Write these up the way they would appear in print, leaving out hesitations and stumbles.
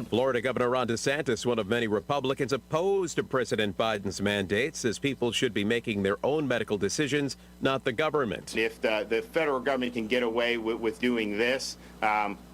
Florida Governor Ron DeSantis, one of many Republicans opposed to President Biden's mandate, says people should be making their own medical decisions, not the government. If the federal government can get away with doing this,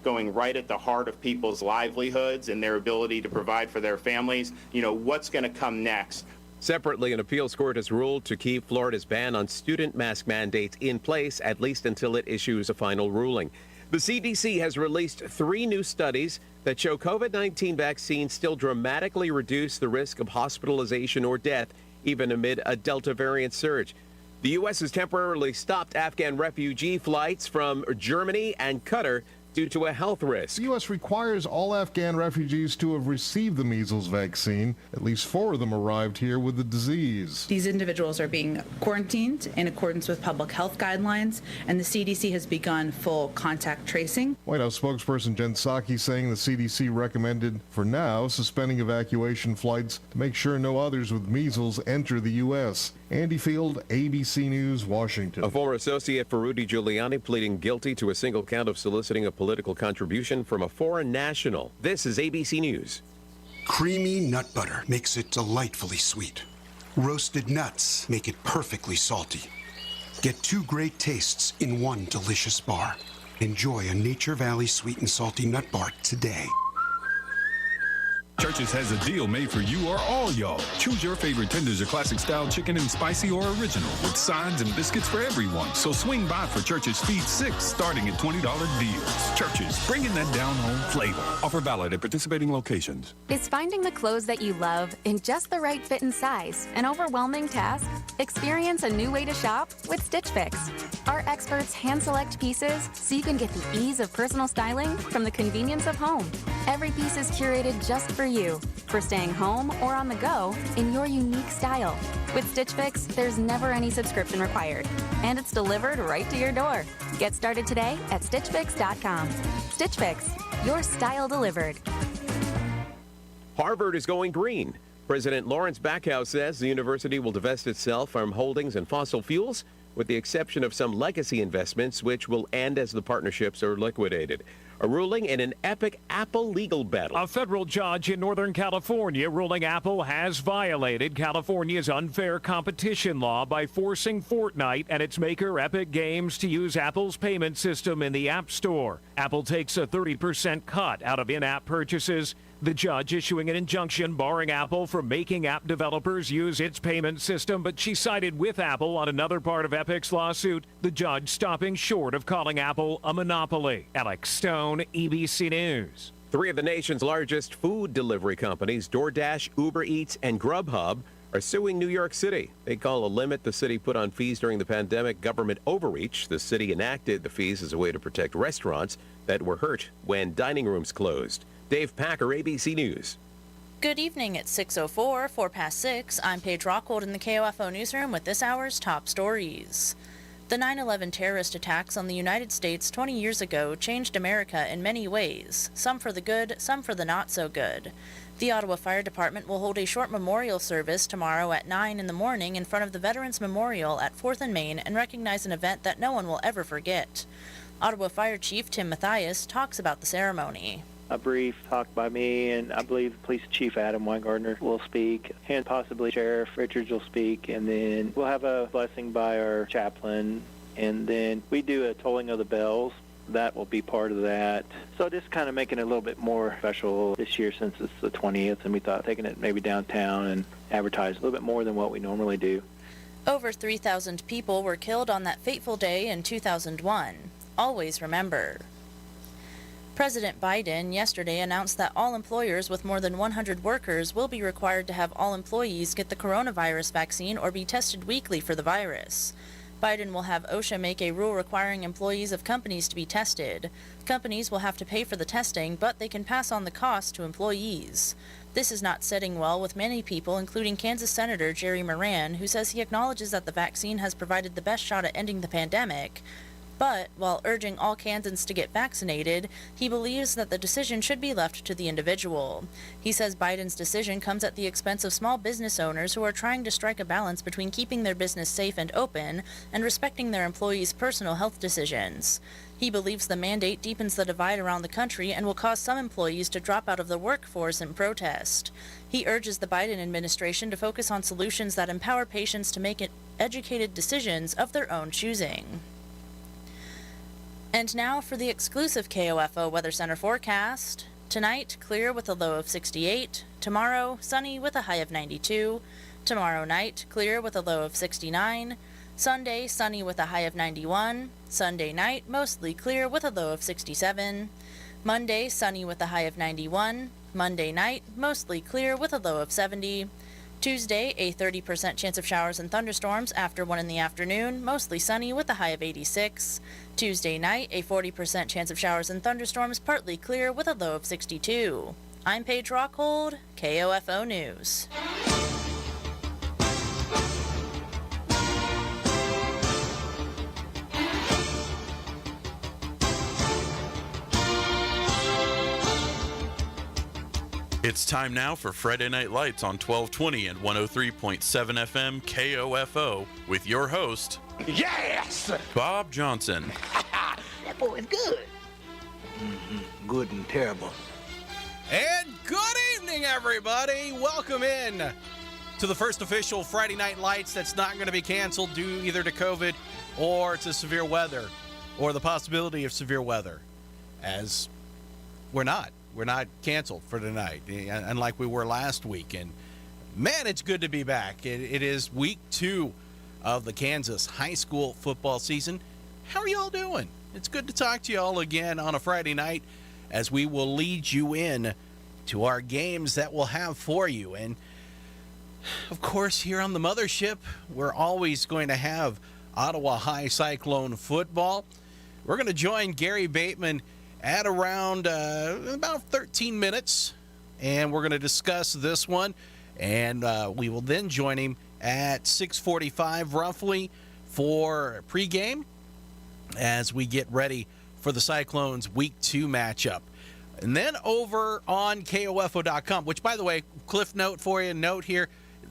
going right at the heart of people's livelihoods and their ability to provide for their families, what's going to come next? Separately, an appeals court has ruled to keep Florida's ban on student mask mandates in place, at least until it issues a final ruling. The CDC has released 3 new studies that show COVID-19 vaccines still dramatically reduce the risk of hospitalization or death, even amid a Delta variant surge. The U.S. has temporarily stopped Afghan refugee flights from Germany and Qatar due to a health risk. The U.S. requires all Afghan refugees to have received the measles vaccine. At least 4 of them arrived here with the disease. These individuals are being quarantined in accordance with public health guidelines, and the CDC has begun full contact tracing. White House spokesperson Jen Psaki saying the CDC recommended, for now, suspending evacuation flights to make sure no others with measles enter the U.S. Andy Field, ABC News, Washington. A former associate for Rudy Giuliani pleading guilty to a single count of soliciting a political contribution from a foreign national. This is ABC News. Creamy nut butter makes it delightfully sweet. Roasted nuts make it perfectly salty. Get 2 great tastes in one delicious bar. Enjoy a Nature Valley sweet and salty nut bar today. Church's has a deal made for you or all y'all. Choose your favorite tenders or classic style chicken and spicy or original with sides and biscuits for everyone. So swing by for Church's Feed 6 starting at $20 deals. Church's, bringing that down home flavor. Offer valid at participating locations. Is finding the clothes that you love in just the right fit and size an overwhelming task? Experience a new way to shop with Stitch Fix. Our experts hand select pieces so you can get the ease of personal styling from the convenience of home. Every piece is curated just for you, for staying home or on the go in your unique style. With Stitch Fix, there's never any subscription required, and it's delivered right to your door. Get started today at StitchFix.com. Stitch Fix, your style delivered. Harvard is going green. President Lawrence Backhouse says the university will divest itself from holdings in fossil fuels, with the exception of some legacy investments, which will end as the partnerships are liquidated. A ruling in an epic Apple legal battle. A federal judge in Northern California ruling Apple has violated California's unfair competition law by forcing Fortnite and its maker Epic Games to use Apple's payment system in the App Store. Apple takes a 30% cut out of in-app purchases. The judge issuing an injunction barring Apple from making app developers use its payment system, but she sided with Apple on another part of Epic's lawsuit, the judge stopping short of calling Apple a monopoly. Alex Stone, ABC News. 3 of the nation's largest food delivery companies, DoorDash, Uber Eats, and Grubhub, are suing New York City. They call a limit the city put on fees during the pandemic government overreach. The city enacted the fees as a way to protect restaurants that were hurt when dining rooms closed. Dave Packer, ABC News. Good evening. It's 6:04, 6:04. I'm Paige Rockhold in the KOFO newsroom with this hour's top stories. The 9/11 terrorist attacks on the United States 20 years ago changed America in many ways, some for the good, some for the not so good. The Ottawa Fire Department will hold a short memorial service tomorrow at 9 in the morning in front of the Veterans Memorial at 4th and Main and recognize an event that no one will ever forget. Ottawa Fire Chief Tim Mathias talks about the ceremony. A brief talk by me, and I believe Police Chief Adam Weingartner will speak, and possibly Sheriff Richards will speak, and then we'll have a blessing by our chaplain, and then we do a tolling of the bells. That will be part of that. So just kind of making it a little bit more special this year since it's the 20th, and we thought taking it maybe downtown and advertise a little bit more than what we normally do. Over 3,000 people were killed on that fateful day in 2001. Always remember. President Biden yesterday announced that all employers with more than 100 workers will be required to have all employees get the coronavirus vaccine or be tested weekly for the virus. Biden will have OSHA make a rule requiring employees of companies to be tested. Companies will have to pay for the testing, but they can pass on the cost to employees. This is not setting well with many people, including Kansas Senator Jerry Moran, who says he acknowledges that the vaccine has provided the best shot at ending the pandemic. But, while urging all Kansans to get vaccinated, he believes that the decision should be left to the individual. He says Biden's decision comes at the expense of small business owners who are trying to strike a balance between keeping their business safe and open and respecting their employees' personal health decisions. He believes the mandate deepens the divide around the country and will cause some employees to drop out of the workforce in protest. He urges the Biden administration to focus on solutions that empower patients to make educated decisions of their own choosing. And now for the exclusive KOFO Weather Center forecast. Tonight, clear with a low of 68. Tomorrow, sunny with a high of 92. Tomorrow night, clear with a low of 69. Sunday, sunny with a high of 91. Sunday night, mostly clear with a low of 67. Monday, sunny with a high of 91. Monday night, mostly clear with a low of 70. Tuesday, a 30% chance of showers and thunderstorms after 1 in the afternoon, mostly sunny with a high of 86. Tuesday night, a 40% chance of showers and thunderstorms, partly clear with a low of 62. I'm Paige Rockhold, KOFO News. It's time now for Friday Night Lights on 1220 and 103.7 FM KOFO with your host, Yes! Bob Johnson. That boy is good. Good and terrible. And good evening, everybody. Welcome in to the first official Friday Night Lights that's not going to be canceled due either to COVID or to severe weather or the possibility of severe weather, as we're not canceled for tonight, unlike we were last week. And man, it's good to be back. It is week 2 of the Kansas high school football season. How are y'all doing? It's good to talk to y'all again on a Friday night as we will lead you in to our games that we'll have for you. And of course, here on the mothership, we're always going to have Ottawa High Cyclone football. We're going to join Gary Bateman at around about 13 minutes, and we're going to discuss this one, and we will then join him at 6:45 roughly for pregame as we get ready for the Cyclones Week 2 matchup. And then over on KOFO.com, which, by the way, cliff note for you, note here,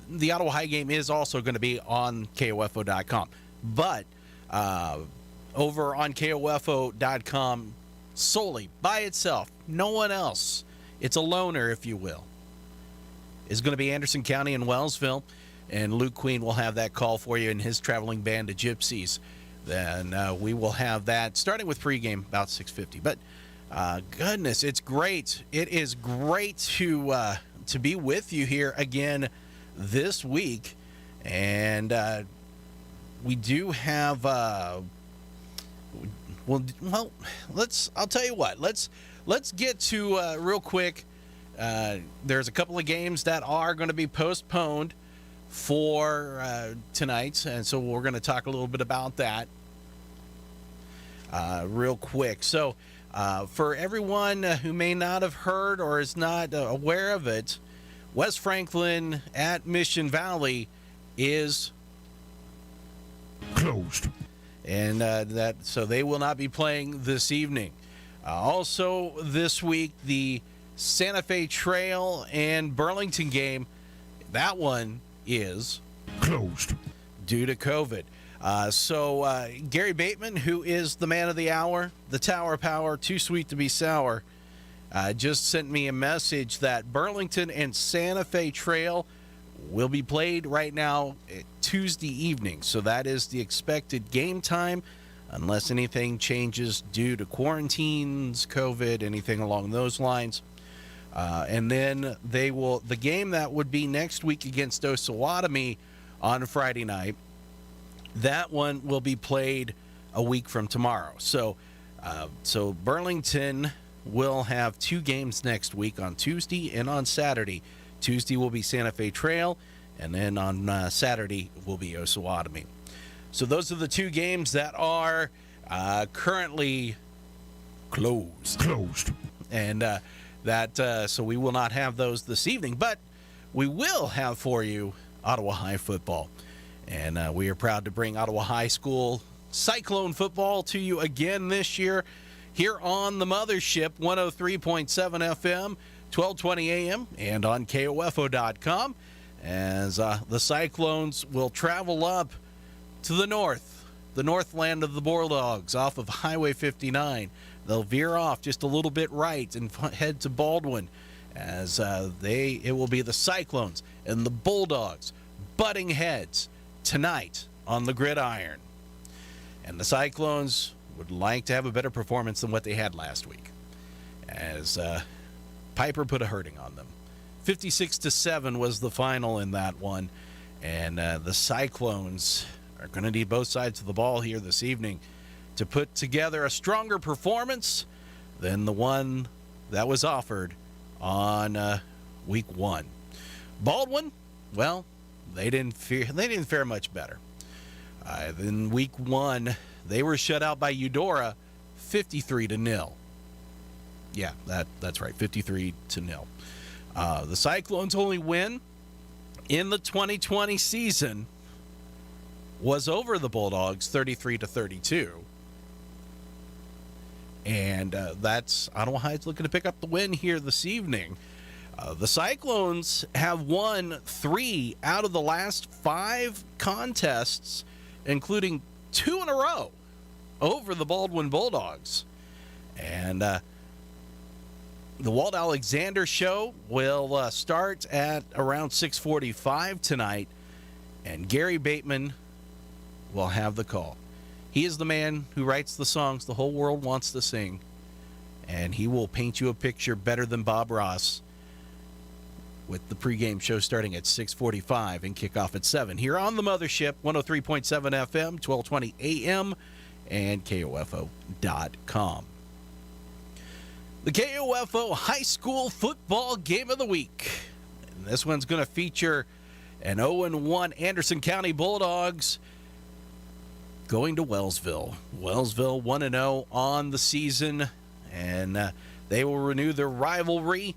the Ottawa High game is also going to be on KOFO.com. But over on KOFO.com, solely by itself, no one else, it's a loner, if you will, is going to be Anderson County and Wellsville, and Luke Queen will have that call for you in his traveling band of gypsies. Then we will have that starting with pregame about 6:50. But goodness, it's great. It is great to be with you here again this week, and we do have Well, I'll tell you what. Let's get to real quick. There's a couple of games that are going to be postponed for tonight, and so we're going to talk a little bit about that real quick. So, for everyone who may not have heard or is not aware of it, West Franklin at Mission Valley is closed. And so they will not be playing this evening. Also this week, the Santa Fe Trail and Burlington game, that one is closed due to COVID. So Gary Bateman, who is the man of the hour, the Tower Power, too sweet to be sour, just sent me a message that Burlington and Santa Fe Trail will be played right now Tuesday evening. So that is the expected game time, unless anything changes due to quarantines, COVID, anything along those lines. And then the game that would be next week against Osawatomie on Friday night, that one will be played a week from tomorrow. So Burlington will have 2 games next week on Tuesday and on Saturday. Tuesday will be Santa Fe Trail, and then on Saturday will be Osawatomie. So those are the 2 games that are currently closed. And so we will not have those this evening, but we will have for you Ottawa High football. And we are proud to bring Ottawa High School Cyclone football to you again this year here on the mothership, 103.7 FM, 1220 AM, and on KOFO.com, as the Cyclones will travel up to the north the Northland of the Bulldogs off of Highway 59. They'll veer off just a little bit right and head to Baldwin as it will be the Cyclones and the Bulldogs butting heads tonight on the gridiron. And the Cyclones would like to have a better performance than what they had last week, as Piper put a hurting on them. 56-7 was the final in that one, and the Cyclones are going to need both sides of the ball here this evening to put together a stronger performance than the one that was offered on week one. Baldwin, well, they didn't fare much better. In week one, they were shut out by Eudora 53-0. Yeah, that's right, 53-0. The Cyclones' only win in the 2020 season was over the Bulldogs 33-32. And that's Ottawa Heights looking to pick up the win here this evening. The Cyclones have won 3 out of the last 5 contests, including 2 in a row over the Baldwin Bulldogs. And the Walt Alexander show will start at around 6:45 tonight, and Gary Bateman will have the call. He is the man who writes the songs the whole world wants to sing, and he will paint you a picture better than Bob Ross with the pregame show starting at 6:45 and kickoff at 7 here on the Mothership, 103.7 FM, 1220 AM, and KOFO.com. The KOFO High School Football Game of the Week. And this one's going to feature an 0-1 Anderson County Bulldogs going to Wellsville. Wellsville 1-0 on the season, and they will renew their rivalry.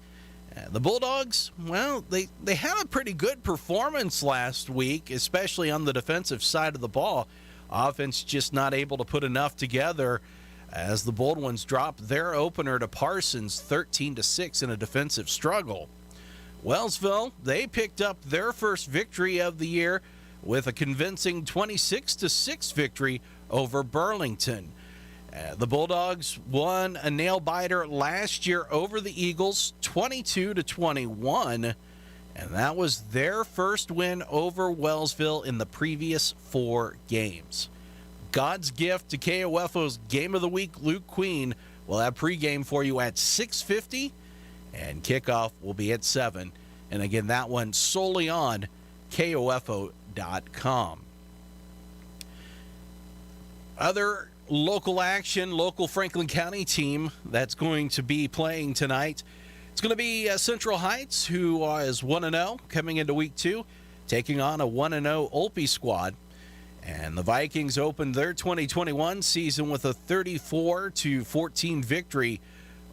The Bulldogs, well, they had a pretty good performance last week, especially on the defensive side of the ball. Offense just not able to put enough together as the Baldwins dropped their opener to Parsons 13-6 in a defensive struggle. Wellsville, they picked up their first victory of the year with a convincing 26-6 victory over Burlington. The Bulldogs won a nail-biter last year over the Eagles, 22-21, and that was their first win over Wellsville in the previous 4 games. God's gift to KOFO's Game of the Week, Luke Queen, will have pregame for you at 6:50, and kickoff will be at 7. And again, that one solely on KOFO.com. Other local action, local Franklin County team that's going to be playing tonight. It's going to be Central Heights, who is 1-0 coming into week 2, taking on a 1-0 Olpe squad. And the Vikings opened their 2021 season with a 34-14 victory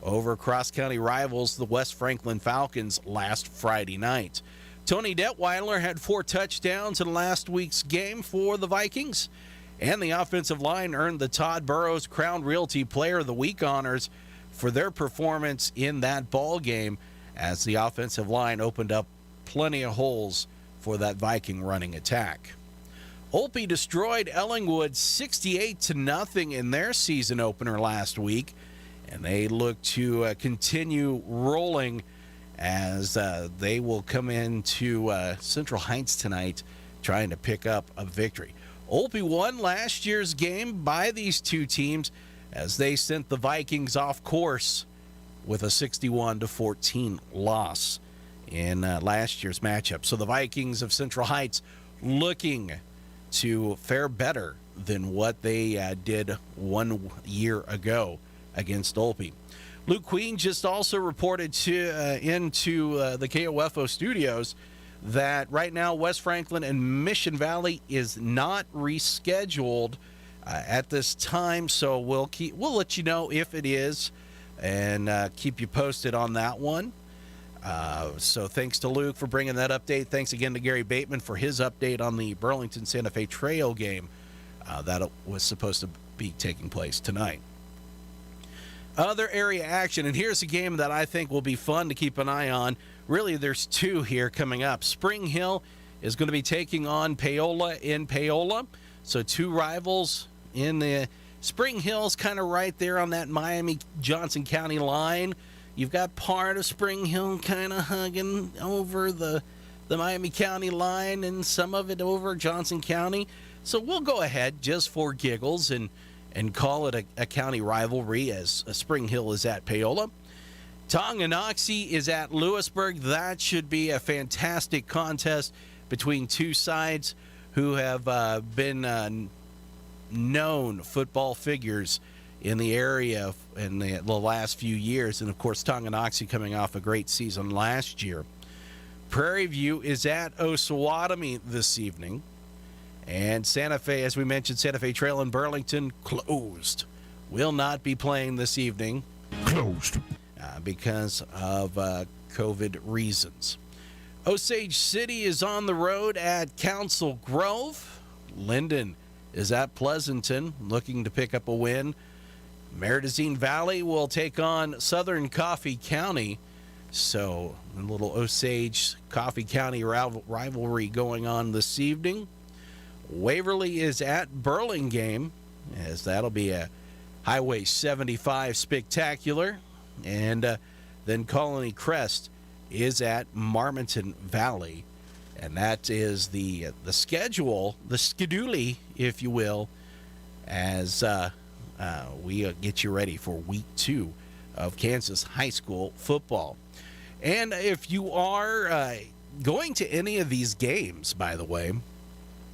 over cross-county rivals, the West Franklin Falcons, last Friday night. Tony Detweiler had 4 touchdowns in last week's game for the Vikings, and the offensive line earned the Todd Burrows Crown Realty Player of the Week honors for their performance in that ball game, as the offensive line opened up plenty of holes for that Viking running attack. Olpe destroyed Ellingwood 68-0 in their season opener last week, and they look to continue rolling as they will come into Central Heights tonight trying to pick up a victory. Olpe won last year's game by these two teams as they sent the Vikings off course with a 61-14 loss in last year's matchup. So the Vikings of Central Heights looking to fare better than what they did 1 year ago against Olpe. Luke Queen just also reported into the KOFO studios that right now West Franklin and Mission Valley is not rescheduled at this time, so we'll let you know if it is and keep you posted on that one. So thanks to Luke for bringing that update. Thanks again to Gary Bateman for his update on the Burlington Santa Fe Trail game that was supposed to be taking place tonight. Other area action, and here's a game that I think will be fun to keep an eye on. Really, there's 2 here coming up. Spring Hill is going to be taking on Paola in Paola. So 2 rivals in the Spring Hill's kind of right there on that Miami-Johnson County line. You've got part of Spring Hill kind of hugging over the Miami County line and some of it over Johnson County. So we'll go ahead just for giggles and call it a county rivalry as Spring Hill is at Paola. Tonganoxie is at Lewisburg. That should be a fantastic contest between two sides who have been known football figures in the area in the last few years. And, of course, Tonganoxie coming off a great season last year. Prairie View is at Osawatomie this evening. And Santa Fe, as we mentioned, Santa Fe Trail and Burlington closed. Will not be playing this evening. Closed. Because of COVID reasons. Osage City is on the road at Council Grove. Linden is at Pleasanton, looking to pick up a win. Maridazine Valley will take on Southern Coffee County. So a little Osage Coffee County rivalry going on this evening. Waverly is at Burlingame, as that'll be a Highway 75 spectacular. And then Colony Crest is at Marmonton Valley. And that is the schedule, the schedule, if you will, as we get you ready for week 2 of Kansas high school football. And if you are going to any of these games, by the way,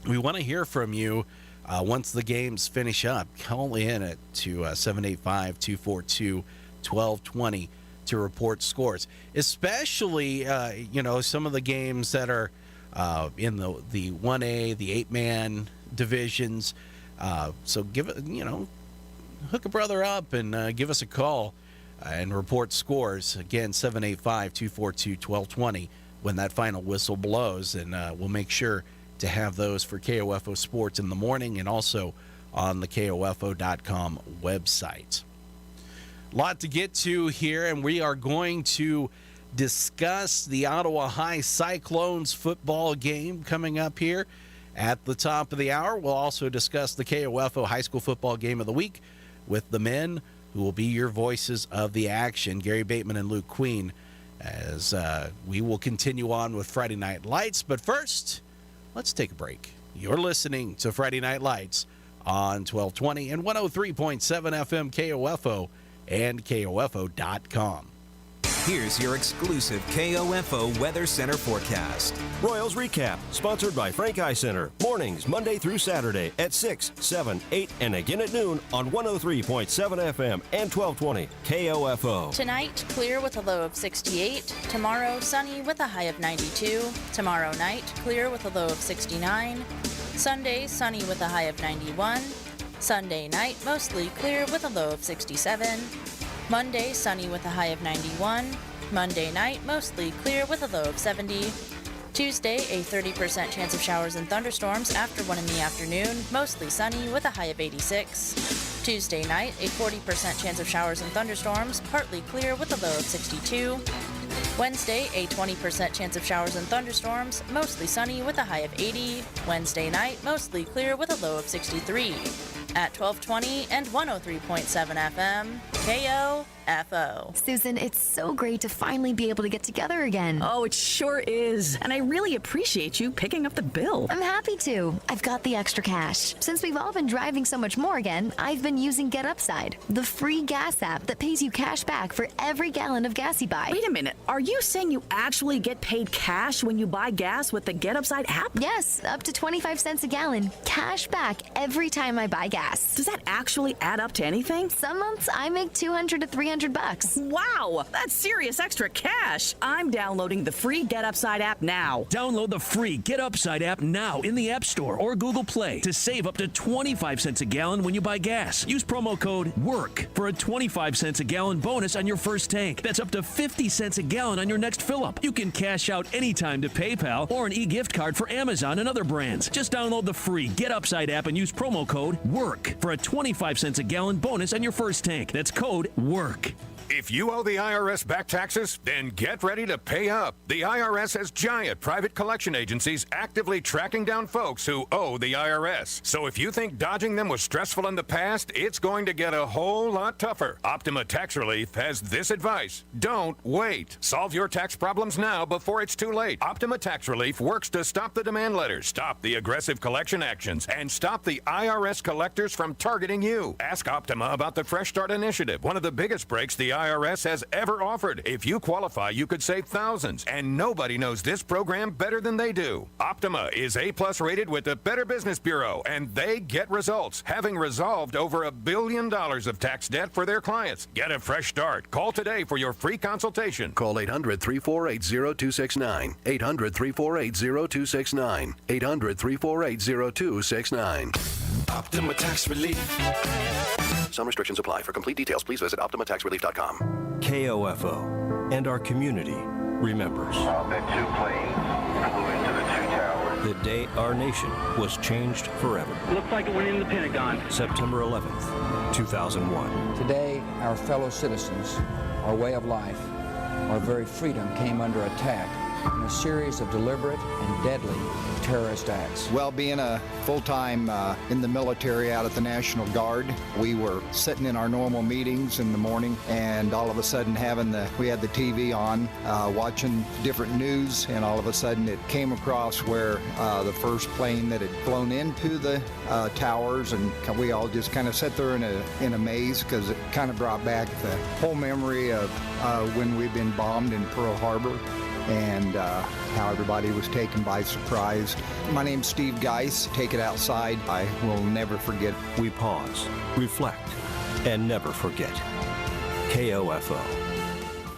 we want to hear from you once the games finish up. Call in to 785-242-1220 to report scores, especially some of the games that are in the 1A, the 8-man divisions. So give it, hook a brother up and give us a call and report scores. Again, 785-242-1220 when that final whistle blows, and we'll make sure to have those for KOFO Sports in the morning and also on the KOFO.com website. A lot to get to here, and we are going to discuss the Ottawa High Cyclones football game coming up here at the top of the hour. We'll also discuss the KOFO High School Football Game of the Week with the men who will be your voices of the action, Gary Bateman and Luke Queen, as we will continue on with Friday Night Lights. But first, let's take a break. You're listening to Friday Night Lights on 1220 and 103.7 FM KOFO and KOFO.com. Here's your exclusive KOFO Weather Center forecast. Royals Recap, sponsored by Frank Eye Center. Mornings, Monday through Saturday at 6, 7, 8, and again at noon on 103.7 FM and 1220 KOFO. Tonight, clear with a low of 68. Tomorrow, sunny with a high of 92. Tomorrow night, clear with a low of 69. Sunday, sunny with a high of 91. Sunday night, mostly clear with a low of 67. Monday, sunny with a high of 91. Monday night, mostly clear with a low of 70. Tuesday, a 30% chance of showers and thunderstorms after 1 in the afternoon, mostly sunny with a high of 86. Tuesday night, a 40% chance of showers and thunderstorms, partly clear with a low of 62. Wednesday, a 20% chance of showers and thunderstorms, mostly sunny with a high of 80. Wednesday night, mostly clear with a low of 63. At 1220 and 103.7 FM, KOFO. Susan, it's so great to finally be able to get together again. Oh, it sure is. And I really appreciate you picking up the bill. I'm happy to. I've got the extra cash. Since we've all been driving so much more again, I've been using Get Upside, the free gas app that pays you cash back for every gallon of gas you buy. Wait a minute. Are you saying you actually get paid cash when you buy gas with the Get Upside app? Yes, up to 25 cents a gallon. Cash back every time I buy gas. Does that actually add up to anything? Some months I make $200 to $300. Wow, that's serious extra cash. I'm downloading the free Get Upside app now. Download the free Get Upside app now in the App Store or Google Play to save up to 25 cents a gallon when you buy gas. Use promo code WORK for a 25 cents a gallon bonus on your first tank. That's up to 50 cents a gallon on your next fill-up. You can cash out anytime to PayPal or an e-gift card for Amazon and other brands. Just download the free Get Upside app and use promo code WORK for a 25 cents a gallon bonus on your first tank. That's code WORK. If you owe the IRS back taxes, then get ready to pay up. The IRS has giant private collection agencies actively tracking down folks who owe the IRS. So if you think dodging them was stressful in the past, it's going to get a whole lot tougher. Optima Tax Relief has this advice. Don't wait. Solve your tax problems now before it's too late. Optima Tax Relief works to stop the demand letters, stop the aggressive collection actions, and stop the IRS collectors from targeting you. Ask Optima about the Fresh Start Initiative, one of the biggest breaks the IRS has ever offered. If you qualify, you could save thousands, and nobody knows this program better than they do. Optima is A+ rated with the Better Business Bureau, and they get results, having resolved over $1 billion of tax debt for their clients. Get a fresh start. Call today for your free consultation. Call 800-348-0269. 800-348-0269. 800-348-0269. Optima Tax Relief. Some restrictions apply. For complete details, please visit OptimaTaxRelief.com. KOFO and our community remembers. The 2 planes flew into the 2 towers. The day our nation was changed forever. Looks like it went in the Pentagon. September 11th, 2001. Today, our fellow citizens, our way of life, our very freedom came under attack in a series of deliberate and deadly terrorist acts. Well, being a full-time in the military out at the National Guard, we were sitting in our normal meetings in the morning, and all of a sudden we had the TV on, watching different news, and all of a sudden it came across where the first plane that had flown into the towers, and we all just kind of sat there in a maze, because it kind of brought back the whole memory of when we've been bombed in Pearl Harbor, and how everybody was taken by surprise. My name's Steve Geis. Take it outside. I will never forget. We pause, reflect, and never forget. KOFO.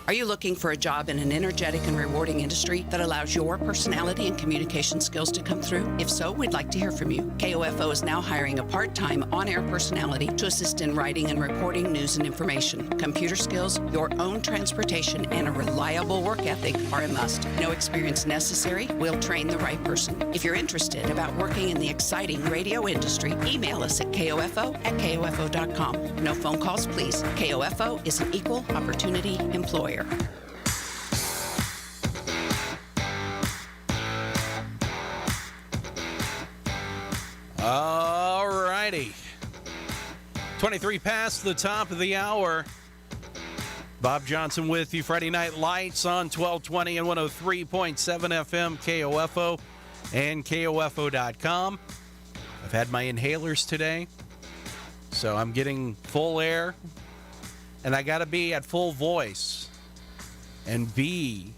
Are you looking for a job in an energetic and rewarding industry that allows your personality and communication skills to come through? If so, we'd like to hear from you. KOFO is now hiring a part-time on-air personality to assist in writing and reporting news and information. Computer skills, your own transportation, and a reliable work ethic are a must. No experience necessary. We'll train the right person. If you're interested about working in the exciting radio industry, email us at kofo@kofo.com. No phone calls, please. KOFO is an equal opportunity employer. All righty. 23 past the top of the hour. Bob Johnson with you. Friday Night Lights on 1220 and 103.7 FM KOFO and KOFO.com. I've had my inhalers today, so I'm getting full air, and I got to be at full voice and be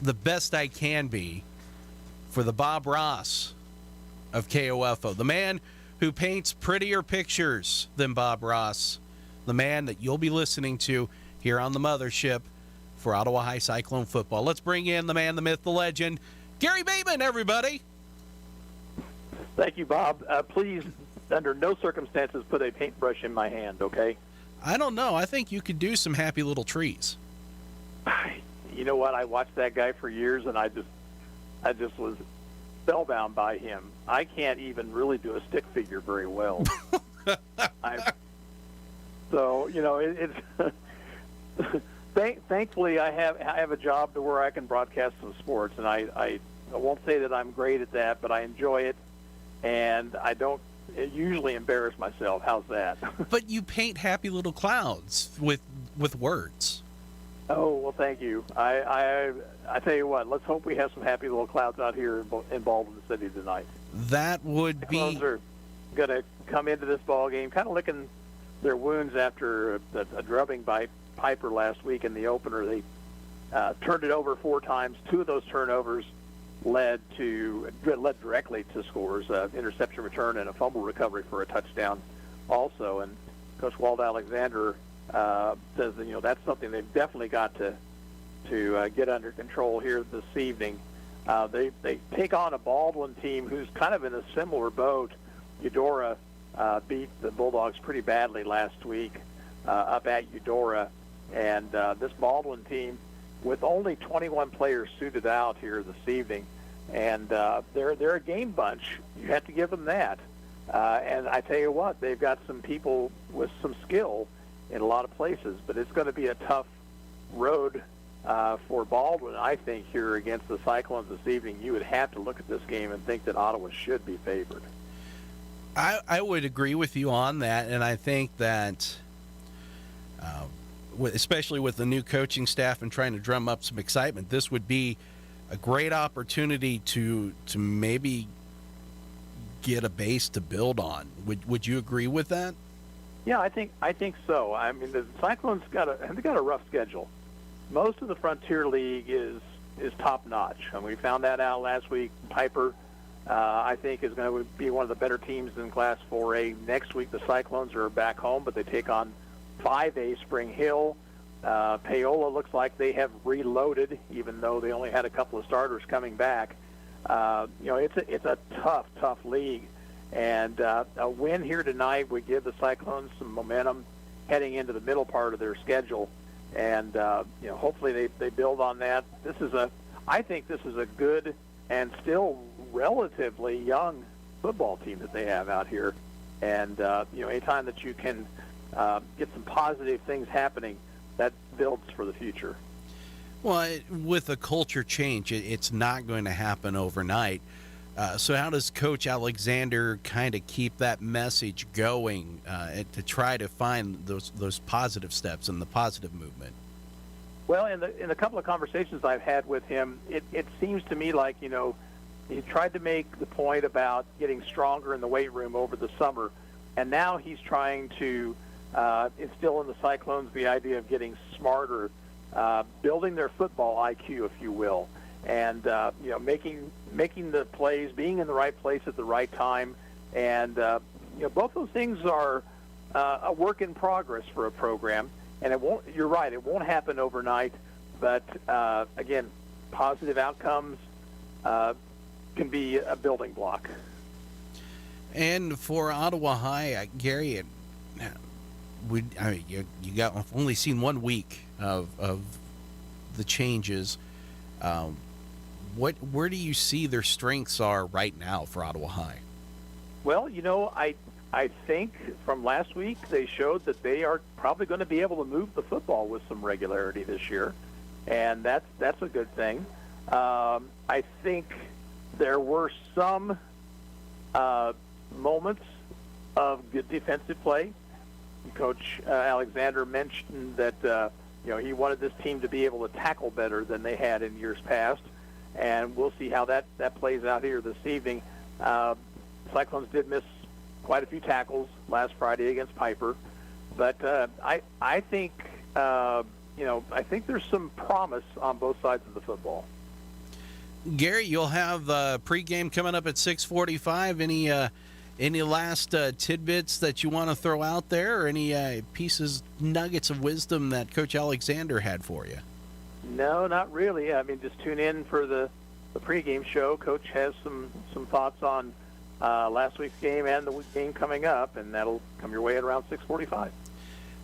the best I can be for the Bob Ross of KOFO, the man who paints prettier pictures than Bob Ross, the man that you'll be listening to here on the mothership for Ottawa High Cyclone football. Let's bring in the man, the myth, the legend, Gary Bateman, everybody. Thank you, Bob. Please, under no circumstances, put a paintbrush in my hand, okay? I don't know. I think you could do some happy little trees. You know what? I watched that guy for years, and I just was spellbound by him. I can't even really do a stick figure very well. So, you know, it's thankfully I have a job to where I can broadcast some sports, and I won't say that I'm great at that, but I enjoy it, and I don't usually embarrass myself. How's that? But you paint happy little clouds with words. Oh, well, thank you. I tell you what, let's hope we have some happy little clouds out here in Baldwin City tonight. That would be... The Clones are going to come into this ball game kind of licking their wounds after a drubbing by Piper last week in the opener. They turned it over 4 times. 2 of those turnovers led directly to scores, interception return and a fumble recovery for a touchdown also. And Coach Walt Alexander says that, you know, that's something they've definitely got to get under control here this evening. They take on a Baldwin team who's kind of in a similar boat. Eudora beat the Bulldogs pretty badly last week up at Eudora, and this Baldwin team, with only 21 players suited out here this evening, and they're a game bunch. You have to give them that. And I tell you what, they've got some people with some skill in a lot of places, but it's going to be a tough road for Baldwin, I think, here against the Cyclones this evening. You would have to look at this game and think that Ottawa should be favored. I would agree with you on that, and I think that especially with the new coaching staff and trying to drum up some excitement, this would be a great opportunity to maybe get a base to build on. Would you agree with that? Yeah, I think so. I mean, the Cyclones got a rough schedule. Most of the Frontier League is top notch, and we found that out last week. Piper, I think, is going to be one of the better teams in Class 4A. Next week, the Cyclones are back home, but they take on 5A Spring Hill. Paola looks like they have reloaded, even though they only had a couple of starters coming back. It's a tough league, and a win here tonight would give the Cyclones some momentum heading into the middle part of their schedule, and hopefully they build on that. I think this is a good and still relatively young football team that they have out here, and anytime that you can get some positive things happening, that builds for the future. Well, with a culture change, it's not going to happen overnight. So how does Coach Alexander kind of keep that message going to try to find those positive steps and the positive movement? Well, in a couple of conversations I've had with him, it seems to me like, he tried to make the point about getting stronger in the weight room over the summer, and now he's trying to instill in the Cyclones the idea of getting smarter, building their football IQ, if you will, and making the plays, being in the right place at the right time, and both those things are a work in progress for a program. And it won't. You're right. It won't happen overnight, but again, positive outcomes can be a building block. And for Ottawa High, Gary, you got only seen 1 week of the changes. Where do you see their strengths are right now for Ottawa High? Well, I think from last week they showed that they are probably going to be able to move the football with some regularity this year, and that's a good thing. I think there were some moments of good defensive play. Coach Alexander mentioned that he wanted this team to be able to tackle better than they had in years past, and we'll see how that plays out here this evening. Cyclones did miss quite a few tackles last Friday against Piper, but I think there's some promise on both sides of the football. Gary, you'll have pregame coming up at 6:45. Any last tidbits that you want to throw out there, or any nuggets of wisdom that Coach Alexander had for you? No, not really. I mean, just tune in for the pregame show. Coach has some thoughts on last week's game and the game coming up, and that'll come your way at around 6:45.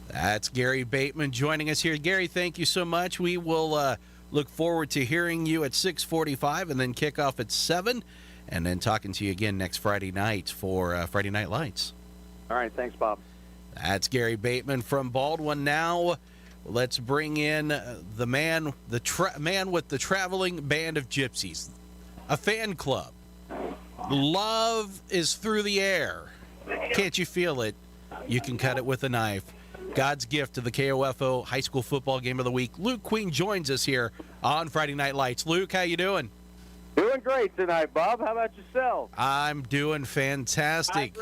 That's Gary Bateman joining us here. Gary, thank you so much. We will look forward to hearing you at 6:45 and then kick off at 7, and then talking to you again next Friday night for Friday Night Lights. All right, thanks, Bob. That's Gary Bateman from Baldwin. Now let's bring in the man with the traveling band of gypsies, a fan club. Love is through the air. Can't you feel it? You can cut it with a knife. God's gift to the KOFO High School Football Game of the Week. Luke Queen joins us here on Friday Night Lights. Luke, how you doing? Doing great tonight, Bob. How about yourself? I'm doing fantastic.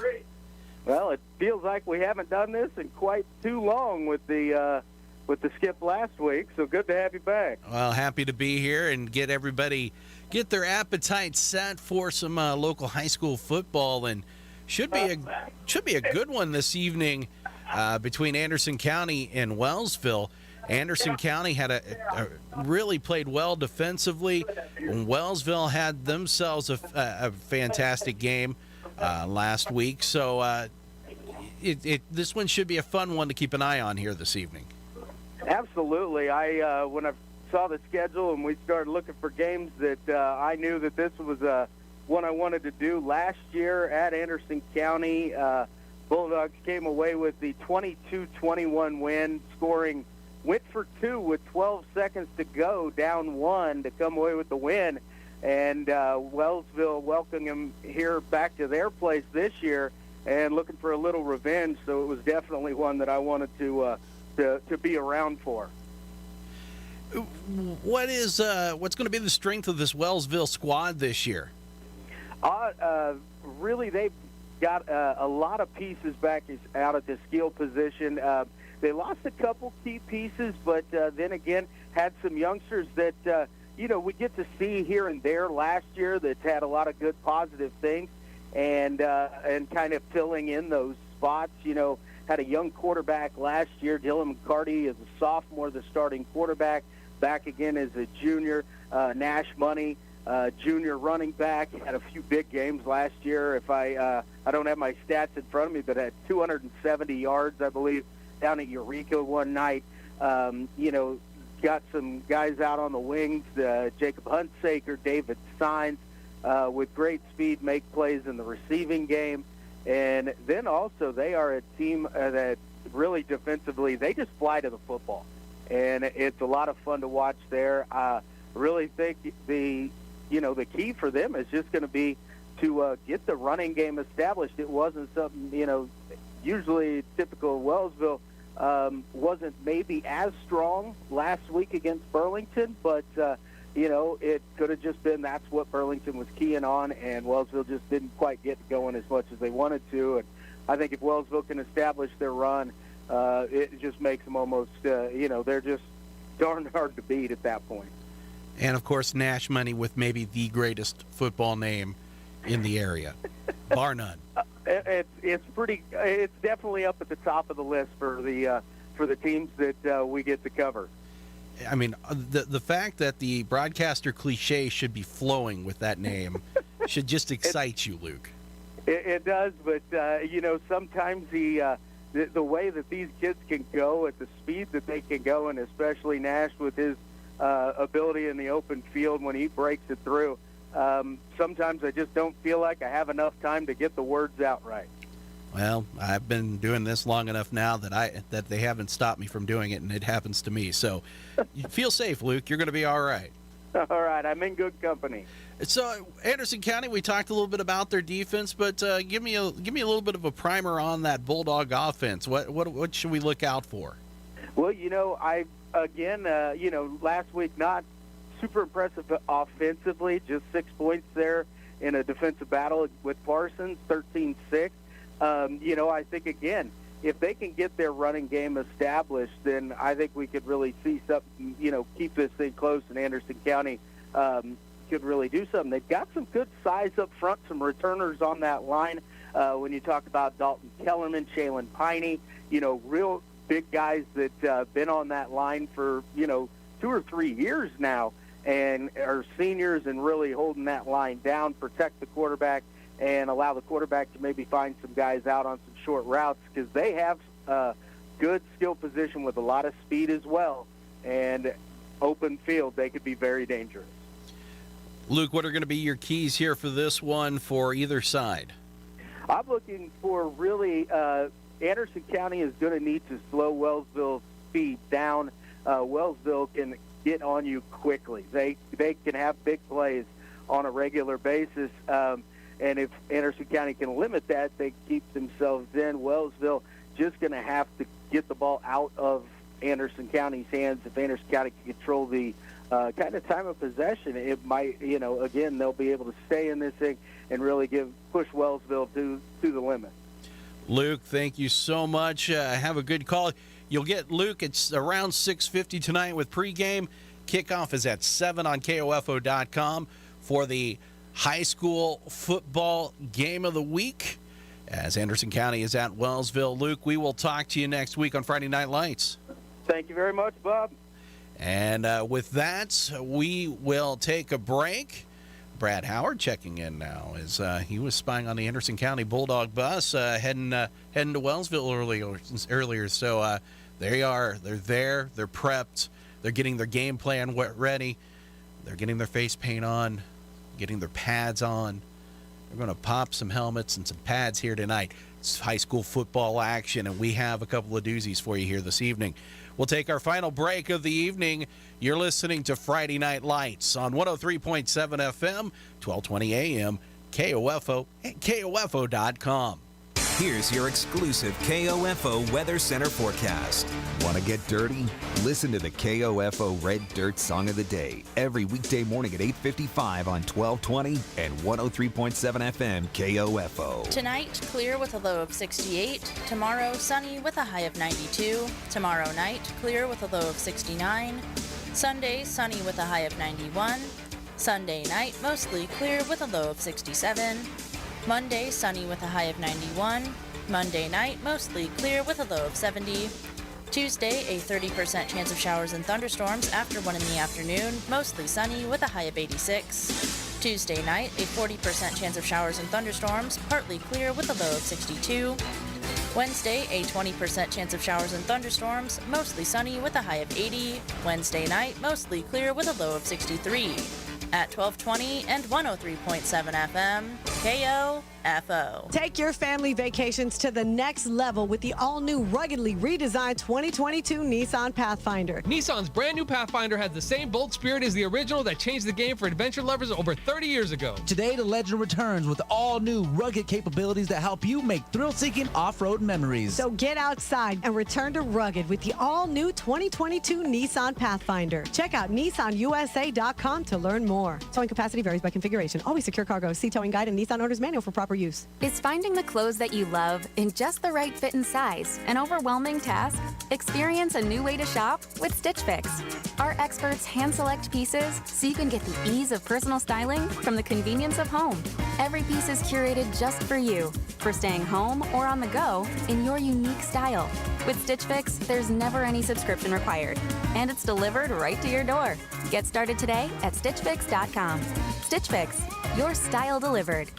Well, it feels like we haven't done this in quite too long with the skip last week, so good to have you back. Well, happy to be here and get their appetite set for some local high school football, and should be a good one this evening between Anderson County and Wellsville. Anderson County had really played well defensively, and Wellsville had themselves a fantastic game last week. So this one should be a fun one to keep an eye on here this evening. Absolutely. When I saw the schedule and we started looking for games, that I knew that this was one I wanted to do. Last year at Anderson County, Bulldogs came away with the 22-21 win, went for 2 with 12 seconds to go, down 1 to come away with the win. And Wellsville welcoming them here back to their place this year and looking for a little revenge. So it was definitely one that I wanted to be around for. What's going to be the strength of this Wellsville squad this year? Really, they've got a lot of pieces back out at the skill position. They lost a couple key pieces, but then again had some youngsters that we get to see here and there last year that's had a lot of good positive things, and kind of filling in those spots. Had a young quarterback last year. Dylan McCarty is a sophomore, the starting quarterback. Back again as a junior. Nash Money, junior running back, had a few big games last year. If I don't have my stats in front of me, but had 270 yards, I believe, down at Eureka one night. Got some guys out on the wings, Jacob Huntsaker, David Sines, with great speed, make plays in the receiving game. And then also they are a team that really defensively, they just fly to the football. And it's a lot of fun to watch there. I really think the key for them is just going to be to get the running game established. It wasn't something, usually typical Wellsville wasn't maybe as strong last week against Burlington, but, it could have just been that's what Burlington was keying on, and Wellsville just didn't quite get going as much as they wanted to. And I think if Wellsville can establish their run, it just makes them almost, they're just darn hard to beat at that point. And, of course, Nash Money with maybe the greatest football name in the area, bar none. It's definitely up at the top of the list for the teams that we get to cover. I mean, the fact that the broadcaster cliche should be flowing with that name should just excite you, Luke. It does, but sometimes the way that these kids can go at the speed that they can go, and especially Nash with his ability in the open field when he breaks it through, sometimes I just don't feel like I have enough time to get the words out right. Well, I've been doing this long enough now that they haven't stopped me from doing it, and it happens to me. So feel safe, Luke. You're going to be all right. All right. I'm in good company. So Anderson County, we talked a little bit about their defense, but give me a little bit of a primer on that Bulldog offense. What should we look out for? Well, last week not super impressive offensively, just 6 points there in a defensive battle with Parsons, 13-6. I think, again, if they can get their running game established, then I think we could really see something, keep this thing close, and Anderson County could really do something. They've got some good size up front, some returners on that line. When you talk about Dalton Kellerman, Shaylin Piney, real big guys that been on that line for, 2 or 3 years now and are seniors and really holding that line down, protect the quarterback, and allow the quarterback to maybe find some guys out on some short routes, because they have good skill position with a lot of speed as well. And open field, they could be very dangerous. Luke, what are going to be your keys here for this one for either side? I'm looking for really Anderson County is going to need to slow Wellsville's speed down. Wellsville can get on you quickly. They can have big plays on a regular basis. And if Anderson County can limit that, they keep themselves in. Wellsville just going to have to get the ball out of Anderson County's hands. If Anderson County can control the kind of time of possession, it might, again, they'll be able to stay in this thing and really push Wellsville to the limit. Luke, thank you so much. Have a good call. You'll get Luke. It's around 6:50 tonight with pregame. Kickoff is at 7 on KOFO.com for the high school football game of the week as Anderson County is at Wellsville. Luke, we will talk to you next week on Friday Night Lights. Thank you very much, Bob. And with that, we will take a break. Brad Howard checking in now as he was spying on the Anderson County Bulldog bus heading to Wellsville earlier. So there they are. They're there. They're prepped. They're getting their game plan ready. They're getting their face paint on, getting their pads on, We're going to pop some helmets and some pads here tonight. It's high school football action, and we have a couple of doozies for you here this evening. We'll take our final break of the evening. You're listening to Friday Night Lights on 103.7 FM, 1220 AM, KOFO, and KOFO.com. Here's your exclusive KOFO Weather Center forecast. Want to get dirty? Listen to the KOFO Red Dirt Song of the Day every weekday morning at 8:55 on 1220 and 103.7 FM KOFO. Tonight, clear with a low of 68. Tomorrow, sunny with a high of 92. Tomorrow night, clear with a low of 69. Sunday, sunny with a high of 91. Sunday night, mostly clear with a low of 67. Monday, sunny with a high of 91. Monday night, mostly clear with a low of 70. Tuesday, a 30% chance of showers and thunderstorms after 1 in the afternoon, mostly sunny with a high of 86. Tuesday night, a 40% chance of showers and thunderstorms, partly clear with a low of 62. Wednesday, a 20% chance of showers and thunderstorms, mostly sunny with a high of 80. Wednesday night, mostly clear with a low of 63. At 1220 and 103.7 FM, KOFO. Take your family vacations to the next level with the all-new, ruggedly redesigned 2022 Nissan Pathfinder. Nissan's brand new Pathfinder has the same bold spirit as the original that changed the game for adventure lovers over 30 years ago. Today, the legend returns with all-new, rugged capabilities that help you make thrill-seeking off-road memories. So get outside and return to rugged with the all-new 2022 Nissan Pathfinder. Check out nissanusa.com to learn more. Towing capacity varies by configuration. Always secure cargo. See Towing Guide and Nissan Owner's Manual for proper use. Is finding the clothes that you love in just the right fit and size an overwhelming task? Experience a new way to shop with Stitch Fix. Our experts hand-select pieces so you can get the ease of personal styling from the convenience of home. Every piece is curated just for you, for staying home or on the go in your unique style. With Stitch Fix, there's never any subscription required, and it's delivered right to your door. Get started today at StitchFix.com. Stitch Fix, your style delivered.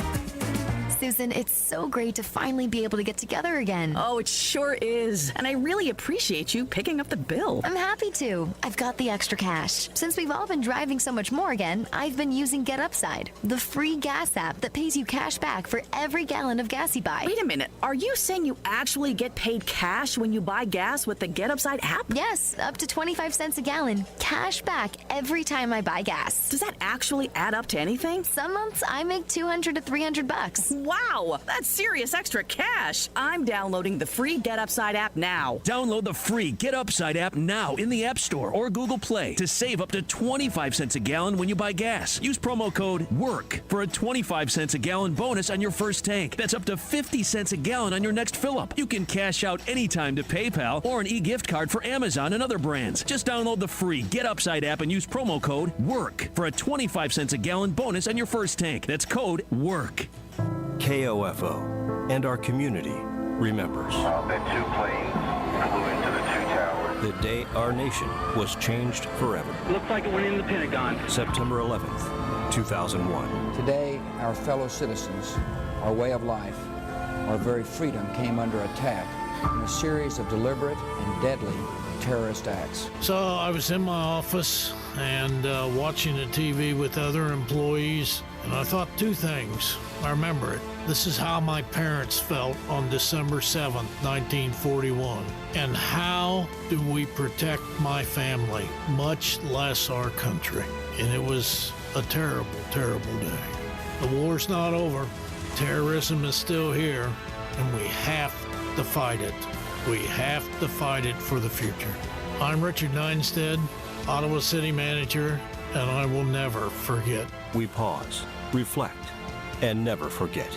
Susan, it's so great to finally be able to get together again. Oh, it sure is. And I really appreciate you picking up the bill. I'm happy to. I've got the extra cash. Since we've all been driving so much more again, I've been using Get Upside, the free gas app that pays you cash back for every gallon of gas you buy. Wait a minute. Are you saying you actually get paid cash when you buy gas with the Get Upside app? Yes, up to 25 cents a gallon. Cash back every time I buy gas. Does that actually add up to anything? Some months I make $200 to $300. Wow, that's serious extra cash. I'm downloading the free Get Upside app now. Download the free Get Upside app now in the App Store or Google Play to save up to 25 cents a gallon when you buy gas. Use promo code WORK for a 25 cents a gallon bonus on your first tank. That's up to 50 cents a gallon on your next fill-up. You can cash out anytime to PayPal or an e-gift card for Amazon and other brands. Just download the free Get Upside app and use promo code WORK for a 25 cents a gallon bonus on your first tank. That's code WORK. KOFO and our community remembers. The two planes flew into the two towers. The day our nation was changed forever. Looks like it went in the Pentagon. September 11th, 2001. Today, our fellow citizens, our way of life, our very freedom came under attack in a series of deliberate and deadly terrorist acts. So I was in my office and watching the TV with other employees, and I thought two things. I remember it. This is how my parents felt on December 7th, 1941. And how do we protect my family, much less our country? And it was a terrible, terrible day. The war's not over. Terrorism is still here, and we have to fight it. We have to fight it for the future. I'm Richard Neinstead, Ottawa City Manager, and I will never forget. We pause, reflect, and never forget.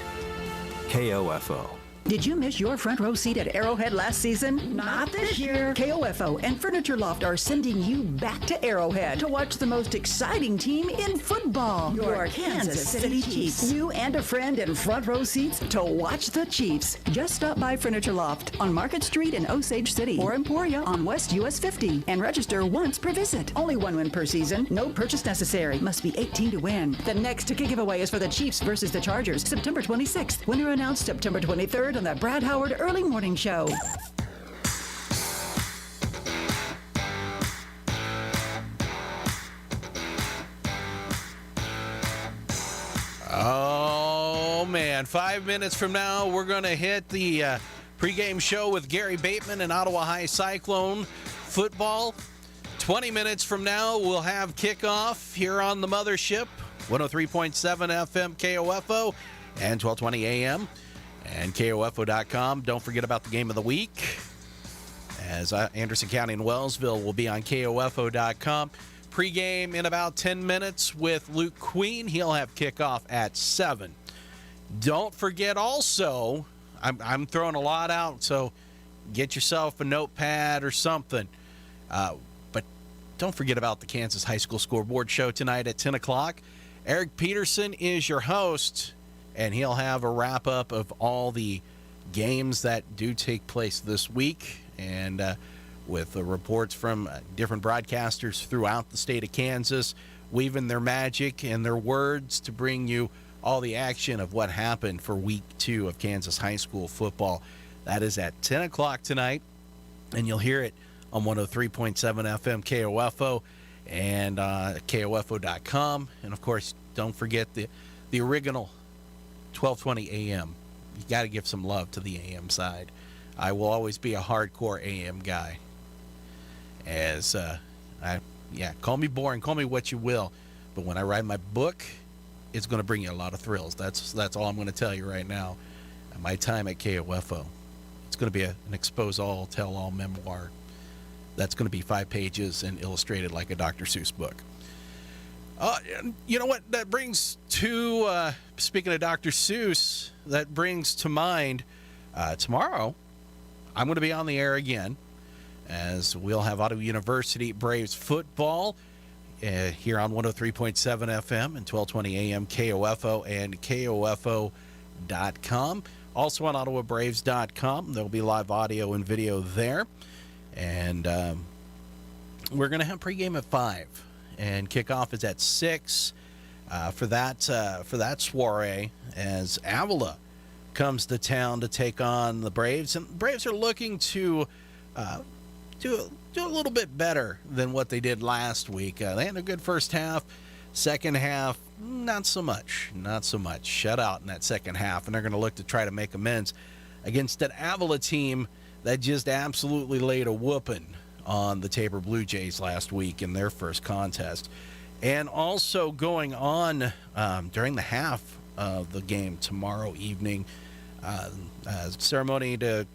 KOFO. Did you miss your front row seat at Arrowhead last season? Not this year. KOFO and Furniture Loft are sending you back to Arrowhead to watch the most exciting team in football, your Kansas City Chiefs. You and a friend in front row seats to watch the Chiefs. Just stop by Furniture Loft on Market Street in Osage City or Emporia on West US 50 and register once per visit. Only one win per season. No purchase necessary. Must be 18 to win. The next ticket giveaway is for the Chiefs versus the Chargers, September 26th. Winner announced September 23rd on the Brad Howard Early Morning Show. Oh man. 5 minutes from now, we're going to hit the pregame show with Gary Bateman and Ottawa High Cyclone football. 20 minutes from now, we'll have kickoff here on the mothership, 103.7 FM KOFO and 1220 AM and KOFO.com. Don't forget about the game of the week, as Anderson County and Wellsville will be on KOFO.com. Pregame in about 10 minutes with Luke Queen. He'll have kickoff at 7. Don't forget also, I'm throwing a lot out, so get yourself a notepad or something. But don't forget about the Kansas High School Scoreboard Show tonight at 10 o'clock. Eric Peterson is your host, and he'll have a wrap-up of all the games that do take place this week, and with the reports from different broadcasters throughout the state of Kansas, weaving their magic and their words to bring you all the action of what happened for week 2 of Kansas high school football. That is at 10 o'clock tonight, and you'll hear it on 103.7 FM KOFO and KOFO.com. And, of course, don't forget the original 1220 AM. You got to give some love to the AM side. I will always be a hardcore AM guy. As, call me boring, call me what you will, but when I write my book, it's going to bring you a lot of thrills. That's all I'm going to tell you right now. My time at KOFO, it's going to be an expose-all, tell-all memoir. That's going to be 5 pages and illustrated like a Dr. Seuss book. You know what? That brings to, speaking of Dr. Seuss, that brings to mind tomorrow, I'm going to be on the air again, as we'll have Ottawa University Braves football here on 103.7 FM and 1220 AM KOFO and KOFO.com. Also on OttawaBraves.com. There'll be live audio and video there. And we're going to have pregame at 5. And kickoff is at 6 for that soiree, as Avila comes to town to take on the Braves. And the Braves are looking to do a little bit better than what they did last week. They had a good first half. Second half, not so much. Shut out in that second half, and they're going to look to try to make amends against an Avila team that just absolutely laid a whooping on the Tabor Blue Jays last week in their first contest. And also going on during the half of the game tomorrow evening, ceremony to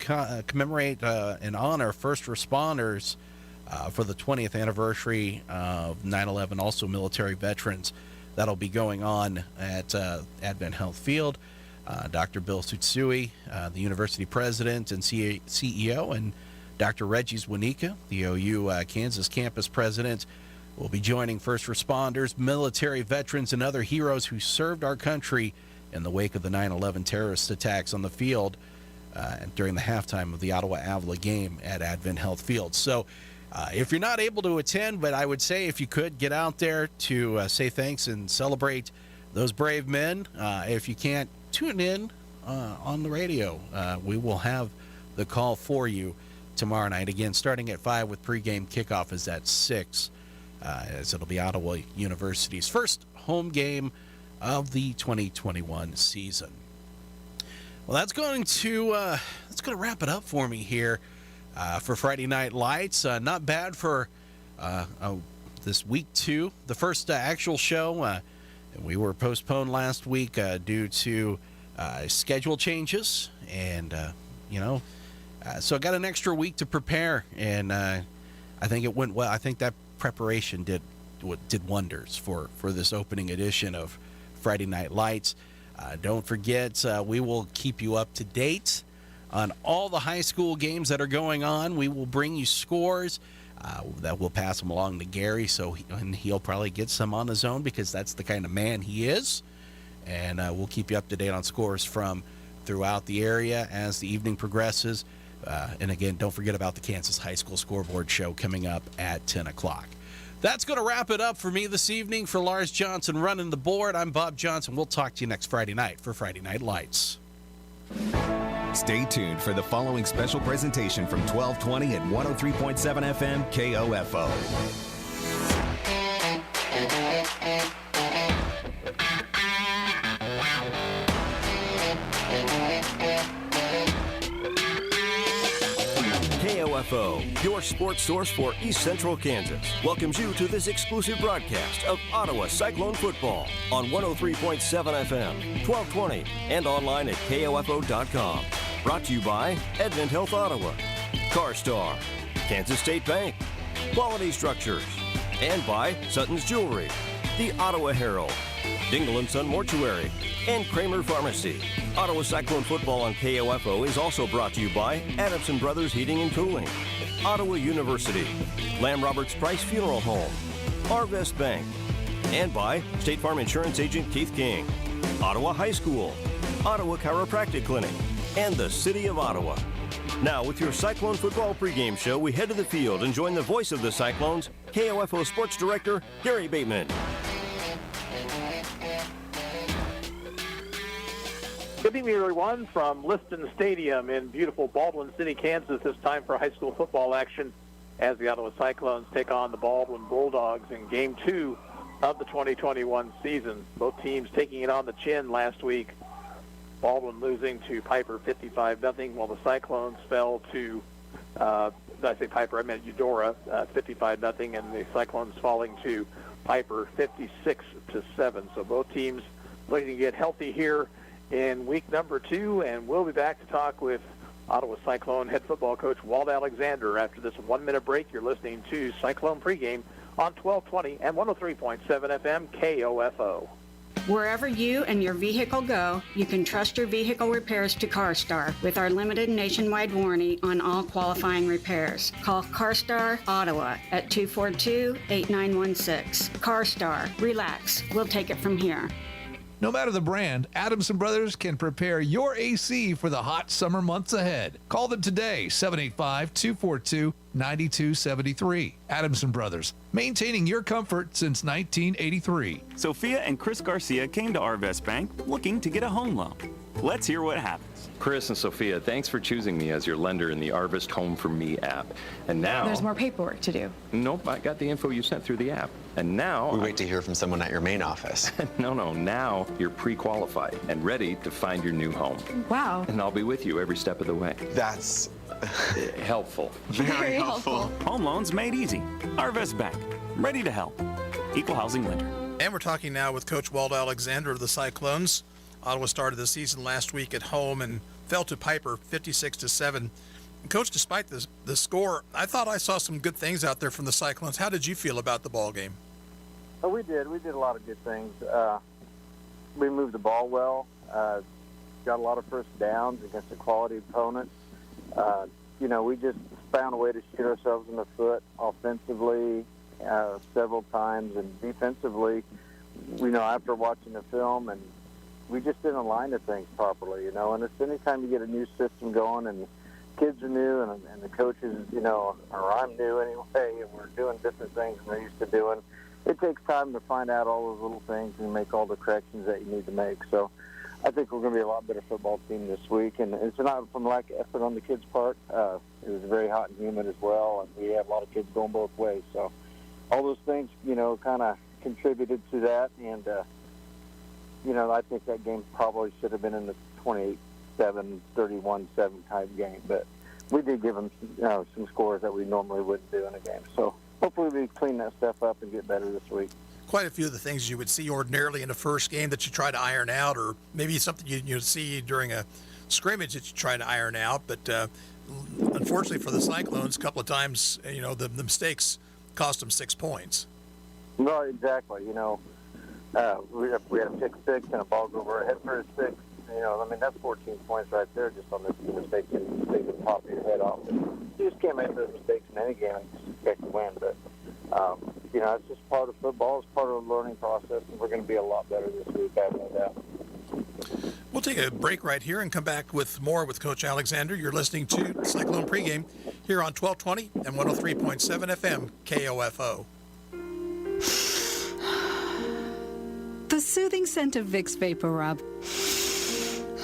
commemorate and honor first responders for the 20th anniversary of 9/11, also military veterans. That'll be going on at Advent Health Field. Dr. Bill Tsutsui, the university president and CEO, and Dr. Reggie Zwinicka, the OU Kansas campus president, will be joining first responders, military veterans, and other heroes who served our country in the wake of the 9/11 terrorist attacks on the field during the halftime of the Ottawa Avila game at Advent Health Field. So if you're not able to attend, but I would say if you could get out there to say thanks and celebrate those brave men. If you can't, tune in on the radio. We will have the call for you tomorrow night. Again, starting at 5 with pregame. Kickoff is at 6, as it'll be Ottawa University's first home game of the 2021 season. Well, that's going to wrap it up for me here for Friday Night Lights. Not bad for this week 2, the first actual show. We were postponed last week due to schedule changes, and so I got an extra week to prepare, and I think it went well. I think that preparation did wonders for this opening edition of Friday Night Lights. Don't forget, we will keep you up to date on all the high school games that are going on. We will bring you scores. That will pass them along to Gary, and he'll probably get some on his own because that's the kind of man he is. And we'll keep you up to date on scores from throughout the area as the evening progresses. And again, don't forget about the Kansas High School Scoreboard Show coming up at 10 o'clock. That's going to wrap it up for me this evening. For Lars Johnson running the board, I'm Bob Johnson. We'll talk to you next Friday night for Friday Night Lights. Stay tuned for the following special presentation from 1220 and 103.7 FM KOFO. KOFO, your sports source for East Central Kansas, welcomes you to this exclusive broadcast of Ottawa Cyclone football on 103.7 FM, 1220, and online at KOFO.com. Brought to you by Advent Health Ottawa, CarStar, Kansas State Bank, Quality Structures, and by Sutton's Jewelry, the Ottawa Herald, Dingle & Son Mortuary, and Kramer Pharmacy. Ottawa Cyclone football on KOFO is also brought to you by Adamson Brothers Heating and Cooling, Ottawa University, Lamb Roberts Price Funeral Home, Arvest Bank, and by State Farm Insurance Agent Keith King, Ottawa High School, Ottawa Chiropractic Clinic, and the City of Ottawa. Now, with your Cyclone football pregame show, we head to the field and join the voice of the Cyclones, KOFO Sports Director Gary Bateman. Good evening, everyone, from Liston Stadium in beautiful Baldwin City, Kansas. It's time for high school football action as the Ottawa Cyclones take on the Baldwin Bulldogs in Game 2 of the 2021 season. Both teams taking it on the chin last week. Baldwin losing to Piper 55-0, while the Cyclones fell to, did I say Piper? I meant Eudora, 55-0, and the Cyclones falling to Piper 56-7. So both teams looking to get healthy here in week number 2, and we'll be back to talk with Ottawa Cyclone head football coach Walt Alexander after this 1-minute break. You're listening to Cyclone Pregame on 1220 and 103.7 FM KOFO. Wherever you and your vehicle go, you can trust your vehicle repairs to CarStar with our limited nationwide warranty on all qualifying repairs. Call CarStar Ottawa at 242-8916. CarStar, relax. We'll take it from here. No matter the brand, Adamson Brothers can prepare your AC for the hot summer months ahead. Call them today, 785-242-9273. Adamson Brothers, maintaining your comfort since 1983. Sophia and Chris Garcia came to Arvest Bank looking to get a home loan. Let's hear what happened. Chris and Sophia, thanks for choosing me as your lender in the Arvest Home for Me app. And now... There's more paperwork to do. Nope, I got the info you sent through the app. And now... We wait to hear from someone at your main office. No, now you're pre-qualified and ready to find your new home. Wow. And I'll be with you every step of the way. That's... helpful. Very helpful. Home loans made easy. Arvest Bank, ready to help. Equal housing lender. And we're talking now with Coach Walt Alexander of the Cyclones. Ottawa started the season last week at home and fell to Piper 56-7. Coach, despite the score, I thought I saw some good things out there from the Cyclones. How did you feel about the ball game? Oh, we did. We did a lot of good things. We moved the ball well. Got a lot of first downs against a quality opponent. We just found a way to shoot ourselves in the foot offensively several times, and defensively, after watching the film, and we just didn't align the things properly, and it's anytime you get a new system going and kids are new and the coaches, or I'm new anyway, and we're doing different things than they're used to doing, it takes time to find out all those little things and make all the corrections that you need to make. So I think we're going to be a lot better football team this week, and it's not from lack of effort on the kids' part. It was very hot and humid as well, and we have a lot of kids going both ways. So all those things, kind of contributed to that, and I think that game probably should have been in the 28-7, 31-7 type game. But we did give them some scores that we normally wouldn't do in a game. So hopefully we clean that stuff up and get better this week. Quite a few of the things you would see ordinarily in a first game that you try to iron out, or maybe something you'd see during a scrimmage that you try to iron out. But unfortunately for the Cyclones, a couple of times, the mistakes cost them 6 points. No, exactly. We had a pick-6 and a ball go over our head for a 6. That's 14 points right there just on this mistake and take the top of your head off. You just can't make those mistakes in any game and expect to win. But, it's just part of football. It's part of the learning process, and we're going to be a lot better this week, I have no doubt. We'll take a break right here and come back with more with Coach Alexander. You're listening to Cyclone Pregame here on 1220 and 103.7 FM KOFO. The soothing scent of Vicks Vapor Rub.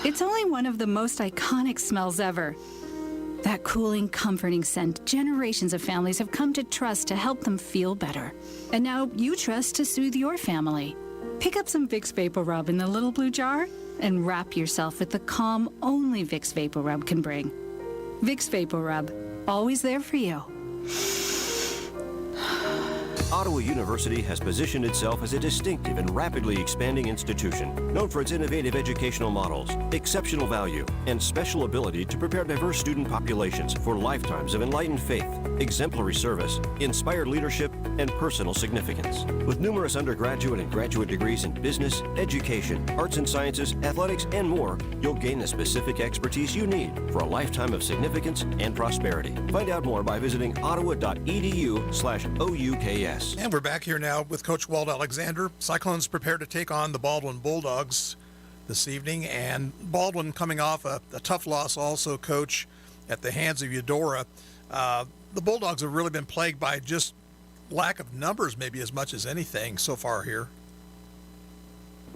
It's only one of the most iconic smells ever. That cooling, comforting scent generations of families have come to trust to help them feel better. And now you trust to soothe your family. Pick up some Vicks Vapor Rub in the little blue jar and wrap yourself with the calm only Vicks Vapor Rub can bring. Vicks Vapor Rub, always there for you. Ottawa University has positioned itself as a distinctive and rapidly expanding institution, known for its innovative educational models, exceptional value, and special ability to prepare diverse student populations for lifetimes of enlightened faith, exemplary service, inspired leadership, and personal significance. With numerous undergraduate and graduate degrees in business, education, arts and sciences, athletics, and more, you'll gain the specific expertise you need for a lifetime of significance and prosperity. Find out more by visiting ottawa.edu/OUKS. And we're back here now with Coach Walt Alexander. Cyclones prepared to take on the Baldwin Bulldogs this evening, and Baldwin coming off a tough loss also, Coach, at the hands of Eudora. The Bulldogs have really been plagued by just lack of numbers, maybe as much as anything so far here.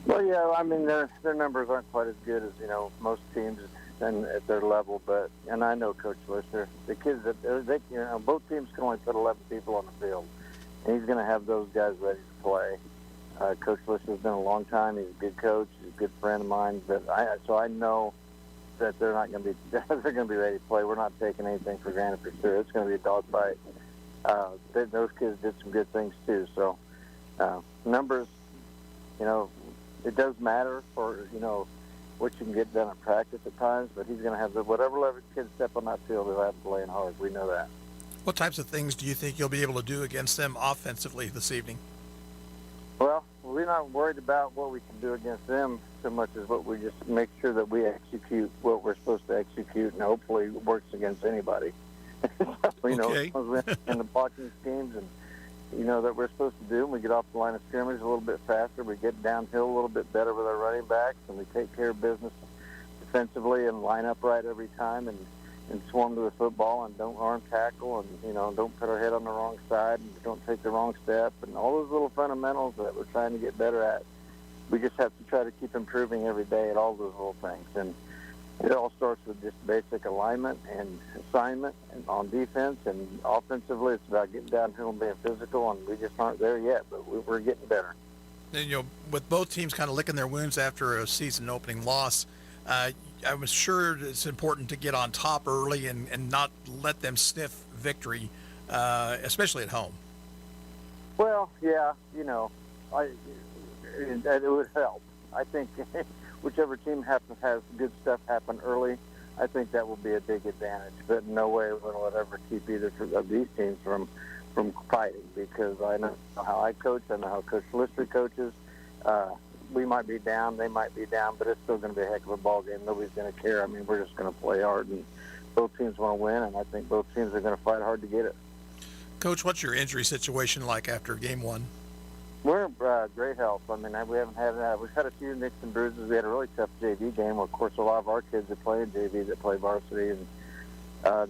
Well, yeah, I mean, their numbers aren't quite as good as, most teams and at their level, and I know Coach Lister, the kids, both teams can only put 11 people on the field. And he's going to have those guys ready to play. Coach Lister's been a long time. He's a good coach. He's a good friend of mine. So I know that they're not going to be they're going to be ready to play. We're not taking anything for granted for sure. It's going to be a dogfight. Those kids did some good things too. So numbers, it does matter for what you can get done in practice at times. But he's going to have whatever level kids step on that field, they'll have to play in hard. We know that. What types of things do you think you'll be able to do against them offensively this evening? Well, we're not worried about what we can do against them so much as what we just make sure that we execute what we're supposed to execute, and hopefully it works against anybody. Okay. In the blocking schemes and that we're supposed to do, and we get off the line of scrimmage a little bit faster, we get downhill a little bit better with our running backs, and we take care of business defensively and line up right every time and swarm to the football and don't arm tackle and, don't put our head on the wrong side and don't take the wrong step and all those little fundamentals that we're trying to get better at. We just have to try to keep improving every day at all those little things. And it all starts with just basic alignment and assignment and on defense, and offensively it's about getting downhill and being physical, and we just aren't there yet, but we're getting better. And, with both teams kind of licking their wounds after a season opening loss, I was sure it's important to get on top early and not let them sniff victory, especially at home. Well, yeah, it would help. I think whichever team has good stuff happen early, I think that will be a big advantage. But no way will it ever keep either of these teams from fighting, because I know how I coach, I know how Coach Lister coaches. We might be down, they might be down, but it's still going to be a heck of a ball game. Nobody's going to care. I mean, we're just going to play hard, and both teams want to win, and I think both teams are going to fight hard to get it. Coach, what's your injury situation like after game one? We're in great health. I mean, we've had a few nicks and bruises. We had a really tough JV game. Of course, a lot of our kids that play in JV that play varsity, and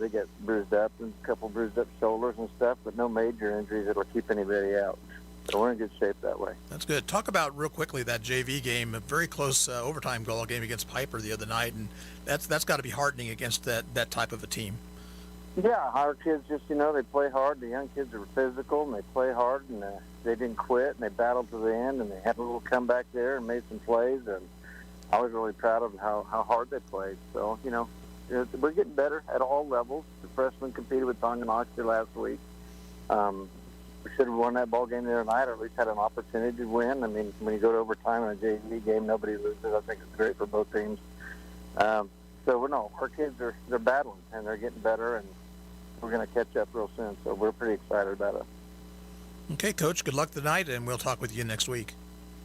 they get bruised up and a couple bruised up shoulders and stuff, but no major injuries that will keep anybody out. So we're in good shape that way. That's good. Talk about real quickly that JV game, a very close overtime goal game against Piper the other night, and that's got to be heartening against that type of a team. Yeah, our kids just, they play hard. The young kids are physical, and they play hard, and they didn't quit, and they battled to the end, and they had a little comeback there and made some plays, and I was really proud of how hard they played. So, we're getting better at all levels. The freshmen competed with Tonganoxie last week. We should have won that ball game the other night, or at least had an opportunity to win. I mean, when you go to overtime in a JV game, nobody loses. I think it's great for both teams. Our kids they're battling, and they're getting better, and we're going to catch up real soon. So we're pretty excited about it. Okay, Coach, good luck tonight, and we'll talk with you next week.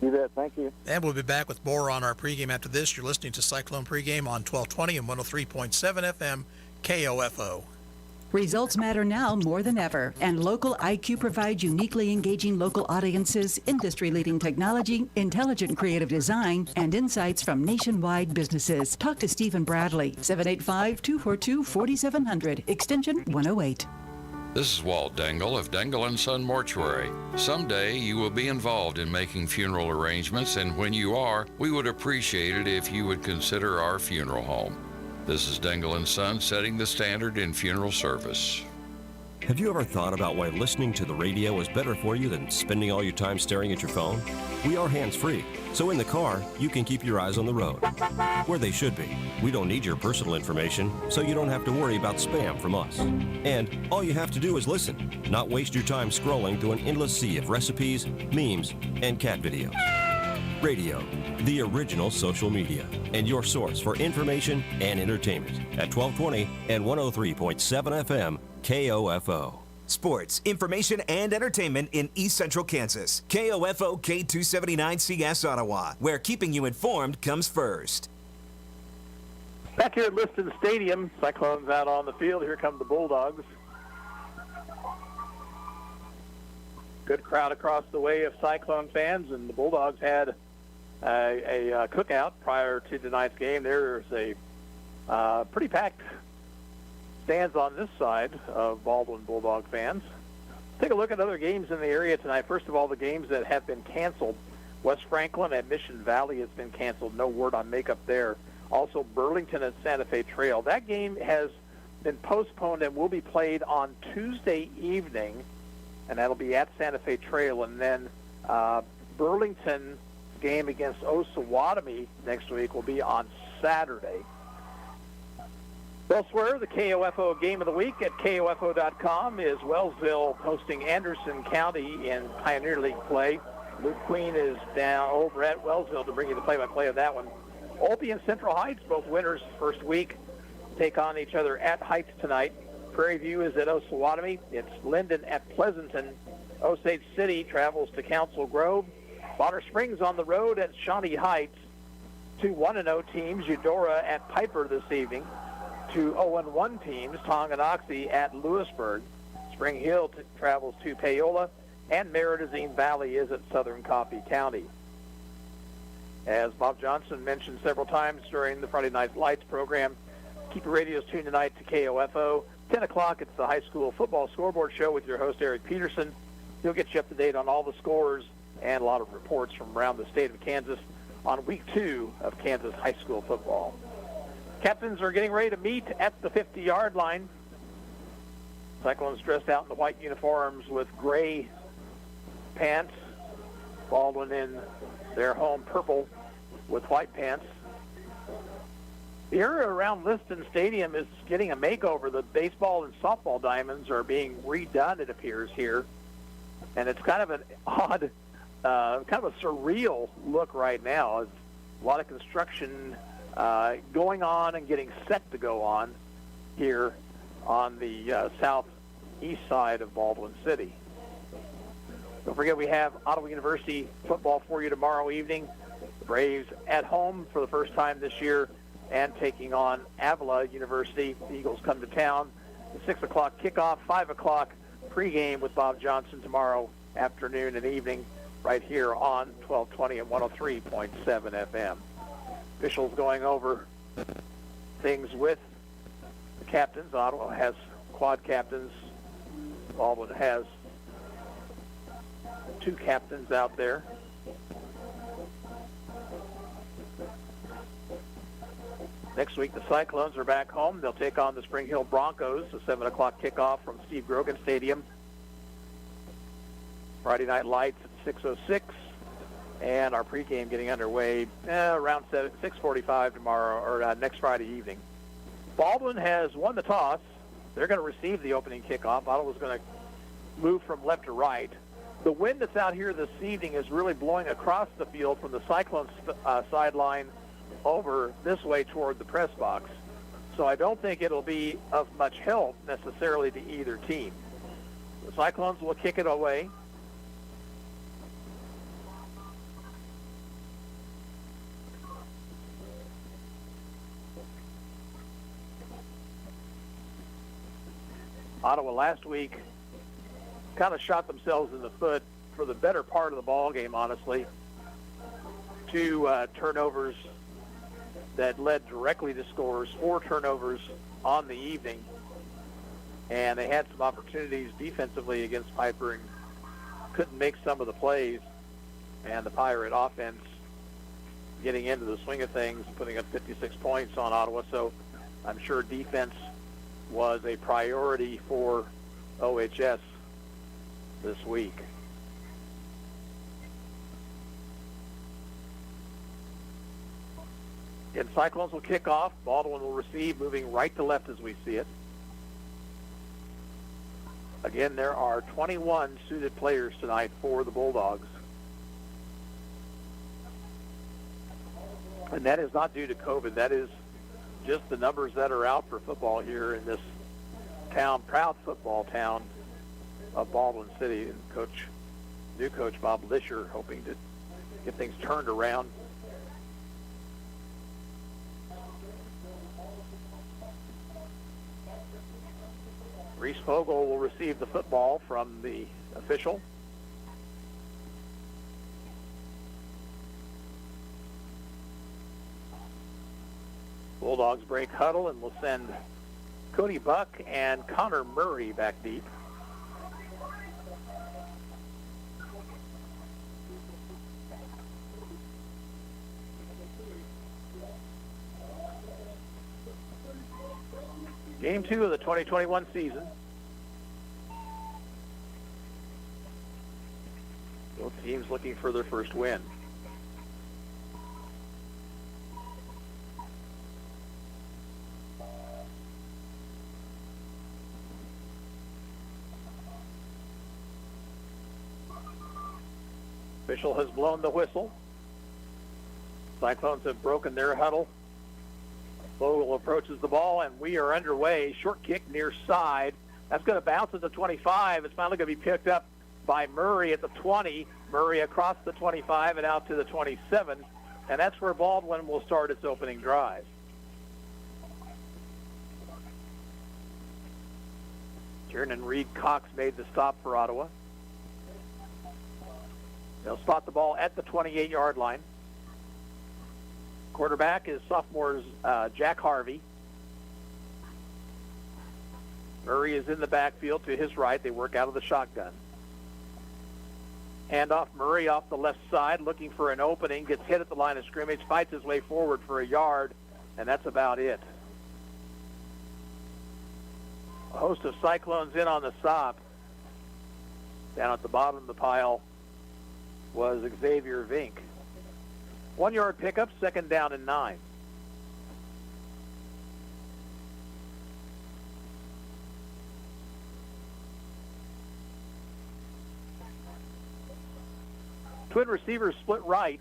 You bet. Thank you. And we'll be back with more on our pregame after this. You're listening to Cyclone Pregame on 1220 and 103.7 FM KOFO. Results matter now more than ever, and Local IQ provides uniquely engaging local audiences, industry-leading technology, intelligent creative design, and insights from nationwide businesses. Talk to Stephen Bradley, 785-242-4700, extension 108. This is Walt Dangle of Dangle & Son Mortuary. Someday you will be involved in making funeral arrangements, and when you are, we would appreciate it if you would consider our funeral home. This is Dangle & Son setting the standard in funeral service. Have you ever thought about why listening to the radio is better for you than spending all your time staring at your phone? We are hands-free, so in the car, you can keep your eyes on the road, where they should be. We don't need your personal information, so you don't have to worry about spam from us. And all you have to do is listen, not waste your time scrolling through an endless sea of recipes, memes, and cat videos. Radio, the original social media, and your source for information and entertainment at 1220 and 103.7 FM KOFO. Sports, information, and entertainment in East Central Kansas. KOFO K279CS Ottawa, where keeping you informed comes first. Back here at Liston Stadium, Cyclones out on the field. Here come the Bulldogs. Good crowd across the way of Cyclone fans, and the Bulldogs had a cookout prior to tonight's game. There's a pretty packed stands on this side of Baldwin Bulldog fans. Take a look at other games in the area tonight. First of all, the games that have been canceled. West Franklin at Mission Valley has been canceled. No word on makeup there. Also, Burlington at Santa Fe Trail. That game has been postponed and will be played on Tuesday evening, and that'll be at Santa Fe Trail. And then Burlington game against Osawatomie next week will be on Saturday. Elsewhere, the KOFO Game of the Week at KOFO.com is Wellsville hosting Anderson County in Pioneer League play. Luke Queen is down over at Wellsville to bring you the play-by-play of that one. Opie and Central Heights, both winners first week, take on each other at Heights tonight. Prairie View is at Osawatomie. It's Linden at Pleasanton. Osage City travels to Council Grove. Bonner Springs on the road at Shawnee Heights. Two 1-0 teams, Eudora at Piper this evening. Two 0-1 teams, Tonganoxie at Lewisburg. Spring Hill travels to Paola, and Meridazine Valley is at Southern Coffee County. As Bob Johnson mentioned several times during the Friday Night Lights program, keep your radios tuned tonight to KOFO. 10 o'clock, it's the high school football scoreboard show with your host, Eric Peterson. He'll get you up to date on all the scores and a lot of reports from around the state of Kansas on week 2 of Kansas high school football. Captains are getting ready to meet at the 50-yard line. Cyclones dressed out in the white uniforms with gray pants. Baldwin in their home purple with white pants. The area around Liston Stadium is getting a makeover. The baseball and softball diamonds are being redone, it appears, here. And it's kind of an odd, kind of a surreal look right now. It's a lot of construction going on and getting set to go on here on the southeast side of Baldwin City. Don't forget, we have Ottawa University football for you tomorrow evening. The Braves at home for the first time this year and taking on Avila University. The Eagles come to town. The 6 o'clock kickoff, 5 o'clock pregame with Bob Johnson tomorrow afternoon and evening right here on 1220 and 103.7 FM. Officials going over things with the captains. Ottawa has quad captains. Baldwin has 2 captains out there. Next week, the Cyclones are back home. They'll take on the Spring Hill Broncos, a 7 o'clock kickoff from Steve Grogan Stadium. Friday Night Lights at 6:06. And our pregame getting underway around 6:45 tomorrow, or next Friday evening. Baldwin has won the toss. They're going to receive the opening kickoff. Ottawa's going to move from left to right. The wind that's out here this evening is really blowing across the field from the Cyclones sideline over this way toward the press box. So I don't think it'll be of much help necessarily to either team. The Cyclones will kick it away. Ottawa last week kind of shot themselves in the foot for the better part of the ball game, honestly. 2 turnovers that led directly to scores, 4 turnovers on the evening. And they had some opportunities defensively against Piper and couldn't make some of the plays. And the Pirate offense getting into the swing of things, putting up 56 points on Ottawa. So I'm sure defense was a priority for OHS this week. And Cyclones will kick off. Baldwin will receive, moving right to left as we see it. Again, there are 21 suited players tonight for the Bulldogs. And that is not due to COVID. That is just the numbers that are out for football here in this town, proud football town of Baldwin City. And new coach Bob Lisher hoping to get things turned around. Reese Fogel will receive the football from the official. Bulldogs break huddle and will send Cody Buck and Connor Murray back deep. Game 2 of the 2021 season. Both teams looking for their first win. Official has blown the whistle. Cyclones have broken their huddle. Vogel approaches the ball, and we are underway. Short kick near side. That's going to bounce at the 25. It's finally going to be picked up by Murray at the 20. Murray across the 25 and out to the 27. And that's where Baldwin will start its opening drive. Tiernan Reed Cox made the stop for Ottawa. They'll spot the ball at the 28-yard line. Quarterback is sophomore Jack Harvey. Murray is in the backfield to his right. They work out of the shotgun. Handoff Murray off the left side, looking for an opening, gets hit at the line of scrimmage, fights his way forward for a yard, and that's about it. A host of Cyclones in on the stop. Down at the bottom of the pile was Xavier Vink. 1 yard pickup, second down and 9. Twin receivers split right,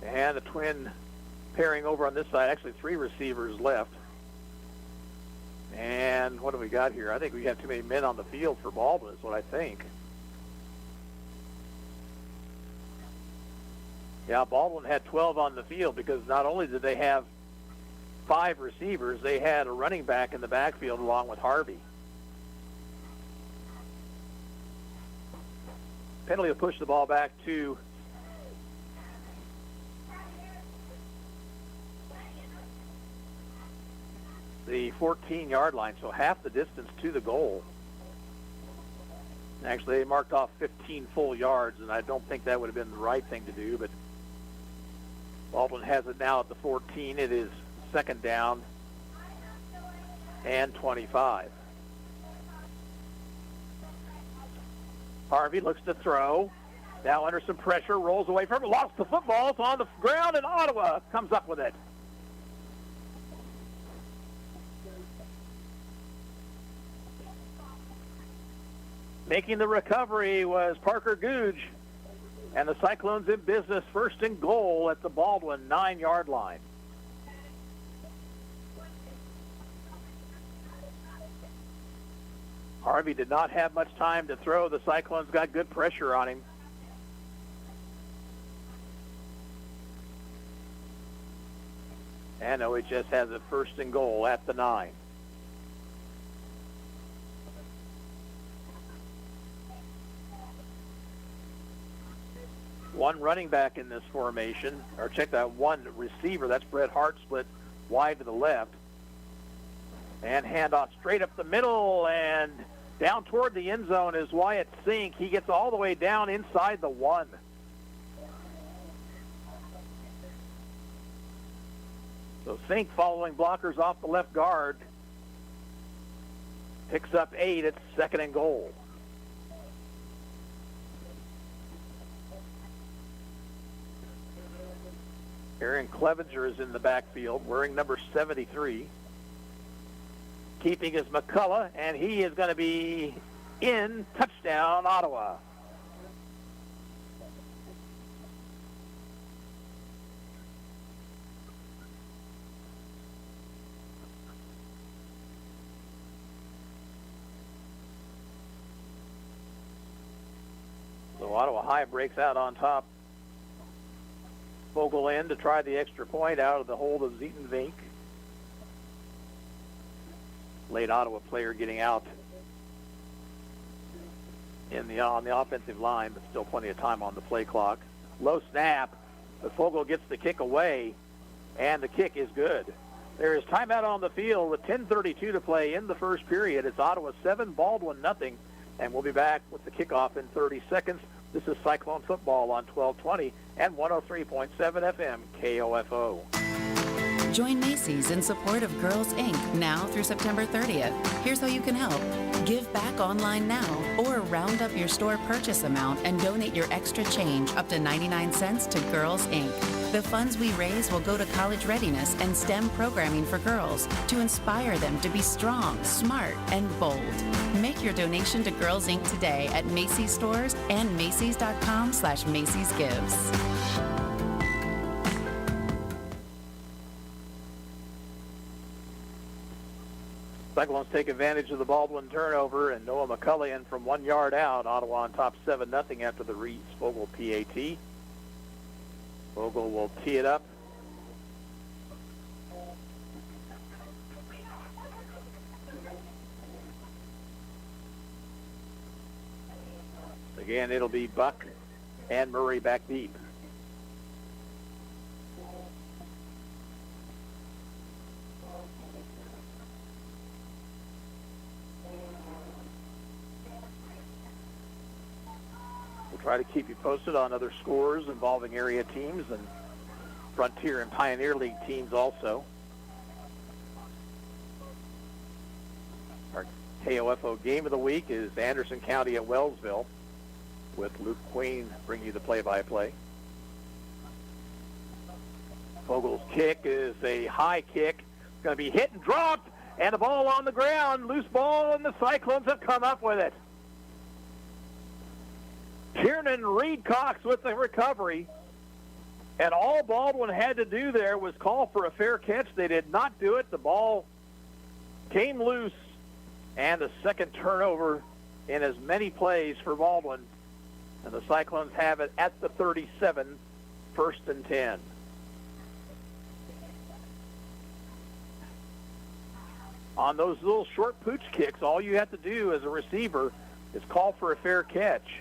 and the twin pairing over on this side. Actually, 3 receivers left. And what do we got here? I think we have too many men on the field for Baldwin is what I think. Yeah, Baldwin had 12 on the field because not only did they have 5 receivers, they had a running back in the backfield along with Harvey. Penalty will push the ball back to the 14-yard line, so half the distance to the goal. Actually, they marked off 15 full yards, and I don't think that would have been the right thing to do, but Baldwin has it now at the 14. It is second down and 25. Harvey looks to throw. Now under some pressure, rolls away from it, lost the football. It's on the ground, and Ottawa comes up with it. Making the recovery was Parker Googe. And the Cyclones in business, first and goal at the Baldwin 9-yard line. Harvey did not have much time to throw. The Cyclones got good pressure on him. And OHS has it first and goal at the 9. One running back in this formation, or check that, one receiver. That's Brett Hart, split wide to the left. And handoff straight up the middle, and down toward the end zone is Wyatt Sink. He gets all the way down inside the 1. So Sink following blockers off the left guard. Picks up 8. It's 2nd and goal. Aaron Clevenger is in the backfield, wearing number 73. Keeping is McCullough, and he is going to be in. Touchdown, Ottawa. So Ottawa High breaks out on top. Vogel in to try the extra point out of the hold of Zietenvink. Late Ottawa player getting out on the offensive line, but still plenty of time on the play clock. Low snap, but Vogel gets the kick away, and the kick is good. There is timeout on the field with 10:32 to play in the first period. It's Ottawa 7, Baldwin nothing, and we'll be back with the kickoff in 30 seconds. This is Cyclone Football on 1220 and 103.7 FM KOFO. Join Macy's in support of Girls Inc. now through September 30th. Here's how you can help. Give back online now or round up your store purchase amount and donate your extra change up to 99 cents to Girls Inc. The funds we raise will go to college readiness and STEM programming for girls to inspire them to be strong, smart, and bold. Make your donation to Girls Inc. today at Macy's stores and Macy's.com/Macy's Gives. Cyclones take advantage of the Baldwin turnover, and Noah McCullough in from 1 yard out. Ottawa on top 7-0 after the Reese Vogel PAT. Vogel will tee it up. Again, it'll be Buck and Murray back deep. Try to keep you posted on other scores involving area teams and Frontier and Pioneer League teams also. Our KOFO game of the week is Anderson County at Wellsville, with Luke Queen bringing you the play-by-play. Vogel's kick is a high kick. It's going to be hit and dropped, and the ball on the ground. Loose ball, and the Cyclones have come up with it. Kiernan Reed Cox with the recovery, and all Baldwin had to do there was call for a fair catch. They did not do it. The ball came loose, and the second turnover in as many plays for Baldwin, and the Cyclones have it at the 37, 1st and 10. On those little short pooch kicks, all you have to do as a receiver is call for a fair catch,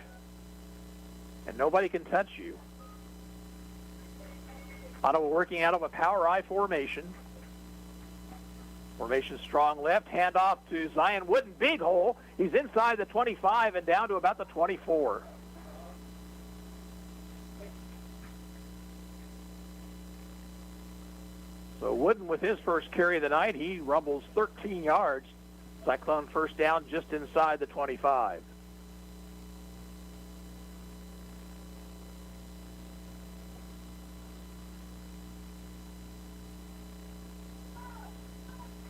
and nobody can touch you. Ottawa working out of a power I formation. Formation strong left, handoff to Zion Wooden, big hole. He's inside the 25 and down to about the 24. So Wooden with his first carry of the night, he rumbles 13 yards. Cyclone first down just inside the 25.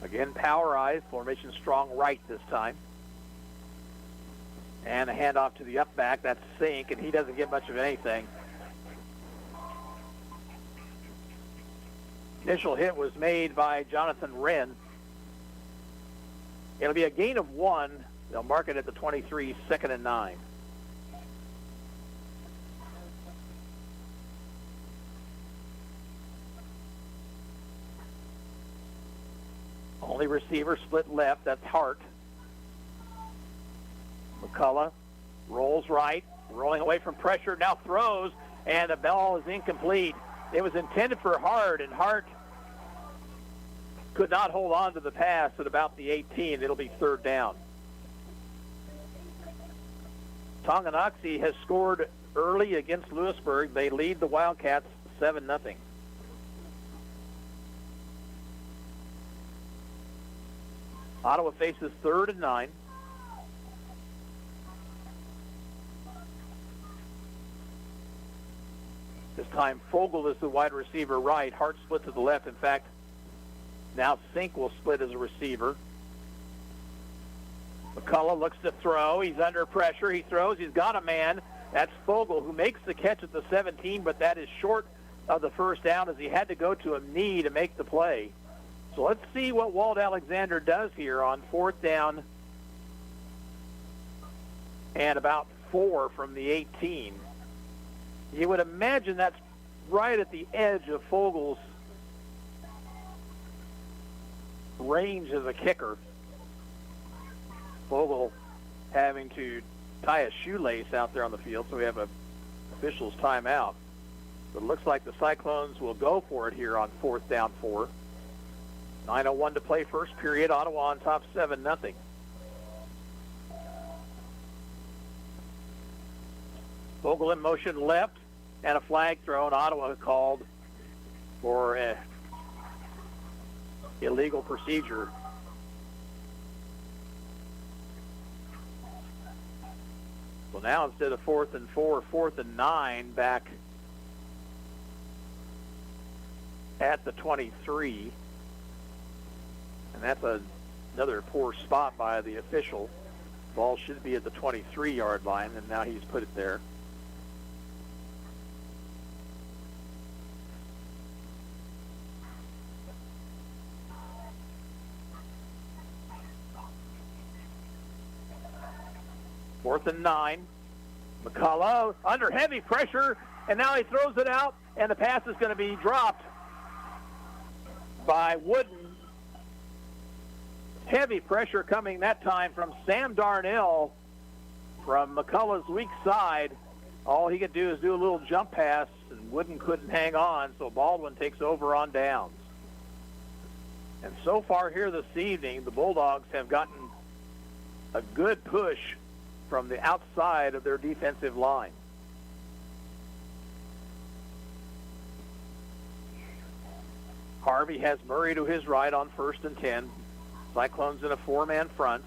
Again, power eyes, formation strong right this time. And a handoff to the up back, that's Sink, and he doesn't get much of anything. Initial hit was made by Jonathan Wren. It'll be a gain of 1. They'll mark it at the 23, 2nd and 9. Only receiver split left, that's Hart. McCullough rolls right, rolling away from pressure, now throws, and the ball is incomplete. It was intended for Hart, and Hart could not hold on to the pass at about the 18. It'll be 3rd down. Tonganoxie has scored early against Lewisburg. They lead the Wildcats 7-0. Ottawa faces 3rd and 9. This time, Fogel is the wide receiver right. Hart split to the left. In fact, now Sink will split as a receiver. McCullough looks to throw. He's under pressure. He throws. He's got a man. That's Fogel, who makes the catch at the 17, but that is short of the first down as he had to go to a knee to make the play. So let's see what Walt Alexander does here on 4th down and about 4 from the 18. You would imagine that's right at the edge of Fogel's range as a kicker. Fogel having to tie a shoelace out there on the field, so we have a official's timeout. But it looks like the Cyclones will go for it here on 4th down 4. 9:01 to play, first period. Ottawa on top 7-0. Fogel in motion left, and a flag thrown. Ottawa called for an illegal procedure. Well, now instead of 4th and 4, 4th and 9 back at the 23. And that's another poor spot by the official. Ball should be at the 23-yard line, and now he's put it there. Fourth and 9. McCullough under heavy pressure, and now he throws it out, and the pass is going to be dropped by Wooden. Heavy pressure coming that time from Sam Darnell from McCullough's weak side. All he could do is do a little jump pass, and Wooden couldn't hang on, so Baldwin takes over on downs. And so far here this evening, the Bulldogs have gotten a good push from the outside of their defensive line. Harvey has Murray to his right on 1st and 10. Cyclones in a 4-man front.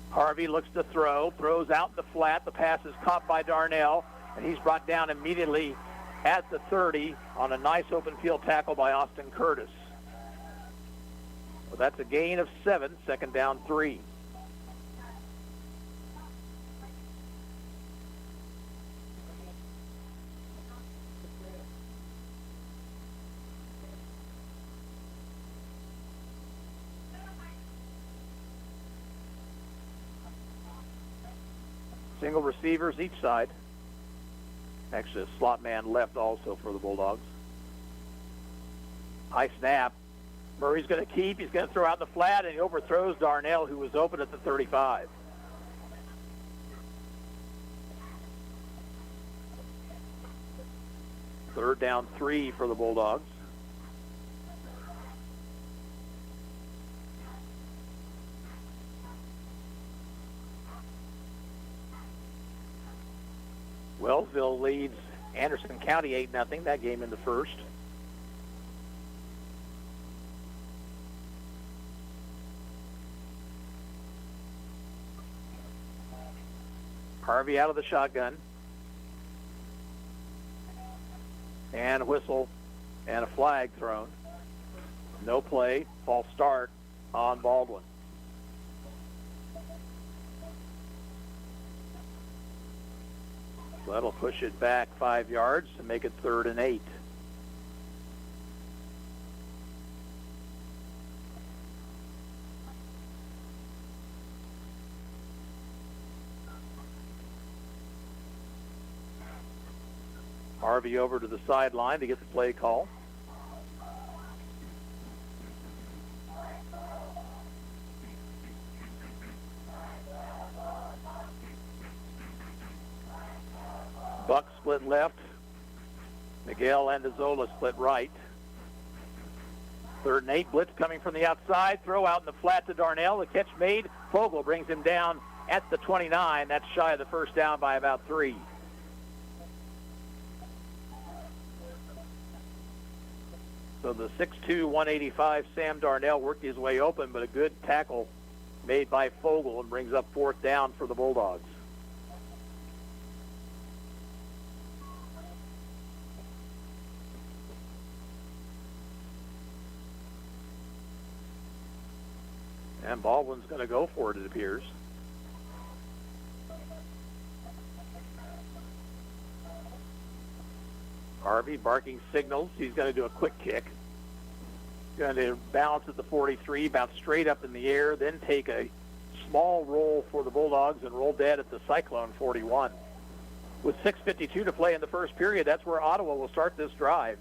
Harvey looks to throw, throws out in the flat. The pass is caught by Darnell, and he's brought down immediately at the 30 on a nice open field tackle by Austin Curtis. Well, that's a gain of 7, 2nd down 3. Single receivers each side. Actually, a slot man left also for the Bulldogs. High snap. Murray's going to keep. He's going to throw out the flat, and he overthrows Darnell, who was open at the 35. Third down 3 for the Bulldogs. Wellsville leads Anderson County 8-0, that game in the first. Harvey out of the shotgun. And a whistle and a flag thrown. No play, false start on Baldwin. So that'll push it back 5 yards to make it 3rd and 8. Harvey over to the sideline to get the play call. Buck split left. Miguel Andazola split right. 3rd and 8, blitz coming from the outside. Throw out in the flat to Darnell. The catch made. Fogel brings him down at the 29. That's shy of the first down by about 3. So the 6'2", 185 Sam Darnell worked his way open, but a good tackle made by Fogel and brings up 4th down for the Bulldogs. And Baldwin's going to go for it appears. Harvey barking signals. He's going to do a quick kick. Going to bounce at the 43, bounce straight up in the air, then take a small roll for the Bulldogs and roll dead at the Cyclone 41. With 6:52 to play in the first period, that's where Ottawa will start this drive.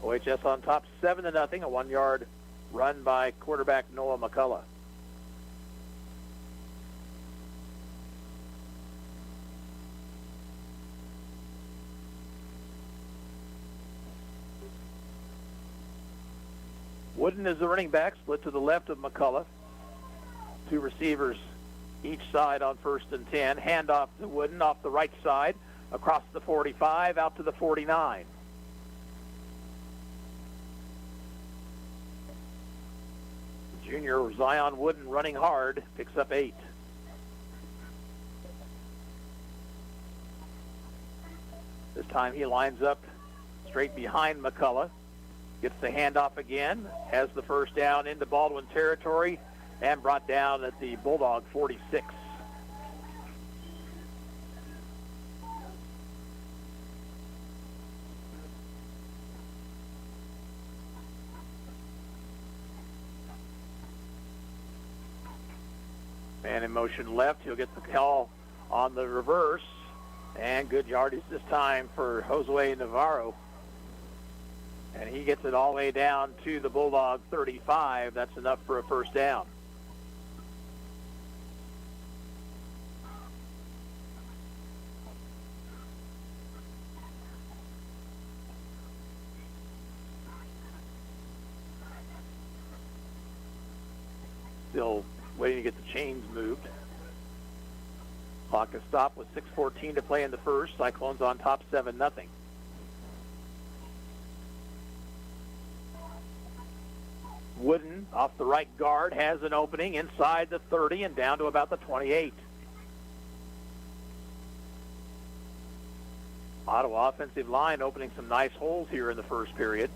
OHS on top 7-0, a 1-yard run by quarterback Noah McCullough. Wooden is the running back, split to the left of McCullough. 2 receivers each side on 1st and 10. Handoff to Wooden off the right side, across the 45, out to the 49. Junior Zion Wooden running hard, picks up 8. This time he lines up straight behind McCullough. Gets the handoff again, has the first down into Baldwin territory, and brought down at the Bulldog 46. Man in motion left. He'll get the call on the reverse, and good yardage this time for Josue Navarro. And he gets it all the way down to the Bulldog 35. That's enough for a first down. Still waiting to get the chains moved. Clock is stopped with 6:14 to play in the first. Cyclones on top 7-0. Wooden off the right guard has an opening inside the 30 and down to about the 28. Ottawa offensive line opening some nice holes here in the first period.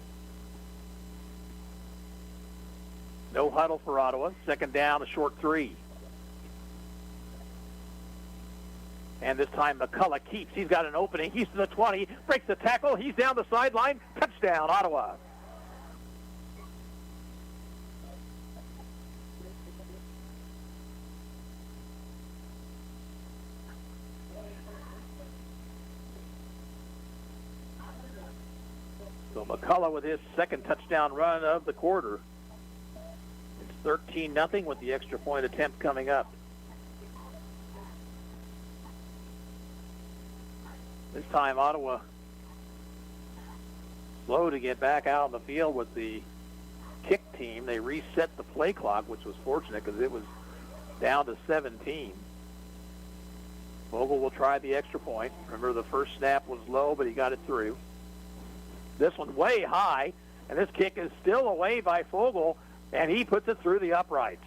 No huddle for Ottawa. 2nd down, a short 3. And this time McCullough keeps. He's got an opening. He's to the 20. Breaks the tackle. He's down the sideline. Touchdown, Ottawa. So McCullough with his 2nd touchdown run of the quarter. It's 13-0 with the extra point attempt coming up. This time Ottawa slow to get back out on the field with the kick team. They reset the play clock, which was fortunate because it was down to 17. Vogel will try the extra point. Remember, the first snap was low, but he got it through. This one way high, and this kick is still away by Fogel, and he puts it through the uprights.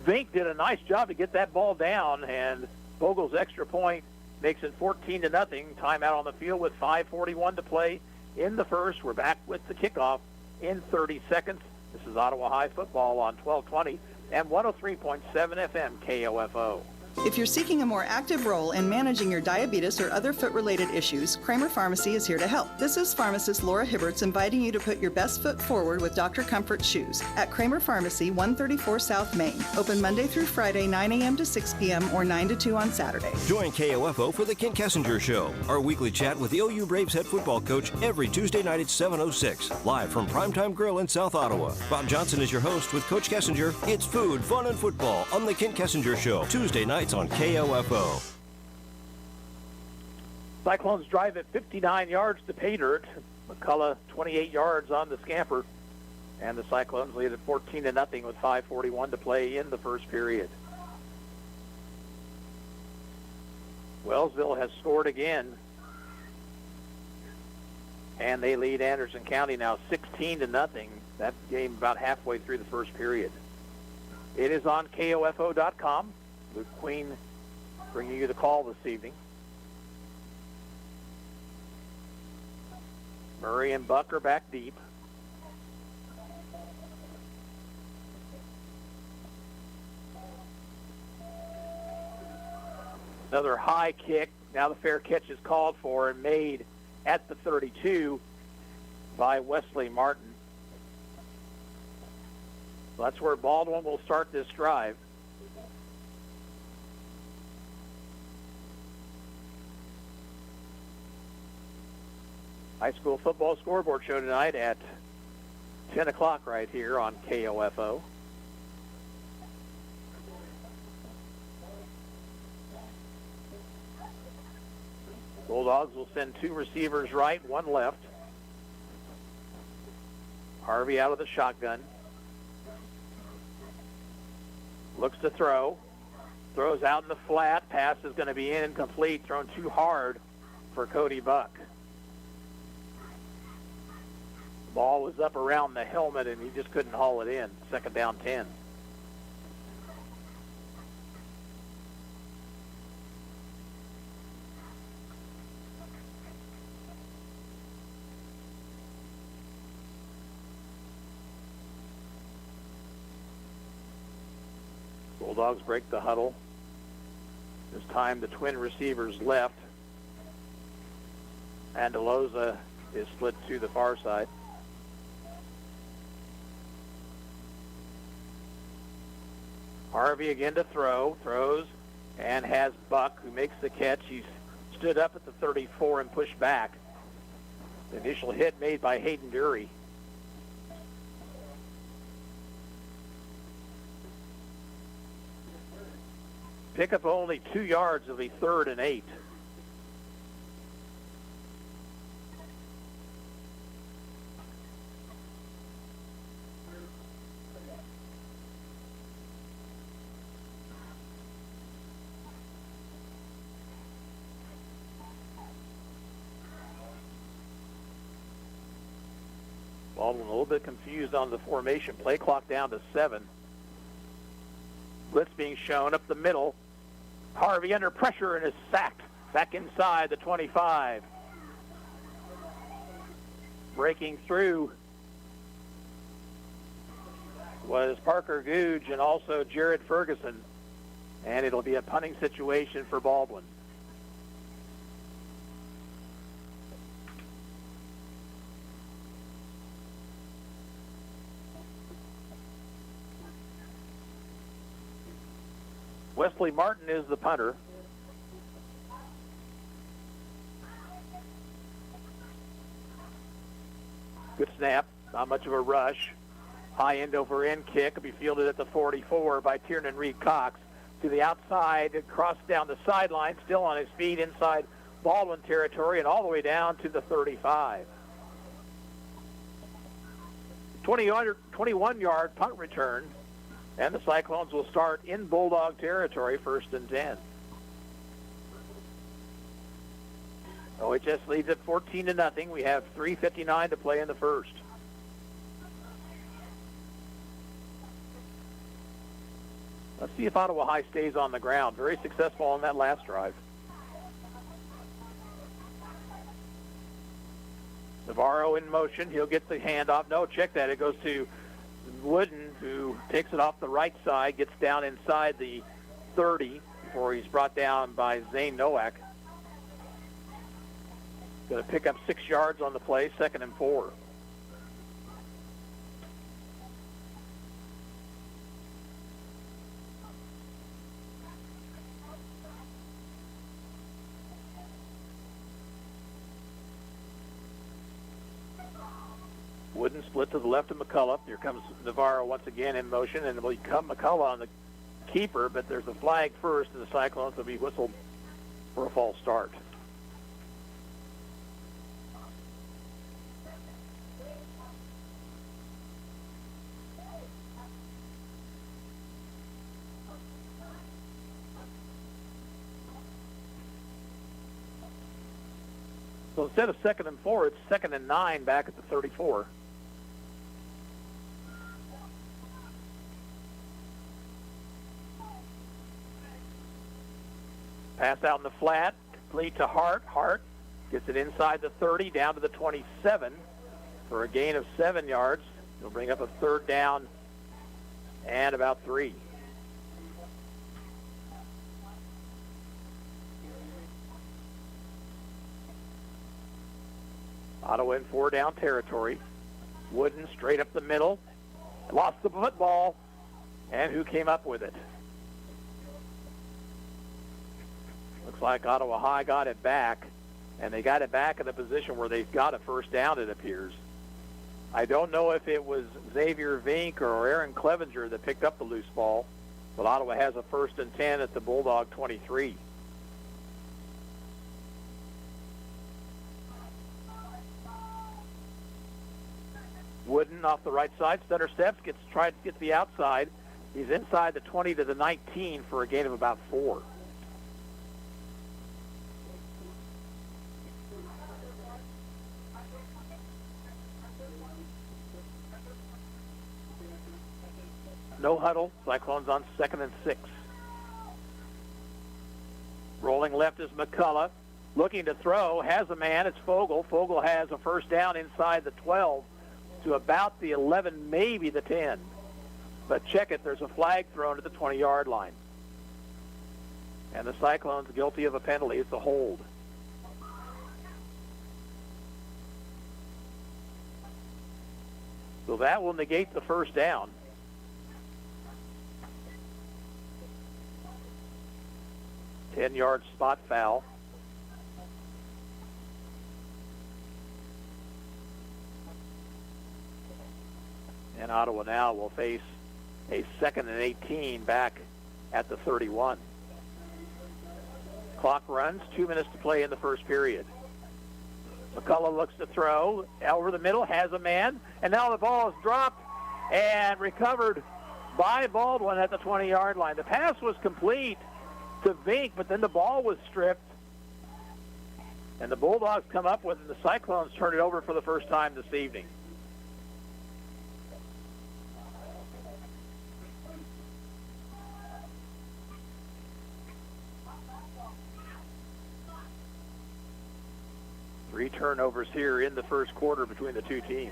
Vink did a nice job to get that ball down, and Vogel's extra point makes it 14-0. Timeout on the field with 5:41 to play in the first. We're back with the kickoff in 30 seconds. This is Ottawa High football on 1220 and 103.7 FM KOFO. If you're seeking a more active role in managing your diabetes or other foot-related issues, Kramer Pharmacy is here to help. This is pharmacist Laura Hibberts inviting you to put your best foot forward with Dr. Comfort shoes at Kramer Pharmacy, 134 South Main. Open Monday through Friday, 9 a.m. to 6 p.m. or 9 to 2 on Saturday. Join KOFO for the Kent Kessinger Show, our weekly chat with the OU Braves head football coach every Tuesday night at 7:06, live from Primetime Grill in South Ottawa. Bob Johnson is your host with Coach Kessinger. It's food, fun, and football on the Kent Kessinger Show, Tuesday nights on KOFO. Cyclones drive at 59 yards to pay dirt. McCullough 28 yards on the scamper. And the Cyclones lead at 14-0 with 5:41 to play in the first period. Wellsville has scored again. And they lead Anderson County now 16-0. That game about halfway through the first period. It is on KOFO.com. Luke Queen bringing you the call this evening. Murray and Buck are back deep. Another high kick. Now the fair catch is called for and made at the 32 by Wesley Martin. So that's where Baldwin will start this drive. High school football scoreboard show tonight at 10 o'clock right here on KOFO. Bulldogs will send two receivers right, one left. Harvey out of the shotgun. Looks to throw. Throws out in the flat. Pass is going to be incomplete. Thrown too hard for Cody Buck. The ball was up around the helmet, and he just couldn't haul it in. Second down 10. Bulldogs break the huddle. This time the twin receivers left. And Deloza is split to the far side. Harvey again to throw. Throws and has Buck, who makes the catch. He's stood up at the 34 and pushed back. The initial hit made by Hayden Dury. Pick up only 2 yards of a 3rd and 8. Baldwin a little bit confused on the formation. Play clock down to 7. Blitz being shown up the middle. Harvey under pressure and is sacked. Back inside the 25. Breaking through was Parker Googe and also Jared Ferguson. And it'll be a punting situation for Baldwin. Wesley Martin is the punter. Good snap, not much of a rush. High end over end kick will be fielded at the 44 by Tiernan Reed Cox. To the outside, across down the sideline, still on his feet inside Baldwin territory and all the way down to the 35. 21-yard punt return. And the Cyclones will start in Bulldog territory, 1st and 10. OHS leads at 14-0. We have 3:59 to play in the first. Let's see if Ottawa High stays on the ground. Very successful on that last drive. Navarro in motion. He'll get the handoff. No, check that. It goes to Wooden, who takes it off the right side, gets down inside the 30 before he's brought down by Zane Nowak. Going to pick up 6 yards on the play, 2nd and 4. Wooden split to the left of McCullough. Here comes Navarro once again in motion, and it will come McCullough on the keeper, but there's a flag first, and the Cyclones will be whistled for a false start. So instead of 2nd and 4, it's 2nd and 9 back at the 34. Pass out in the flat, complete to Hart. Hart gets it inside the 30, down to the 27 for a gain of 7 yards. He'll bring up a 3rd down and about 3. Ottawa in 4-down territory. Wooden straight up the middle. Lost the football. And who came up with it? Looks like Ottawa High got it back. And they got it back in a position where they've got a 1st down, it appears. I don't know if it was Xavier Vink or Aaron Clevenger that picked up the loose ball. But Ottawa has a 1st and 10 at the Bulldog 23. Wooden off the right side, stutter steps, tries to get to the outside. He's inside the 20 to the 19 for a gain of about 4. No huddle. Cyclones on 2nd and 6. Rolling left is McCullough. Looking to throw. Has a man. It's Fogle. Fogle has a 1st down inside the 12 to about the 11, maybe the 10. But check it. There's a flag thrown at the 20-yard line. And the Cyclones guilty of a penalty. It's a hold. So that will negate the 1st down. Ten-yard spot foul. And Ottawa now will face a 2nd and 18 back at the 31. Clock runs, 2 minutes to play in the 1st period. McCullough looks to throw, over the middle, has a man, and now the ball is dropped and recovered by Baldwin at the 20-yard line. The pass was complete to Vink, but then the ball was stripped, and the Bulldogs come up with it, and the Cyclones turn it over for the first time this evening. Three turnovers here in the 1st quarter between the two teams.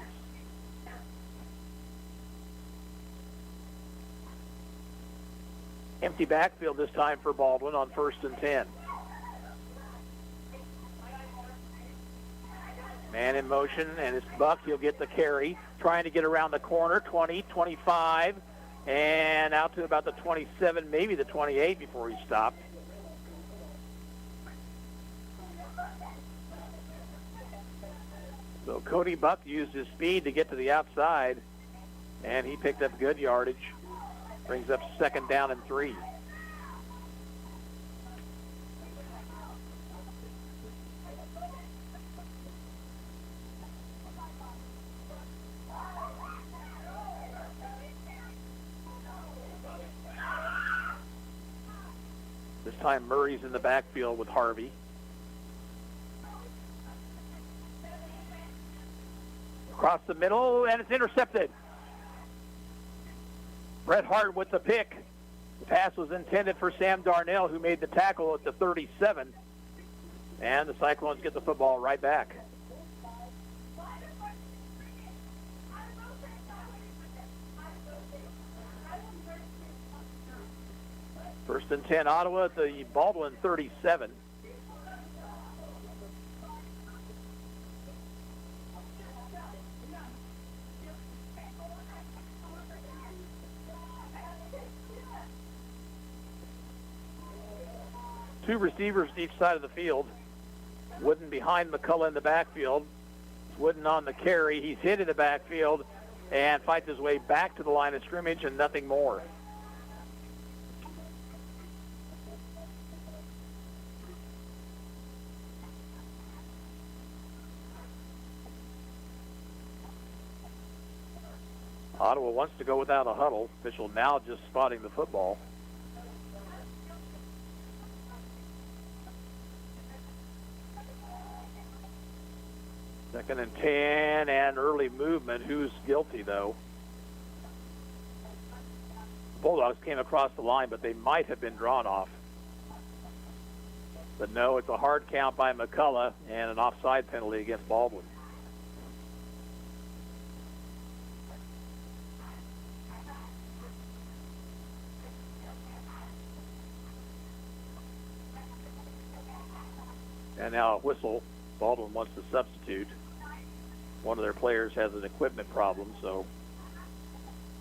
Empty backfield this time for Baldwin on 1st and 10. Man in motion, and it's Buck. He'll get the carry, trying to get around the corner, 20, 25, and out to about the 27, maybe the 28 before he stopped. So Cody Buck used his speed to get to the outside, and he picked up good yardage. Brings up 2nd down and 3. This time Murray's in the backfield with Harvey. Across the middle, and it's intercepted. Bret Hart with the pick. The pass was intended for Sam Darnell, who made the tackle at the 37. And the Cyclones get the football right back. First and 10, Ottawa at the Baldwin 37. Two receivers each side of the field. Wooden behind McCullough in the backfield. Wooden on the carry. He's hit in the backfield and fights his way back to the line of scrimmage and nothing more. Ottawa wants to go without a huddle. Official now just spotting the football. 2nd and 10 and early movement. Who's guilty, though? The Bulldogs came across the line, but they might have been drawn off. But no, it's a hard count by McCullough and an offside penalty against Baldwin. And now a whistle. Baldwin wants to substitute. One of their players has an equipment problem, so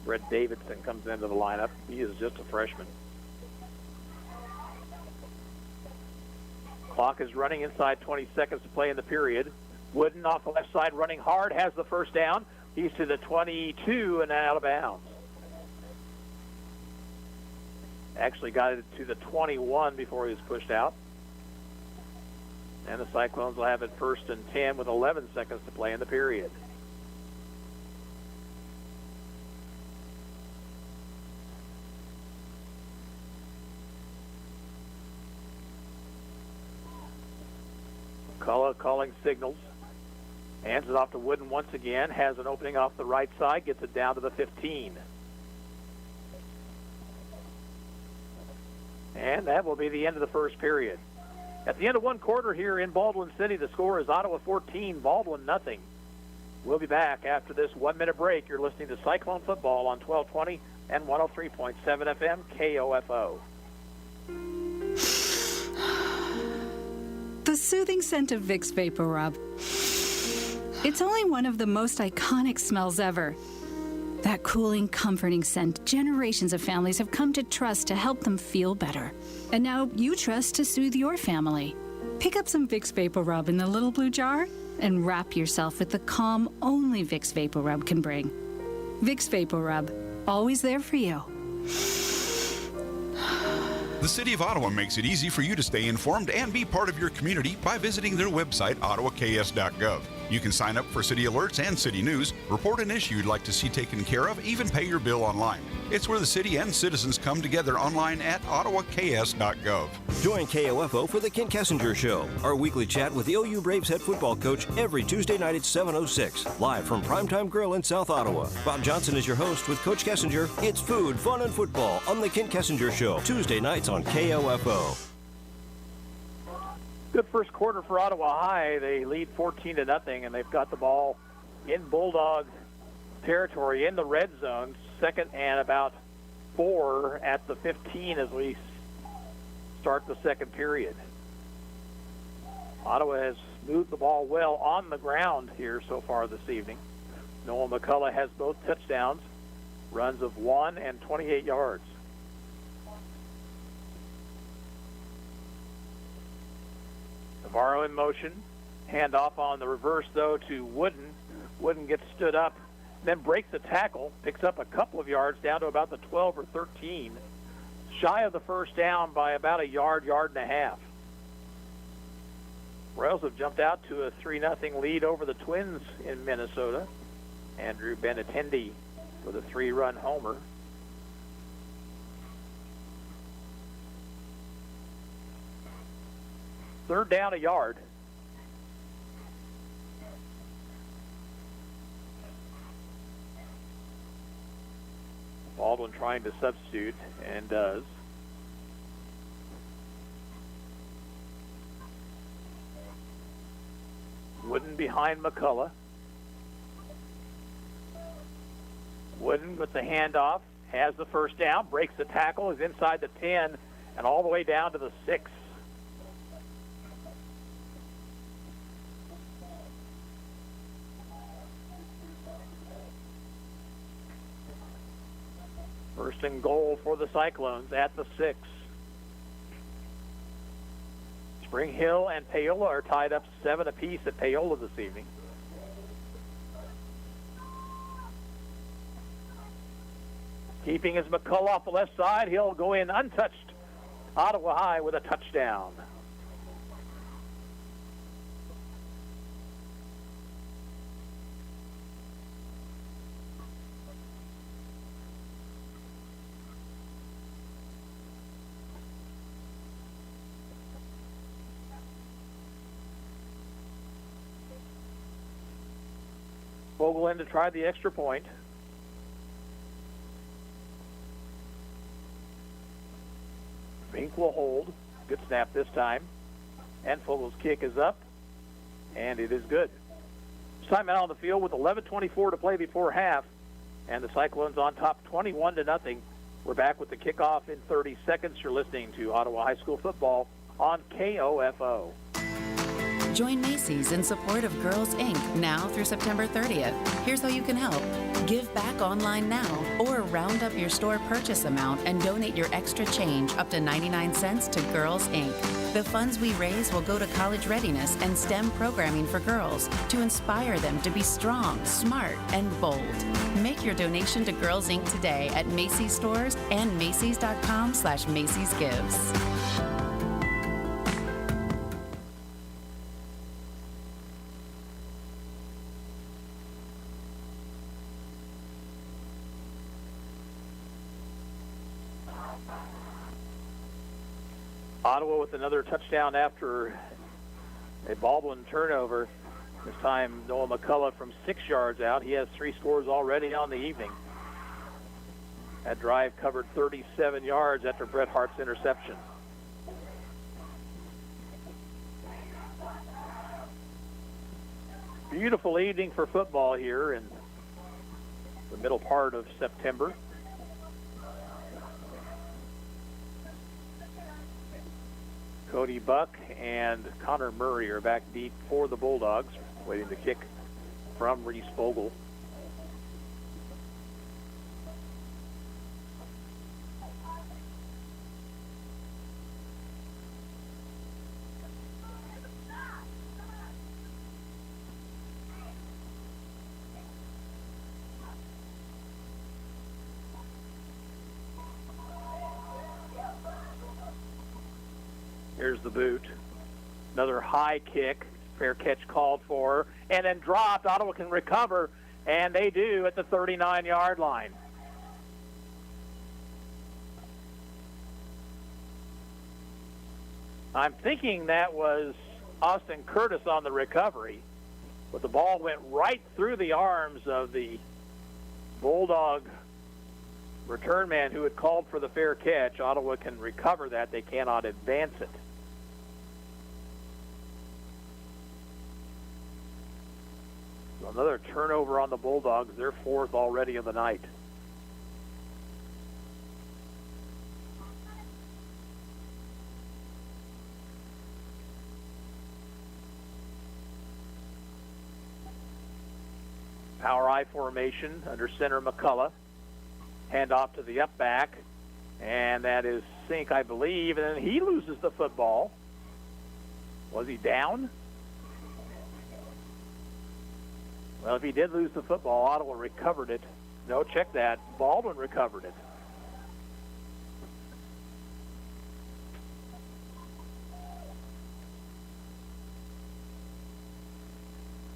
Brett Davidson comes into the lineup. He is just a freshman. Clock is running inside 20 seconds to play in the period. Wooden off the left side running hard, has the first down. He's to the 22 and out of bounds. Actually got it to the 21 before he was pushed out. And the Cyclones will have it 1st and 10 with 11 seconds to play in the period. McCullough calling signals. Hands it off to Wooden once again. Has an opening off the right side. Gets it down to the 15. And that will be the end of the first period. At the end of one quarter here in Baldwin City, the score is Ottawa 14, Baldwin nothing. We'll be back after this 1-minute break. You're listening to Cyclone Football on 1220 and 103.7 FM KOFO. The soothing scent of Vicks Vapor Rub. It's only one of the most iconic smells ever. That cooling, comforting scent generations of families have come to trust to help them feel better. And now you trust to soothe your family. Pick up some Vicks Vapor Rub in the little blue jar and wrap yourself with the calm only Vicks Vapor Rub can bring. Vicks Vapor Rub, always there for you. The City of Ottawa makes it easy for you to stay informed and be part of your community by visiting their website, ottawaks.gov. You can sign up for city alerts and city news, report an issue you'd like to see taken care of, even pay your bill online. It's where the city and citizens come together online at ottawaks.gov. Join KOFO for the Kent Kessinger Show, our weekly chat with the OU Braves head football coach every Tuesday night at 7:06, live from Primetime Grill in South Ottawa. Bob Johnson is your host with Coach Kessinger. It's food, fun, and football on the Kent Kessinger Show, Tuesday nights on KOFO. Good first quarter for Ottawa High. They lead 14-0, and they've got the ball in Bulldog territory in the red zone. 2nd and about 4 at the 15 as we start the second period. Ottawa has moved the ball well on the ground here so far this evening. Noah McCullough has both touchdowns, runs of 1 and 28 yards. Navarro in motion. Handoff on the reverse, though, to Wooden. Wooden gets stood up, then breaks the tackle, picks up a couple of yards down to about the 12 or 13. Shy of the first down by about a yard and a half. Royals have jumped out to a 3-0 lead over the Twins in Minnesota. Andrew Benintendi with a 3-run homer. Third down, a yard. Baldwin trying to substitute and does. Wooden behind McCullough. Wooden with the handoff, has the first down, breaks the tackle, is inside the 10 and all the way down to the 6. First and goal for the Cyclones at the 6. Spring Hill and Paola are tied up 7 apiece at Paola this evening. Keeping his McCullough off the left side. He'll go in untouched. Ottawa High with a touchdown. Vogel in to try the extra point. Fink will hold. Good snap this time. And Vogel's kick is up, and it is good. Time out on the field with 11:24 to play before half, and the Cyclones on top 21-0. We're back with the kickoff in 30 seconds. You're listening to Ottawa High School football on KOFO. Join Macy's in support of Girls Inc. now through September 30th. Here's how you can help. Give back online now or round up your store purchase amount and donate your extra change up to 99 cents to Girls Inc. The funds we raise will go to college readiness and STEM programming for girls to inspire them to be strong, smart, and bold. Make your donation to Girls Inc. today at Macy's stores and Macy's.com/Macy's Gives. Ottawa with another touchdown after a Baldwin turnover. This time Noah McCullough from 6 yards out. He has 3 scores already on the evening. That drive covered 37 yards after Bret Hart's interception. Beautiful evening for football here in the middle part of September. Cody Buck and Connor Murray are back deep for the Bulldogs, waiting to kick from Reese Vogel. Here's the boot. Another high kick. Fair catch called for. And then dropped. Ottawa can recover. And they do at the 39-yard line. I'm thinking that was Austin Curtis on the recovery. But the ball went right through the arms of the Bulldog return man who had called for the fair catch. Ottawa can recover that. They cannot advance it. So another turnover on the Bulldogs. Their 4th already of the night. Power I formation under center McCullough. Hand off to the up back, and that is Sink, I believe, and then he loses the football. Was he down? Well, if he did lose the football, Ottawa recovered it. No, check that. Baldwin recovered it.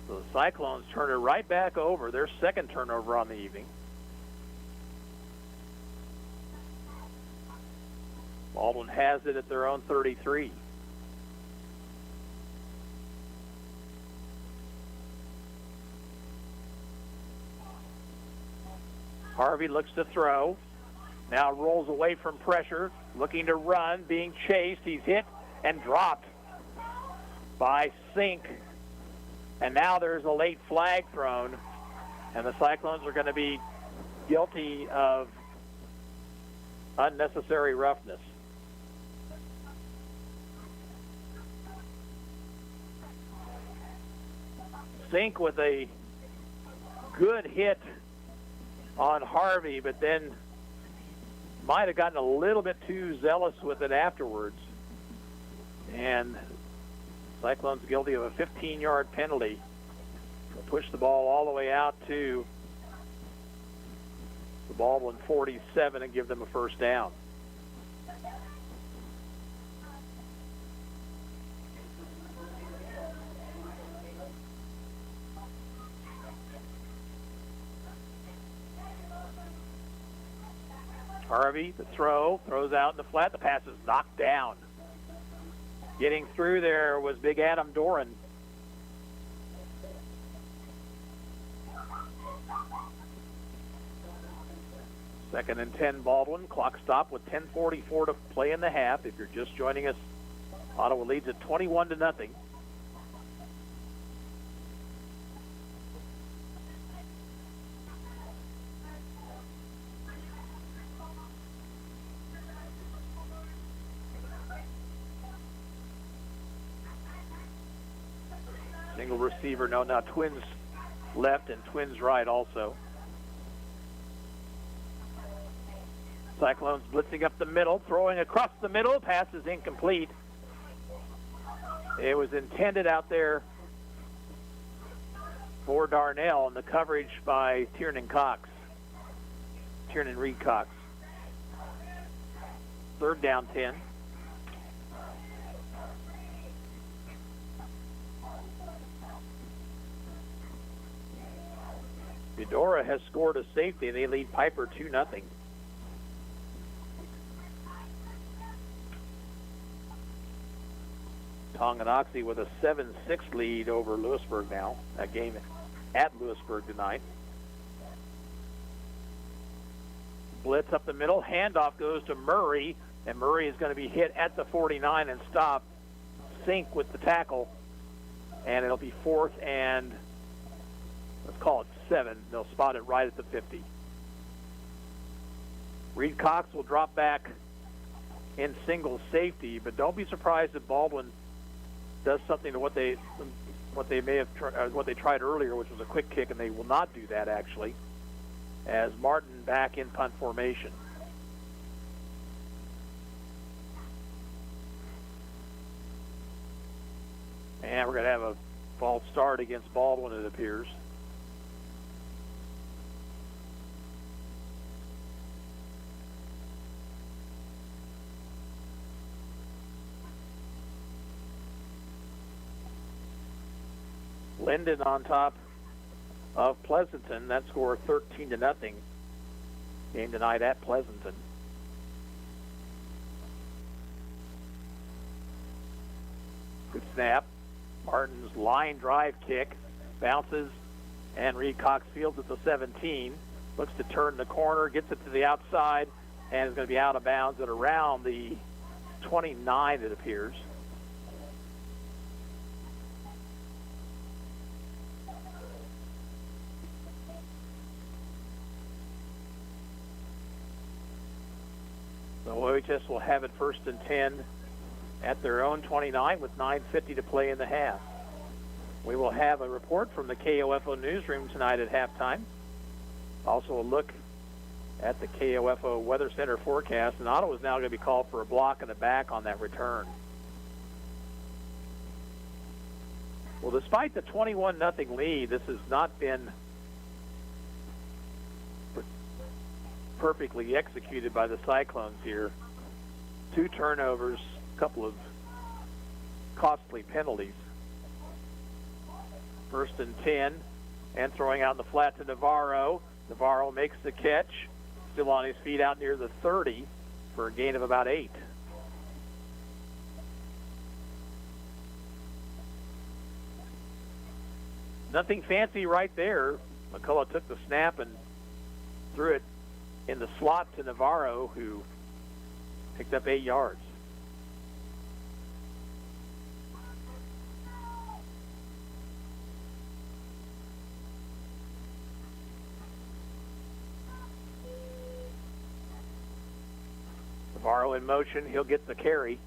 So the Cyclones turn it right back over, their 2nd turnover on the evening. Baldwin has it at their own 33. Harvey looks to throw. Now rolls away from pressure, looking to run, being chased. He's hit and dropped by Sink. And now there's a late flag thrown, and the Cyclones are going to be guilty of unnecessary roughness. Sink with a good hit on Harvey, but then might have gotten a little bit too zealous with it afterwards. And Cyclones guilty of a 15-yard penalty. They'll push the ball all the way out to the Baldwin 47 and give them a first down. Harvey, the throw, throws out in the flat. The pass is knocked down. Getting through there was big Adam Doran. Second and 10, Baldwin. Clock stop with 10:44 to play in the half. If you're just joining us, Ottawa leads at 21-0. Single receiver, no, now Twins left and Twins right also. Cyclones blitzing up the middle, throwing across the middle, pass is incomplete. It was intended out there for Darnell, and the coverage by Tiernan Reed Cox. Third down 10. Eudora has scored a safety. They lead Piper 2-0. Tonganoxie with a 7-6 lead over Lewisburg now. That game at Lewisburg tonight. Blitz up the middle. Handoff goes to Murray, and Murray is going to be hit at the 49 and stop. Sync with the tackle, and it'll be 4th and, let's call it 7. They'll spot it right at the 50. Reed Cox will drop back in single safety, but don't be surprised if Baldwin does something to what they tried earlier, which was a quick kick, and they will not do that actually, as Martin back in punt formation. And we're going to have a false start against Baldwin, it appears. Linden on top of Pleasanton. That score 13-0. Game tonight at Pleasanton. Good snap. Martin's line drive kick bounces, and Reed Cox fields at the 17. Looks to turn the corner, gets it to the outside, and is going to be out of bounds at around the 29, it appears. So OHS will have it 1st and 10 at their own 29 with 9:50 to play in the half. We will have a report from the KOFO newsroom tonight at halftime. Also a look at the KOFO Weather Center forecast, and Ottawa is now going to be called for a block in the back on that return. Well, despite the 21-0 lead, this has not been perfectly executed by the Cyclones here. 2 turnovers, a couple of costly penalties. 1st and 10, and throwing out in the flat to Navarro. Navarro makes the catch, still on his feet out near the 30 for a gain of about 8. Nothing fancy right there. McCullough took the snap and threw it in the slot to Navarro, who picked up 8 yards. Navarro in motion. He'll get the carry.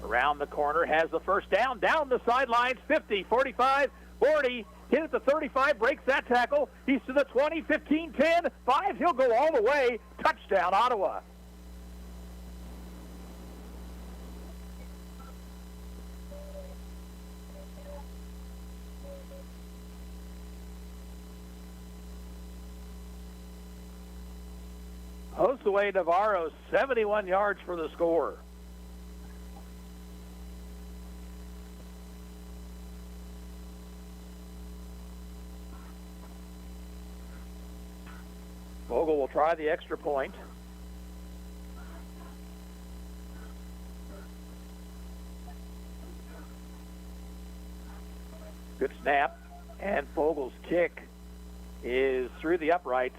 Around the corner, has the first down. Down the sidelines, 50, 45, 40. Hit at the 35, breaks that tackle. He's to the 20, 15, 10, 5. He'll go all the way. Touchdown, Ottawa. Josue Navarro, 71 yards for the score. Vogel will try the extra point. Good snap, and Vogel's kick is through the uprights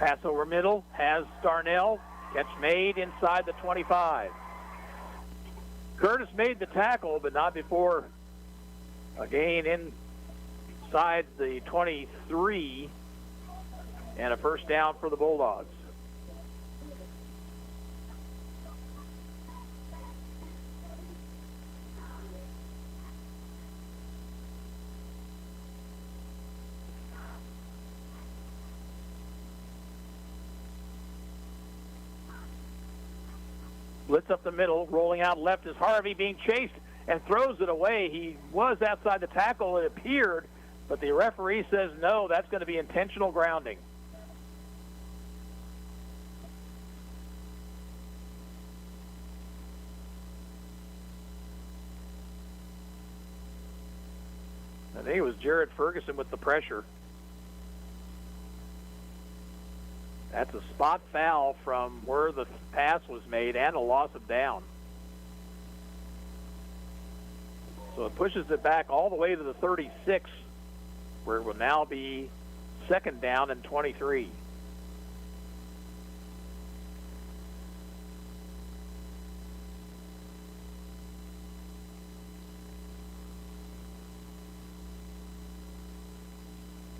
Pass over middle has Darnell. Catch made inside the 25. Curtis made the tackle, but not before a gain inside the 23 and a first down for the Bulldogs. Blitz up the middle, rolling out left is Harvey, being chased and throws it away. He was outside the tackle, it appeared, but the referee says no, that's going to be intentional grounding. I think it was Jared Ferguson with the pressure. That's a spot foul from where the pass was made and a loss of down. So it pushes it back all the way to the 36, where it will now be second down and 23.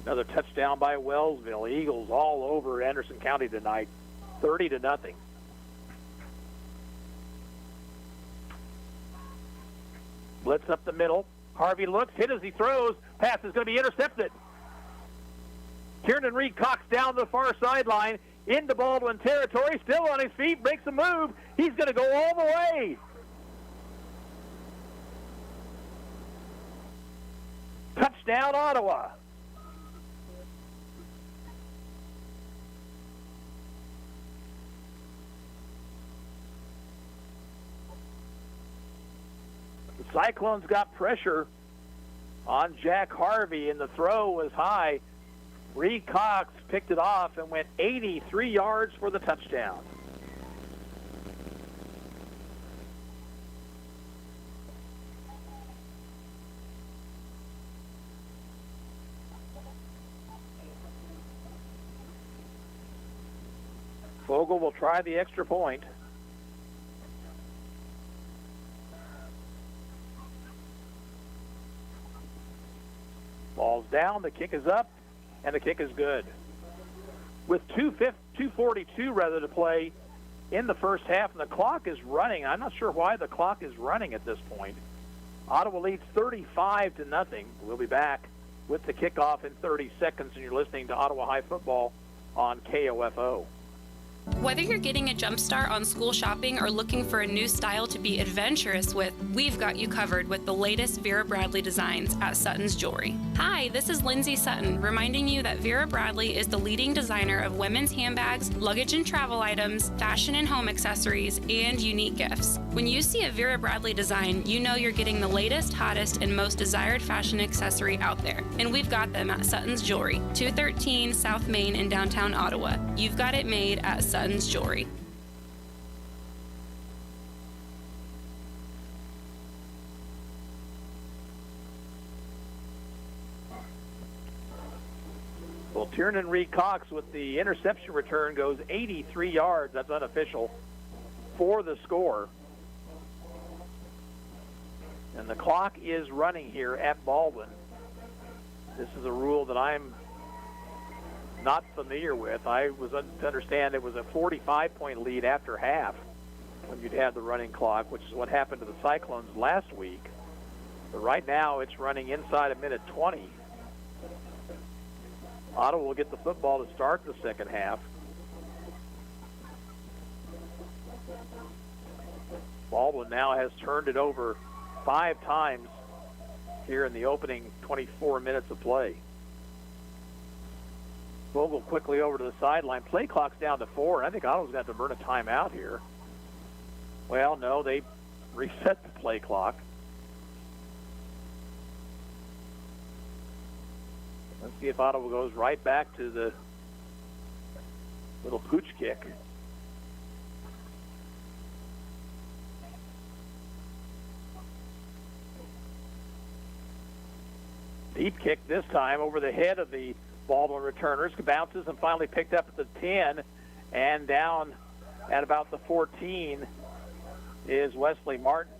Another touchdown by Wellsville. Eagles all over Anderson County tonight, 30-0. Blitz up the middle. Harvey looks, hit as he throws. Pass is going to be intercepted. Kieran Reed Cox down the far sideline into Baldwin territory, still on his feet, makes a move. He's going to go all the way. Touchdown, Ottawa. The Cyclones got pressure on Jack Harvey, and the throw was high. Reed Cox picked it off and went 83 yards for the touchdown. Vogel will try the extra point. Ball's down, the kick is up, and the kick is good. With 2:42 to play in the first half, and the clock is running. I'm not sure why the clock is running at this point. Ottawa leads 35-0. We'll be back with the kickoff in 30 seconds, and you're listening to Ottawa High Football on KOFO. Whether you're getting a jump start on school shopping or looking for a new style to be adventurous with, we've got you covered with the latest Vera Bradley designs at Sutton's Jewelry. Hi, this is Lindsay Sutton, reminding you that Vera Bradley is the leading designer of women's handbags, luggage and travel items, fashion and home accessories, and unique gifts. When you see a Vera Bradley design, you know you're getting the latest, hottest, and most desired fashion accessory out there. And we've got them at Sutton's Jewelry, 213 South Main in downtown Ottawa. You've got it made at Sutton's Jewelry. Well, Tiernan Reed Cox with the interception return goes 83 yards. That's unofficial for the score. And the clock is running here at Baldwin. This is a rule that I'm not familiar with. I was to understand it was a 45-point lead after half when you'd had the running clock, which is what happened to the Cyclones last week. But right now it's running inside a minute 20. Ottawa will get the football to start the second half. Baldwin now has turned it over 5 times here in the opening 24 minutes of play. Vogel quickly over to the sideline. Play clock's down to 4. I think Ottawa's got to burn a timeout here. Well, no, they reset the play clock. Let's see if Ottawa goes right back to the little pooch kick. Deep kick this time over the head of the Baldwin returners, bounces and finally picked up at the 10, and down at about the 14 is Wesley Martin.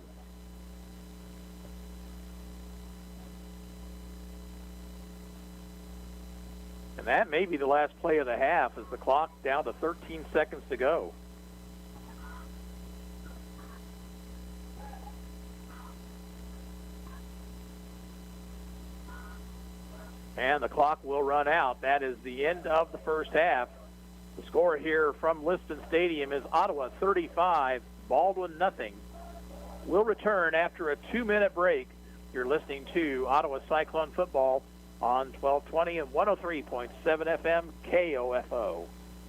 And that may be the last play of the half as the clock down to 13 seconds to go. And the clock will run out. That is the end of the first half. The score here from Liston Stadium is Ottawa 35, Baldwin nothing. We'll return after a 2-minute break. You're listening to Ottawa Cyclone football on 1220 and 103.7 FM KOFO.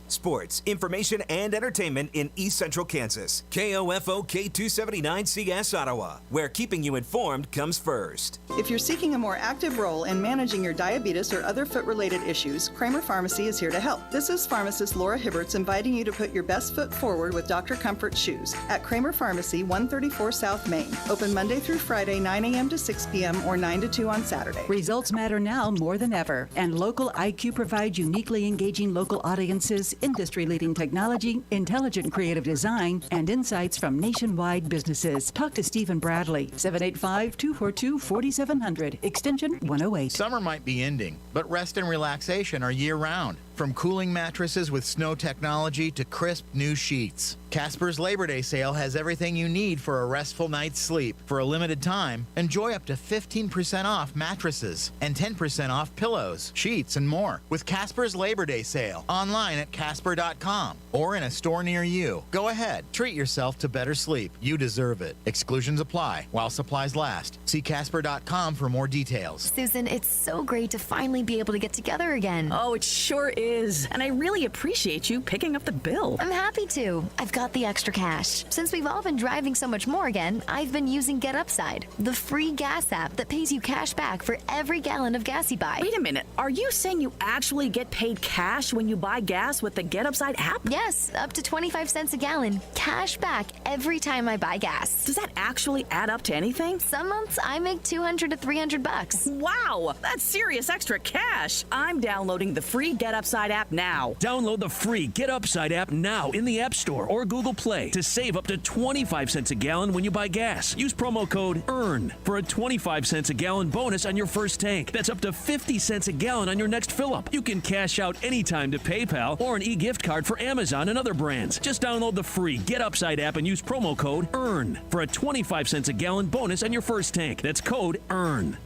Sports, information, and entertainment in East Central Kansas. KOFO K279CS Ottawa, where keeping you informed comes first. If you're seeking a more active role in managing your diabetes or other foot-related issues, Kramer Pharmacy is here to help. This is pharmacist Laura Hibberts inviting you to put your best foot forward with Dr. Comfort shoes at Kramer Pharmacy, 134 South Main. Open Monday through Friday, 9 a.m. to 6 p.m. or 9 to 2 on Saturday. Results matter now more than ever, and Local IQ provides uniquely engaging local audiences, industry-leading technology, intelligent creative design, and insights from nationwide businesses. Talk to Stephen Bradley, 785-242-4700, extension 108. Summer might be ending, but rest and relaxation are year-round. From cooling mattresses with snow technology to crisp new sheets, Casper's Labor Day sale has everything you need for a restful night's sleep. For a limited time, enjoy up to 15% off mattresses and 10% off pillows, sheets, and more with Casper's Labor Day sale online at casper.com or in a store near you. Go ahead, treat yourself to better sleep. You deserve it. Exclusions apply while supplies last. See casper.com for more details. Susan, it's so great to finally be able to get together again. Oh, it sure is. And I really appreciate you picking up the bill. I'm happy to. I've got the extra cash. Since we've all been driving so much more again, I've been using Get Upside, the free gas app that pays you cash back for every gallon of gas you buy. Wait a minute. Are you saying you actually get paid cash when you buy gas with the Get Upside app? Yes, up to 25 cents a gallon. Cash back every time I buy gas. Does that actually add up to anything? Some months I make $200 to $300. Wow, that's serious extra cash. I'm downloading the free Get Upside app now. Download the free Get Upside app now in the App Store or Google Play to save up to 25 cents a gallon when you buy gas. Use promo code EARN for a 25 cents a gallon bonus on your first tank. That's up to 50 cents a gallon on your next fill-up. You can cash out anytime to PayPal or an e-gift card for Amazon and other brands. Just download the free Get Upside app and use promo code EARN for a 25 cents a gallon bonus on your first tank. That's code EARN.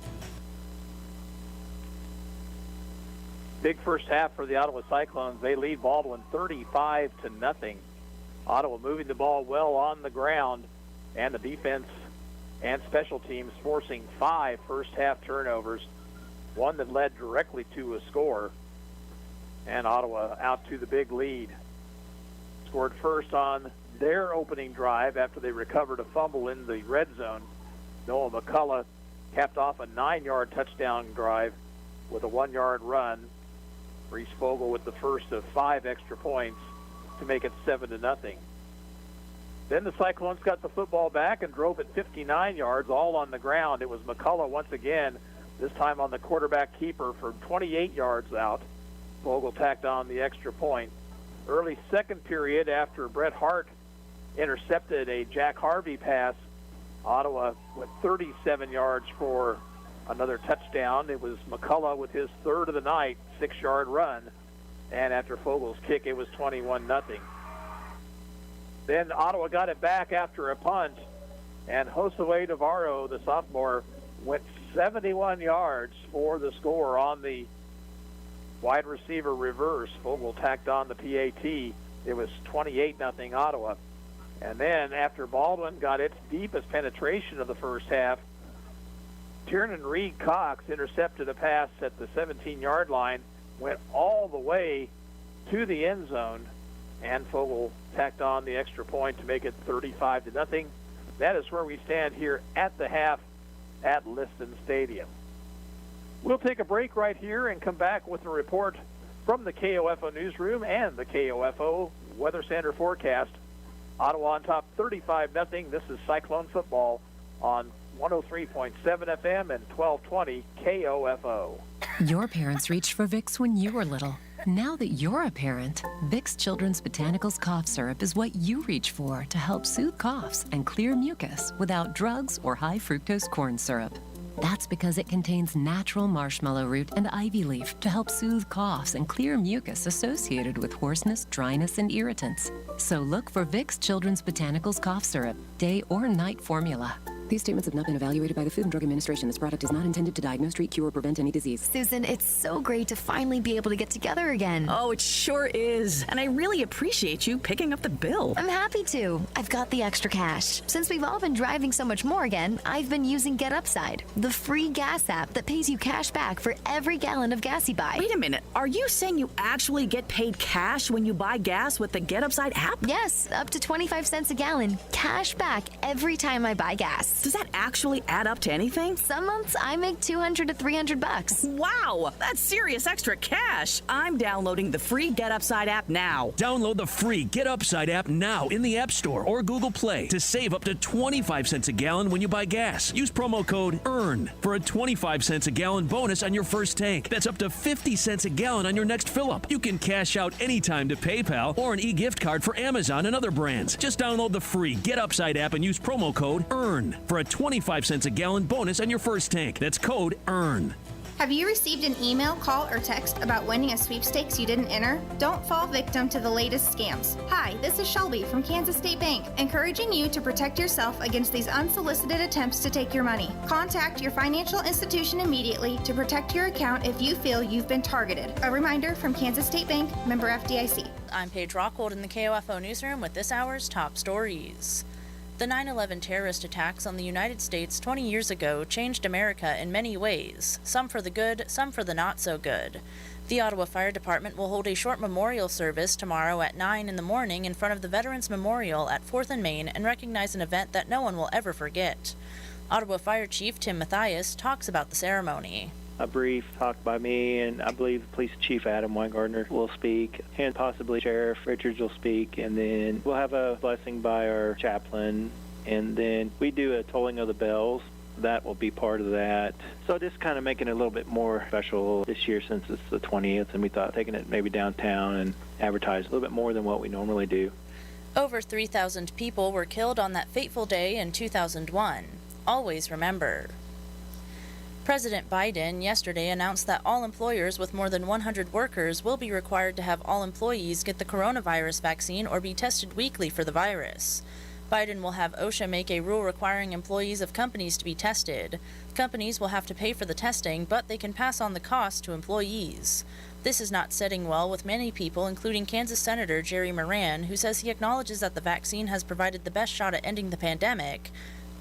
Big first half for the Ottawa Cyclones. They lead Baldwin 35-0. Ottawa moving the ball well on the ground, and the defense and special teams forcing 5 first-half turnovers, one that led directly to a score, and Ottawa out to the big lead. Scored first on their opening drive after they recovered a fumble in the red zone. Noah McCullough capped off a 9-yard touchdown drive with a 1-yard run. Reese Fogle with the first of 5 extra points to make it 7-0. Then the Cyclones got the football back and drove it 59 yards, all on the ground. It was McCullough once again, this time on the quarterback keeper for 28 yards out. Fogle tacked on the extra point. Early second period, after Bret Hart intercepted a Jack Harvey pass, Ottawa went 37 yards for another touchdown. It was McCullough with his third of the night, 6-yard run. And after Fogle's kick, it was 21-0. Then Ottawa got it back after a punt, and Josue Navarro, the sophomore, went 71 yards for the score on the wide receiver reverse. Fogle tacked on the PAT. It was 28-0 Ottawa. And then after Baldwin got its deepest penetration of the first half, Tiernan Reed Cox intercepted a pass at the 17-yard line, went all the way to the end zone, and Fogle tacked on the extra point to make it 35-0. That is where we stand here at the half at Liston Stadium. We'll take a break right here and come back with a report from the KOFO newsroom and the KOFO Weather Center forecast. Ottawa on top 35-0. This is Cyclone football on 103.7 FM and 1220 KOFO. Your parents reached for Vicks when you were little. Now that you're a parent, Vicks Children's Botanicals Cough Syrup is what you reach for to help soothe coughs and clear mucus without drugs or high fructose corn syrup. That's because it contains natural marshmallow root and ivy leaf to help soothe coughs and clear mucus associated with hoarseness, dryness, and irritants. So look for Vicks Children's Botanicals Cough Syrup, day or night formula. These statements have not been evaluated by the Food and Drug Administration. This product is not intended to diagnose, treat, cure, or prevent any disease. Susan, it's so great to finally be able to get together again. Oh, it sure is. And I really appreciate you picking up the bill. I'm happy to. I've got the extra cash. Since we've all been driving so much more again, I've been using Get Upside, the free gas app that pays you cash back for every gallon of gas you buy. Wait a minute. Are you saying you actually get paid cash when you buy gas with the Get Upside app? Yes, up to 25 cents a gallon. Cash back every time I buy gas. Does that actually add up to anything? Some months I make $200 to $300. Wow, that's serious extra cash. I'm downloading the free Get Upside app now. Download the free Get Upside app now in the App Store or Google Play to save up to 25 cents a gallon when you buy gas. Use promo code EARN for a 25 cents a gallon bonus on your first tank. That's up to 50 cents a gallon on your next fill-up. You can cash out anytime to PayPal or an e-gift card for Amazon and other brands. Just download the free Get Upside app and use promo code EARN for a 25 cents a gallon bonus on your first tank. That's code EARN. Have you received an email, call, or text about winning a sweepstakes you didn't enter? Don't fall victim to the latest scams. Hi, this is Shelby from Kansas State Bank, encouraging you to protect yourself against these unsolicited attempts to take your money. Contact your financial institution immediately to protect your account if you feel you've been targeted. A reminder from Kansas State Bank, member FDIC. I'm Paige Rockhold in the KOFO newsroom with this hour's top stories. The 9/11 terrorist attacks on the United States 20 years ago changed America in many ways, some for the good, some for the not so good. The Ottawa Fire Department will hold a short memorial service tomorrow at 9 in the morning in front of the Veterans Memorial at 4th and Main and recognize an event that no one will ever forget. Ottawa Fire Chief Tim Mathias talks about the ceremony. A brief talk by me, and I believe Police Chief Adam Weingartner will speak, and possibly Sheriff Richards will speak, and then we'll have a blessing by our chaplain, and then we do a tolling of the bells. That will be part of that. So just kind of making it a little bit more special this year since it's the 20th, and we thought taking it maybe downtown and advertise a little bit more than what we normally do. Over 3,000 people were killed on that fateful day in 2001. Always remember. President Biden yesterday announced that all employers with more than 100 workers will be required to have all employees get the coronavirus vaccine or be tested weekly for the virus. Biden will have OSHA make a rule requiring employees of companies to be tested. Companies will have to pay for the testing, but they can pass on the cost to employees. This is not sitting well with many people, including Kansas Senator Jerry Moran, who says he acknowledges that the vaccine has provided the best shot at ending the pandemic.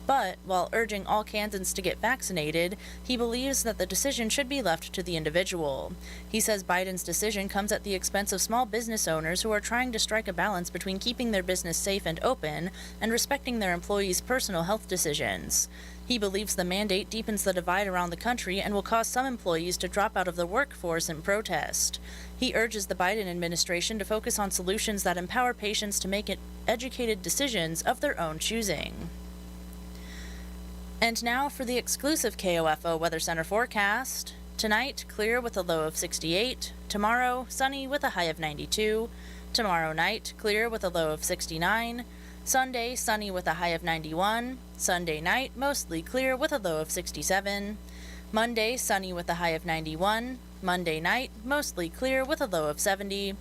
But, while urging all Kansans to get vaccinated, he believes that the decision should be left to the individual. He says Biden's decision comes at the expense of small business owners who are trying to strike a balance between keeping their business safe and open and respecting their employees' personal health decisions. He believes the mandate deepens the divide around the country and will cause some employees to drop out of the workforce in protest. He urges the Biden administration to focus on solutions that empower patients to make educated decisions of their own choosing. And now for the exclusive KOFO Weather Center forecast. Tonight, clear with a low of 68. Tomorrow, sunny with a high of 92. Tomorrow night, clear with a low of 69. Sunday, sunny with a high of 91. Sunday night, mostly clear with a low of 67. Monday, sunny with a high of 91. Monday night, mostly clear with a low of 70.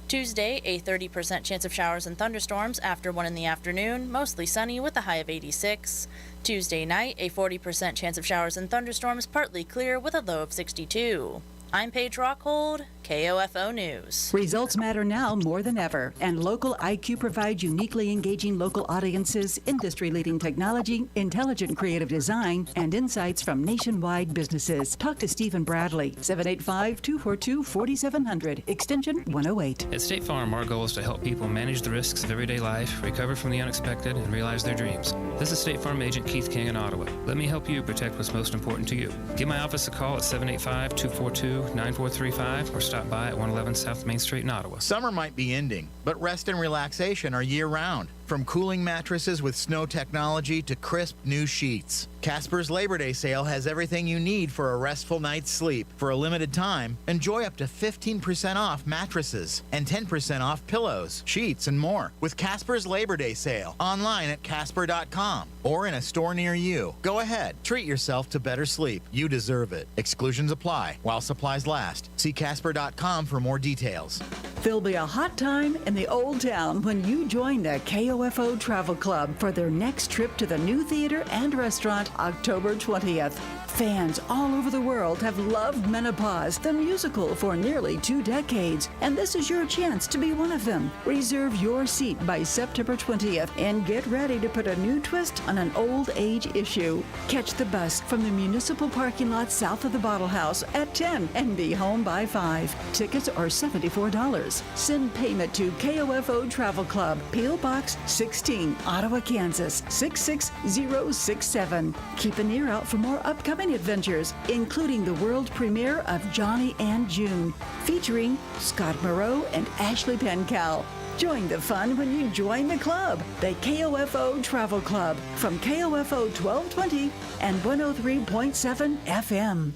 Tuesday, a 30% chance of showers and thunderstorms after 1 in the afternoon, mostly sunny with a high of 86. Tuesday night, a 40% chance of showers and thunderstorms, partly clear with a low of 62. I'm Paige Rockhold, KOFO News. Results matter now more than ever, and Local IQ provides uniquely engaging local audiences, industry-leading technology, intelligent creative design, and insights from nationwide businesses. Talk to Stephen Bradley, 785-242-4700, extension 108. At State Farm, our goal is to help people manage the risks of everyday life, recover from the unexpected, and realize their dreams. This is State Farm Agent Keith King in Ottawa. Let me help you protect what's most important to you. Give my office a call at 785-242-9435 or stop by at 111 South Main Street in Ottawa. Summer might be ending, but rest and relaxation are year-round. From From cooling mattresses with snow technology to crisp new sheets, Casper's Labor Day sale has everything you need for a restful night's sleep. For a limited time, enjoy up to 15% off mattresses and 10% off pillows, sheets, and more with Casper's Labor Day sale online at Casper.com or in a store near you. Go ahead, treat yourself to better sleep. You deserve it. Exclusions apply while supplies last. See Casper.com for more details. There'll be a hot time in the Old Town when you join the KOFO Travel Club for their next trip to the new theater and restaurant October 20th. Fans all over the world have loved Menopause, the musical, for nearly 2 decades, and this is your chance to be one of them. Reserve your seat by September 20th and get ready to put a new twist on an old age issue. Catch the bus from the municipal parking lot south of the Bottle House at 10 and be home by 5. Tickets are $74. Send payment to KOFO Travel Club, P.O. Box 16, Ottawa, Kansas 66067. Keep an ear out for more upcoming adventures, including the world premiere of Johnny and June, featuring Scott Moreau and Ashley Pencal. Join the fun when you join the club, the KOFO Travel Club, from KOFO 1220 and 103.7 FM.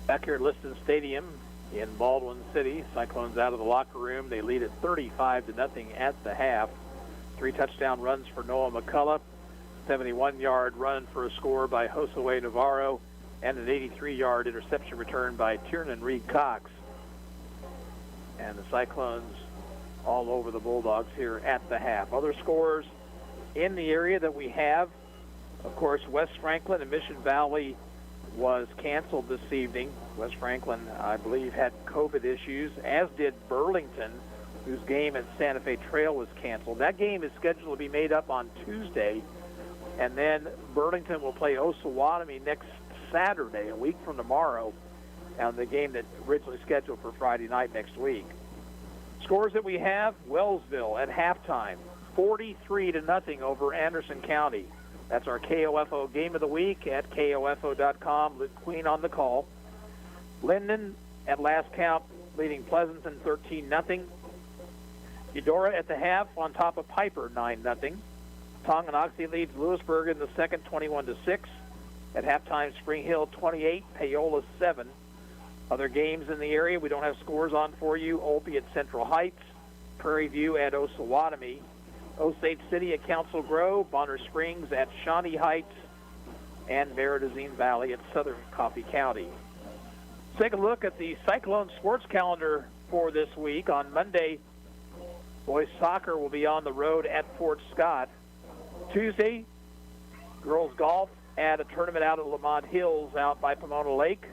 Back here at Liston Stadium in Baldwin City, Cyclones out of the locker room. They lead at 35-0 at the half. 3 touchdown runs for Noah McCullough, 71-yard run for a score by Josue Navarro, and an 83-yard interception return by Tiernan Reed Cox. And the Cyclones all over the Bulldogs here at the half. Other scores in the area that we have, of course, West Franklin and Mission Valley was canceled this evening. West Franklin, I believe, had COVID issues, as did Burlington, whose game at Santa Fe Trail was canceled. That game is scheduled to be made up on Tuesday, and then Burlington will play Osawatomie next Saturday, a week from tomorrow, and the game that originally scheduled for Friday night next week. Scores that we have: Wellsville at halftime, 43-0 over Anderson County. That's our KOFO game of the week at KOFO.com. Luke Queen on the call. Linden at last count leading Pleasanton 13-0. Eudora at the half on top of Piper 9-0. Tonganoxie leads Lewisburg in the second 21-6. At halftime, Spring Hill 28, Paola 7. Other games in the area we don't have scores on for you: Olpe at Central Heights, Prairie View at Osawatomie, Osage City at Council Grove, Bonner Springs at Shawnee Heights, and Meridazine Valley at Southern Coffee County. Let's take a look at the Cyclone sports calendar for this week. On Monday, boys soccer will be on the road at Fort Scott. Tuesday, girls golf at a tournament out at Lamont Hills out by Pomona Lake.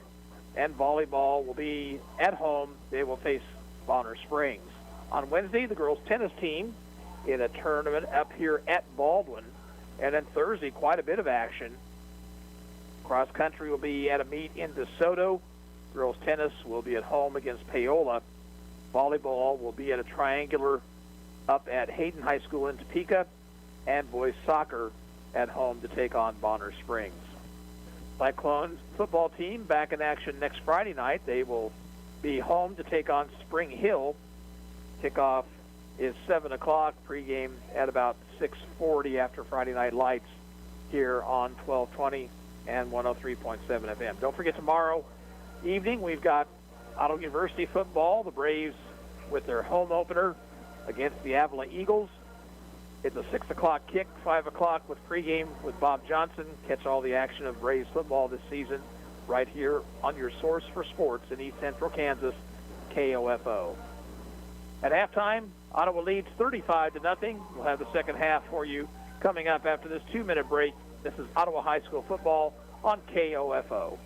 And volleyball will be at home. They will face Bonner Springs. On Wednesday, the girls tennis team in a tournament up here at Baldwin. And then Thursday, quite a bit of action. Cross country will be at a meet in DeSoto. Girls tennis will be at home against Paola. Volleyball will be at a triangular up at Hayden High School in Topeka. And boys soccer at home to take on Bonner Springs. Cyclones football team back in action next Friday night. They will be home to take on Spring Hill. Kickoff is 7 o'clock, pregame at about 6:40 after Friday Night Lights here on 1220 and 103.7 FM. Don't forget, tomorrow evening we've got Ottawa University football. The Braves with their home opener against the Avila Eagles. It's a 6 o'clock kick, 5 o'clock with pregame with Bob Johnson. Catch all the action of Braves football this season right here on your source for sports in East Central Kansas, KOFO. At halftime, Ottawa leads 35-0. We'll have the second half for you coming up after this 2-minute break. This is Ottawa High School football on KOFO.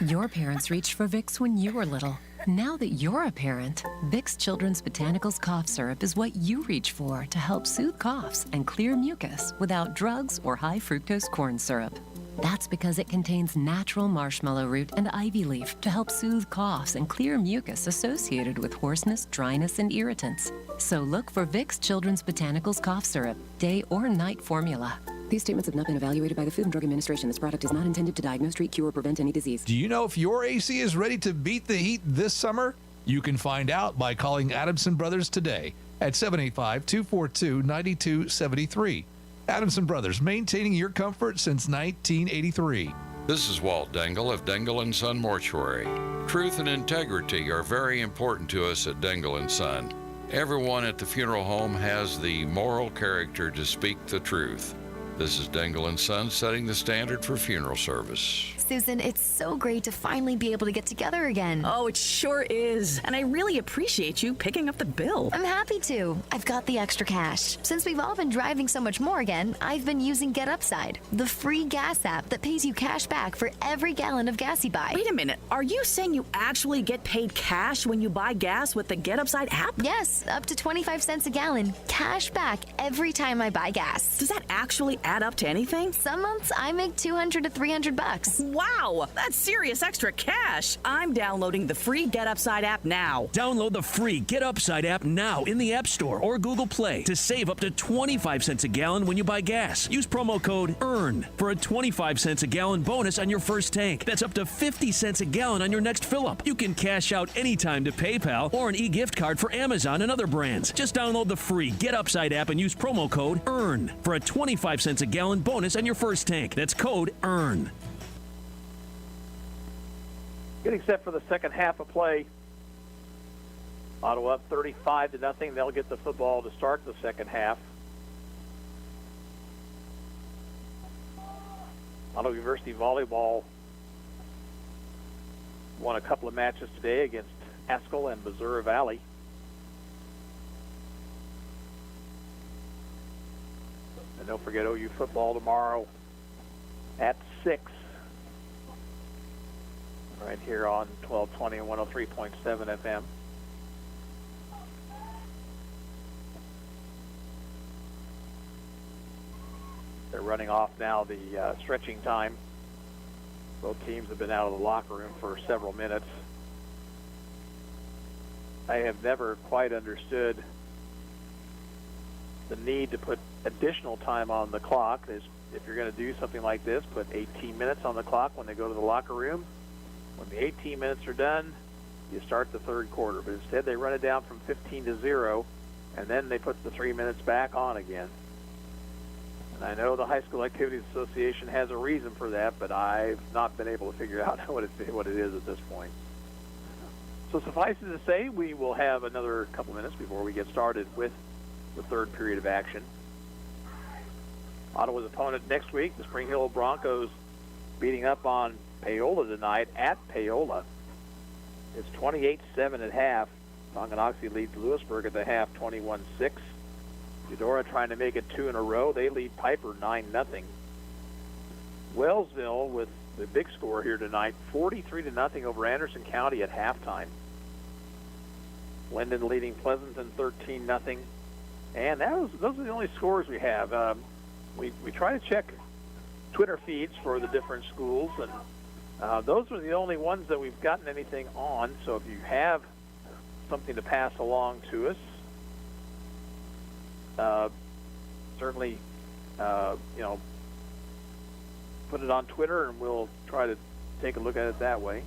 Your parents reached for Vicks when you were little. Now that you're a parent, Vicks Children's Botanicals Cough Syrup is what you reach for to help soothe coughs and clear mucus without drugs or high fructose corn syrup. That's because it contains natural marshmallow root and ivy leaf to help soothe coughs and clear mucus associated with hoarseness, dryness, and irritants. So look for Vicks Children's Botanicals Cough Syrup, day or night formula. These statements have not been evaluated by the Food and Drug Administration. This product is not intended to diagnose, treat, cure, or prevent any disease. Do you know if your AC is ready to beat the heat this summer? You can find out by calling Adamson Brothers today at 785-242-9273. Adamson Brothers, maintaining your comfort since 1983. This is Walt Dengel of Dengel & Son Mortuary. Truth and integrity are very important to us at Dengel & Son. Everyone at the funeral home has the moral character to speak the truth. This is Dengel & Son setting the standard for funeral service. Susan, it's so great to finally be able to get together again. Oh, it sure is. And I really appreciate you picking up the bill. I'm happy to. I've got the extra cash. Since we've all been driving so much more again, I've been using Get Upside, the free gas app that pays you cash back for every gallon of gas you buy. Wait a minute. Are you saying you actually get paid cash when you buy gas with the Get Upside app? Yes, up to 25 cents a gallon. Cash back every time I buy gas. Does that actually add up to anything? Some months I make $200 to $300. Wow, that's serious extra cash. I'm downloading the free Get Upside app now. Download the free Get Upside app now in the App Store or Google Play to save up to 25 cents a gallon when you buy gas. Use promo code EARN for a 25 cents a gallon bonus on your first tank. That's up to 50 cents a gallon on your next fill-up. You can cash out anytime to PayPal or an e-gift card for Amazon and other brands. Just download the free Get Upside app and use promo code EARN for a 25 cents a gallon bonus on your first tank. That's code EARN. Getting set for the second half of play. Ottawa up 35-0. They'll get the football to start the second half. Ottawa University volleyball won a couple of matches today against Haskell and Missouri Valley. And don't forget OU football tomorrow at 6. Right here on 1220 and 103.7 FM. They're running off now the stretching time. Both teams have been out of the locker room for several minutes. I have never quite understood the need to put additional time on the clock. If you're going to do something like this, put 18 minutes on the clock when they go to the locker room. When the 18 minutes are done, you start the third quarter. But instead, they run it down from 15-0, and then they put the 3 minutes back on again. And I know the High School Activities Association has a reason for that, but I've not been able to figure out what it is at this point. So suffice it to say, we will have another couple minutes before we get started with the third period of action. Ottawa's opponent next week, the Spring Hill Broncos, beating up on Paola tonight at Paola. It's 28-7 at half. Tonganoxie leads Lewisburg at the half, 21-6. Eudora trying to make it 2 in a row. They lead Piper 9-0. Wellsville with the big score here tonight, 43-0 over Anderson County at halftime. Linden leading Pleasanton 13-0. And those are the only scores we have. We try to check Twitter feeds for the different schools, and those are the only ones that we've gotten anything on. So if you have something to pass along to us, certainly, put it on Twitter, and we'll try to take a look at it that way.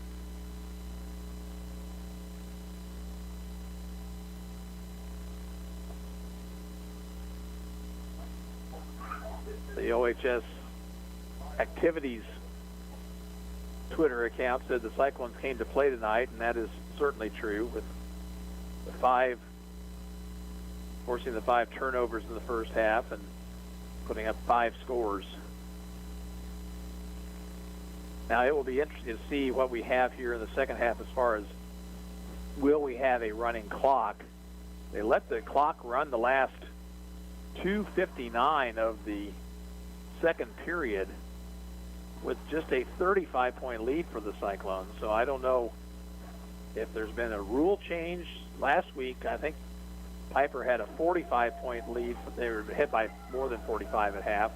The OHS activities Twitter account said the Cyclones came to play tonight, and that is certainly true, with forcing the 5 turnovers in the first half and putting up 5 scores. Now, it will be interesting to see what we have here in the second half as far as will we have a running clock. They let the clock run the last 2:59 of the second period with just a 35-point lead for the Cyclones. So I don't know if there's been a rule change. Last week, I think Piper had a 45-point lead. They were hit by more than 45 at half.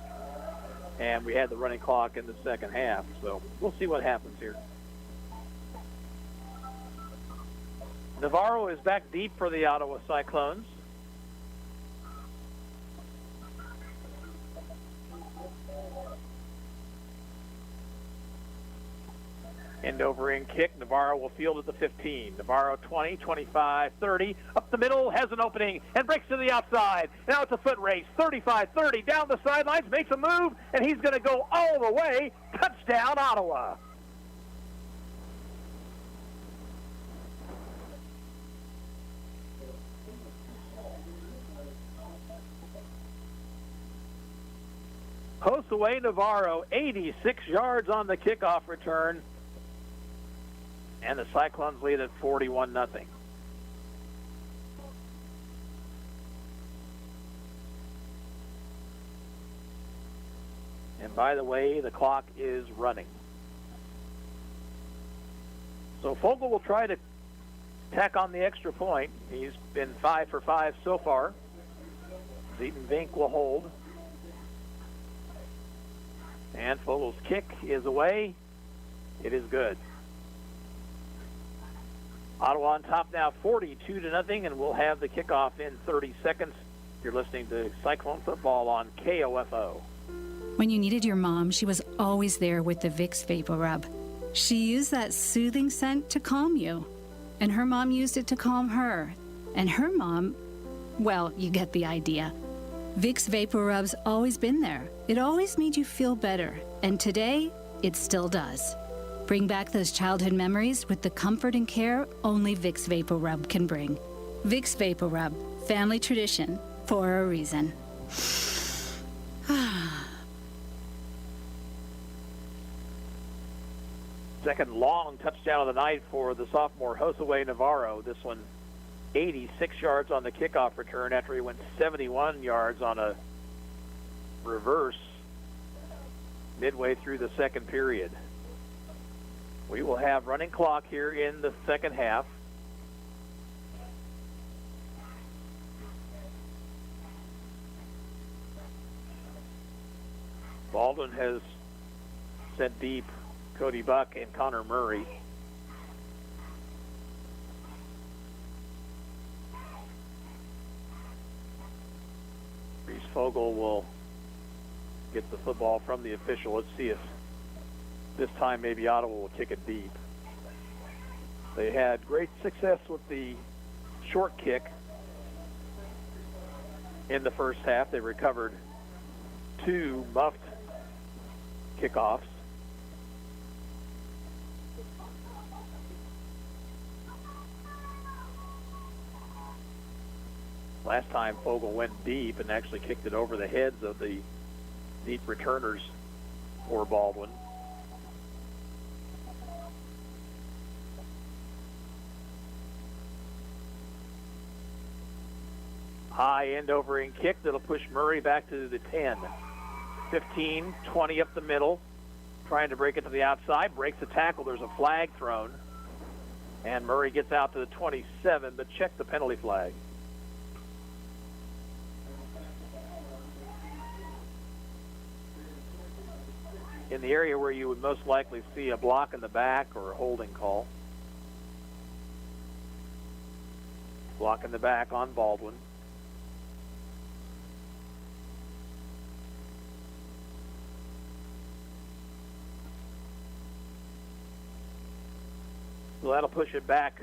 And we had the running clock in the second half. So we'll see what happens here. Navarro is back deep for the Ottawa Cyclones. End over in kick. Navarro will field at the 15. Navarro 20, 25, 30. Up the middle, has an opening, and breaks to the outside. Now it's a foot race. 35, 30. Down the sidelines, makes a move, and he's going to go all the way. Touchdown, Ottawa. Josue Navarro, 86 yards on the kickoff return. And the Cyclones lead at 41-0. And by the way, the clock is running. So Fogel will try to tack on the extra point. He's been 5 for 5 so far. Zietenvink will hold. And Fogel's kick is away. It is good. Ottawa on top now 42-0, and we'll have the kickoff in 30 seconds. You're listening to Cyclone Football on KOFO. When you needed your mom, she was always there with the Vicks Vapor Rub. She used that soothing scent to calm you. And her mom used it to calm her. And her mom, well, you get the idea. Vicks Vapor Rub's always been there. It always made you feel better. And today, it still does. Bring back those childhood memories with the comfort and care only Vicks Vapor Rub can bring. Vicks Vapor Rub, family tradition for a reason. Second long touchdown of the night for the sophomore Josue Navarro. This one 86 yards on the kickoff return after he went 71 yards on a reverse midway through the second period. We will have running clock here in the second half. Baldwin has sent deep Cody Buck and Connor Murray. Reese Fogel will get the football from the official. Let's see if this time maybe Ottawa will kick it deep. They had great success with the short kick in the first half. They recovered 2 muffed kickoffs. Last time Fogel went deep and actually kicked it over the heads of the deep returners for Baldwin. High end over in kick that'll push Murray back to the 10. 15, 20 up the middle. Trying to break it to the outside. Breaks the tackle. There's a flag thrown. And Murray gets out to the 27, but check the penalty flag. In the area where you would most likely see a block in the back or a holding call. Block in the back on Baldwin. So that'll push it back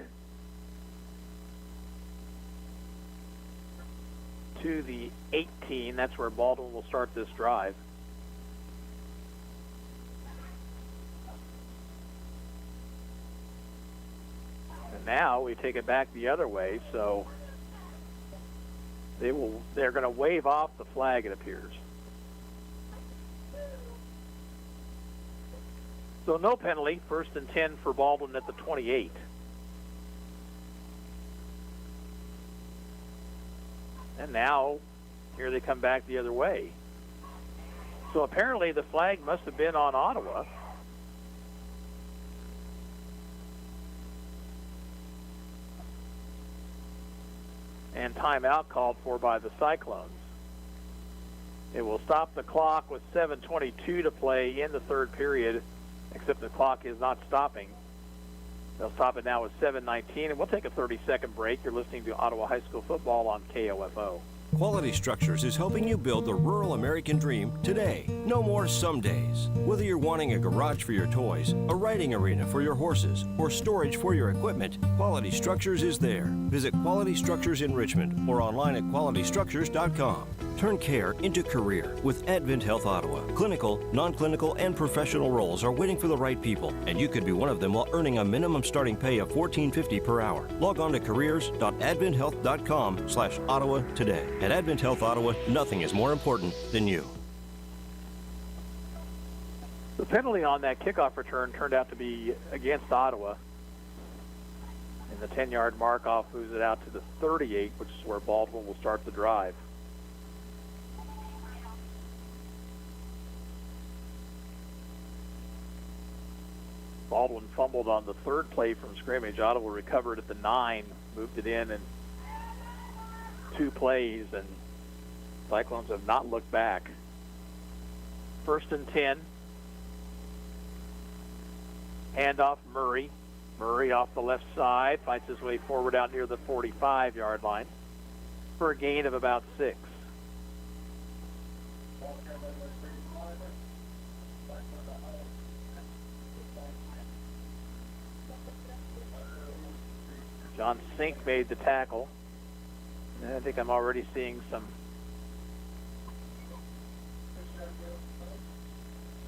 to the 18. That's where Baldwin will start this drive. And now we take it back the other way, so they're going to wave off the flag, it appears. So no penalty, 1st and 10 for Baldwin at the 28. And now, here they come back the other way. So apparently the flag must have been on Ottawa. And timeout called for by the Cyclones. It will stop the clock with 7:22 to play in the third period, except the clock is not stopping. They'll stop it now with 7:19, and we'll take a 30-second break. You're listening to Ottawa High School Football on KOFO. Quality Structures is helping you build the rural American dream today. No more some days. Whether you're wanting a garage for your toys, a riding arena for your horses, or storage for your equipment, Quality Structures is there. Visit Quality Structures in Richmond or online at qualitystructures.com. Turn care into career with Advent Health Ottawa. Clinical, non-clinical, and professional roles are waiting for the right people, and you could be one of them while earning a minimum starting pay of $14.50 per hour. Log on to careers.adventhealth.com/Ottawa today. At Advent Health Ottawa, nothing is more important than you. The penalty on that kickoff return turned out to be against Ottawa. And the 10-yard mark-off moves it out to the 38, which is where Baldwin will start the drive. Baldwin fumbled on the third play from scrimmage. Ottawa recovered at the 9, moved it in 2 plays, and Cyclones have not looked back. 1st and 10. Handoff Murray. Murray off the left side, fights his way forward out near the 45-yard line for a gain of about 6. John Sink made the tackle. And I think I'm already seeing some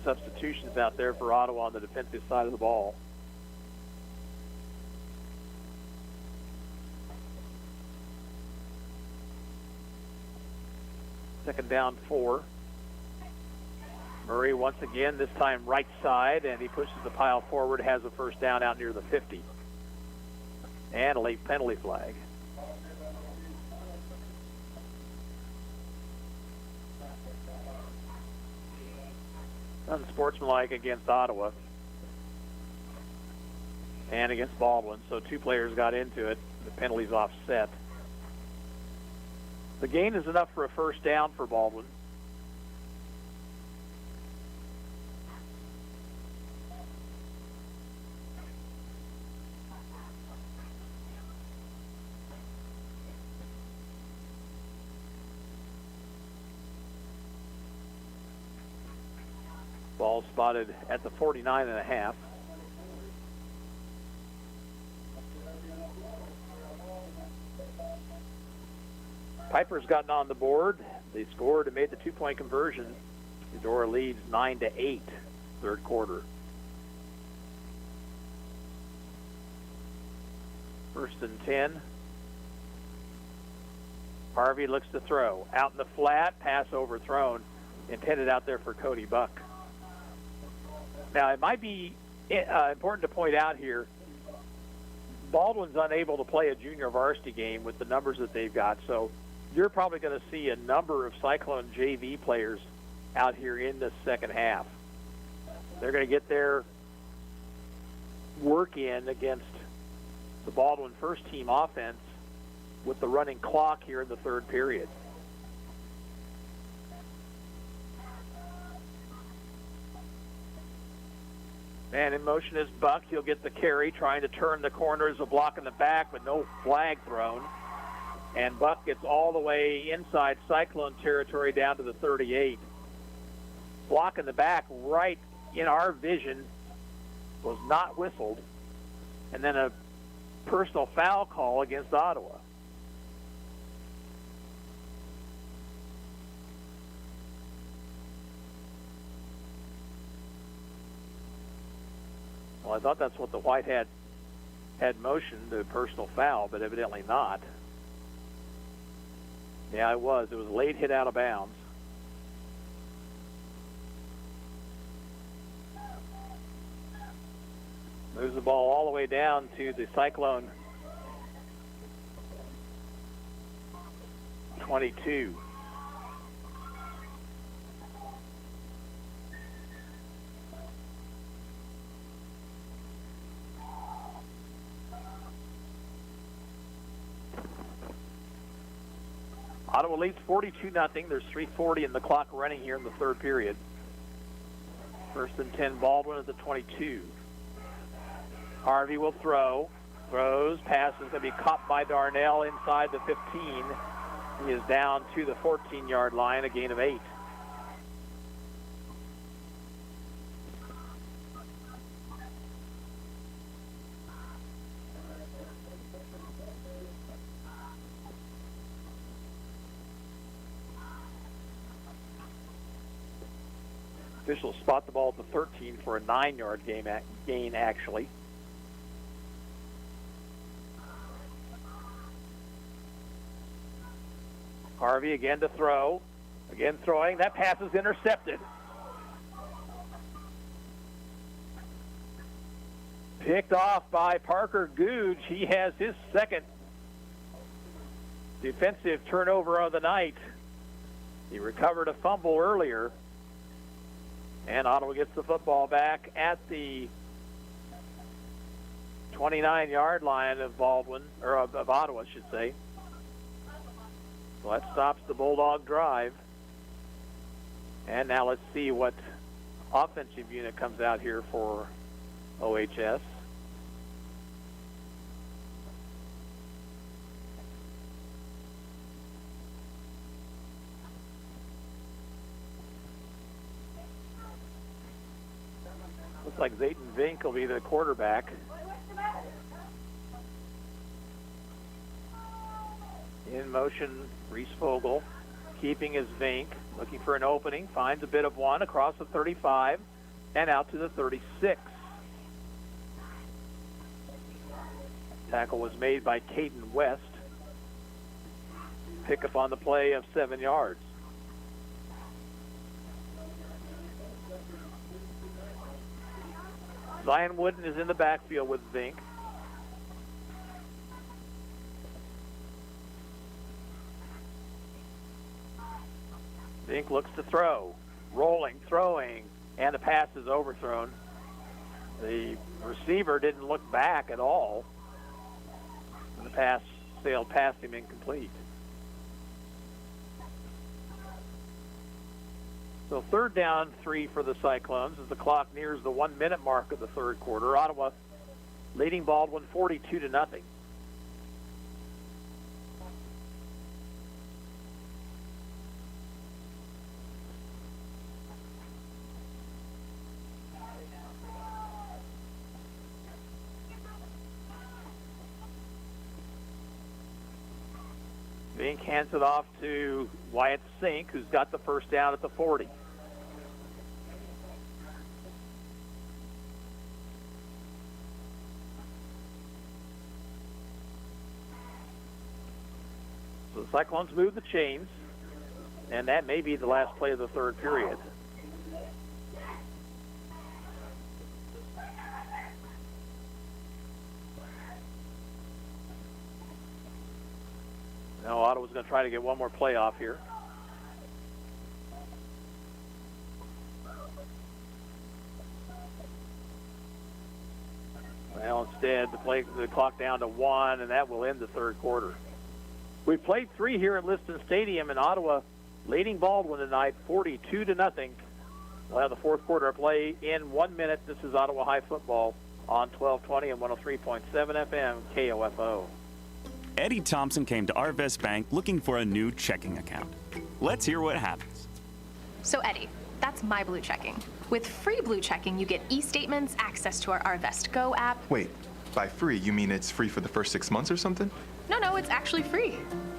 substitutions out there for Ottawa on the defensive side of the ball. Second down 4. Murray once again, this time right side, and he pushes the pile forward, has a first down out near the 50. And a late penalty flag. Unsportsmanlike against Ottawa and against Baldwin, so 2 players got into it. The penalty's offset. The gain is enough for a first down for Baldwin. Ball spotted at the 49.5. Piper's gotten on the board. They scored and made the 2-point conversion. Eudora leads 9-8, third quarter. 1st and 10. Harvey looks to throw. Out in the flat, pass overthrown, intended out there for Cody Buck. Now, it might be important to point out here, Baldwin's unable to play a junior varsity game with the numbers that they've got, so you're probably going to see a number of Cyclone JV players out here in the second half. They're going to get their work in against the Baldwin first team offense with the running clock here in the third period. Man in motion is Buck. He'll get the carry, trying to turn the corners, a block in the back, but no flag thrown. And Buck gets all the way inside Cyclone territory down to the 38. Block in the back right in our vision was not whistled. And then a personal foul call against Ottawa. Well, I thought that's what the white had motioned, the personal foul, but evidently not. Yeah, it was. It was a late hit out of bounds. Moves the ball all the way down to the Cyclone 22. Ottawa leads 42-0. There's 3:40 in the clock running here in the third period. 1st and 10, Baldwin at the 22. Harvey will throw. Throws. Pass is going to be caught by Darnell inside the 15. He is down to the 14-yard line, a gain of 8. Officials spot the ball at the 13 for a 9-yard gain, actually. Harvey again to throw. Again throwing. That pass is intercepted. Picked off by Parker Googe. He has his second defensive turnover of the night. He recovered a fumble earlier. And Ottawa gets the football back at the 29-yard line of Baldwin, or of Ottawa, I should say. So that stops the Bulldog drive. And now let's see what offensive unit comes out here for OHS. Looks like Zayton Vink will be the quarterback. In motion, Reese Vogel, keeping his Vink, looking for an opening, finds a bit of one across the 35 and out to the 36. Tackle was made by Caden West. Pickup on the play of 7 yards. Zion Wooden is in the backfield with Vink. Vink looks to throw. Rolling, throwing, and the pass is overthrown. The receiver didn't look back at all. And the pass sailed past him incomplete. So 3rd down, 3 for the Cyclones as the clock nears the 1-minute mark of the third quarter. Ottawa leading Baldwin 42-0. Vink hands it off to Wyatt Sink, who's got the first down at the 40. So the Cyclones move the chains, and that may be the last play of the third period. Now Ottawa's going to try to get one more play off here. Well, instead, the clock down to 1, and that will end the third quarter. We played 3 here at Liston Stadium in Ottawa, leading Baldwin tonight 42-0. We'll have the fourth quarter play in 1 minute. This is Ottawa High Football on 1220 and 103.7 FM KOFO. Eddie Thompson came to Arvest Bank looking for a new checking account. Let's hear what happens. So Eddie, that's my Blue Checking. With free Blue Checking, you get e-statements, access to our Arvest Go app. Wait, by free, you mean it's free for the first 6 months or something? No, it's actually free.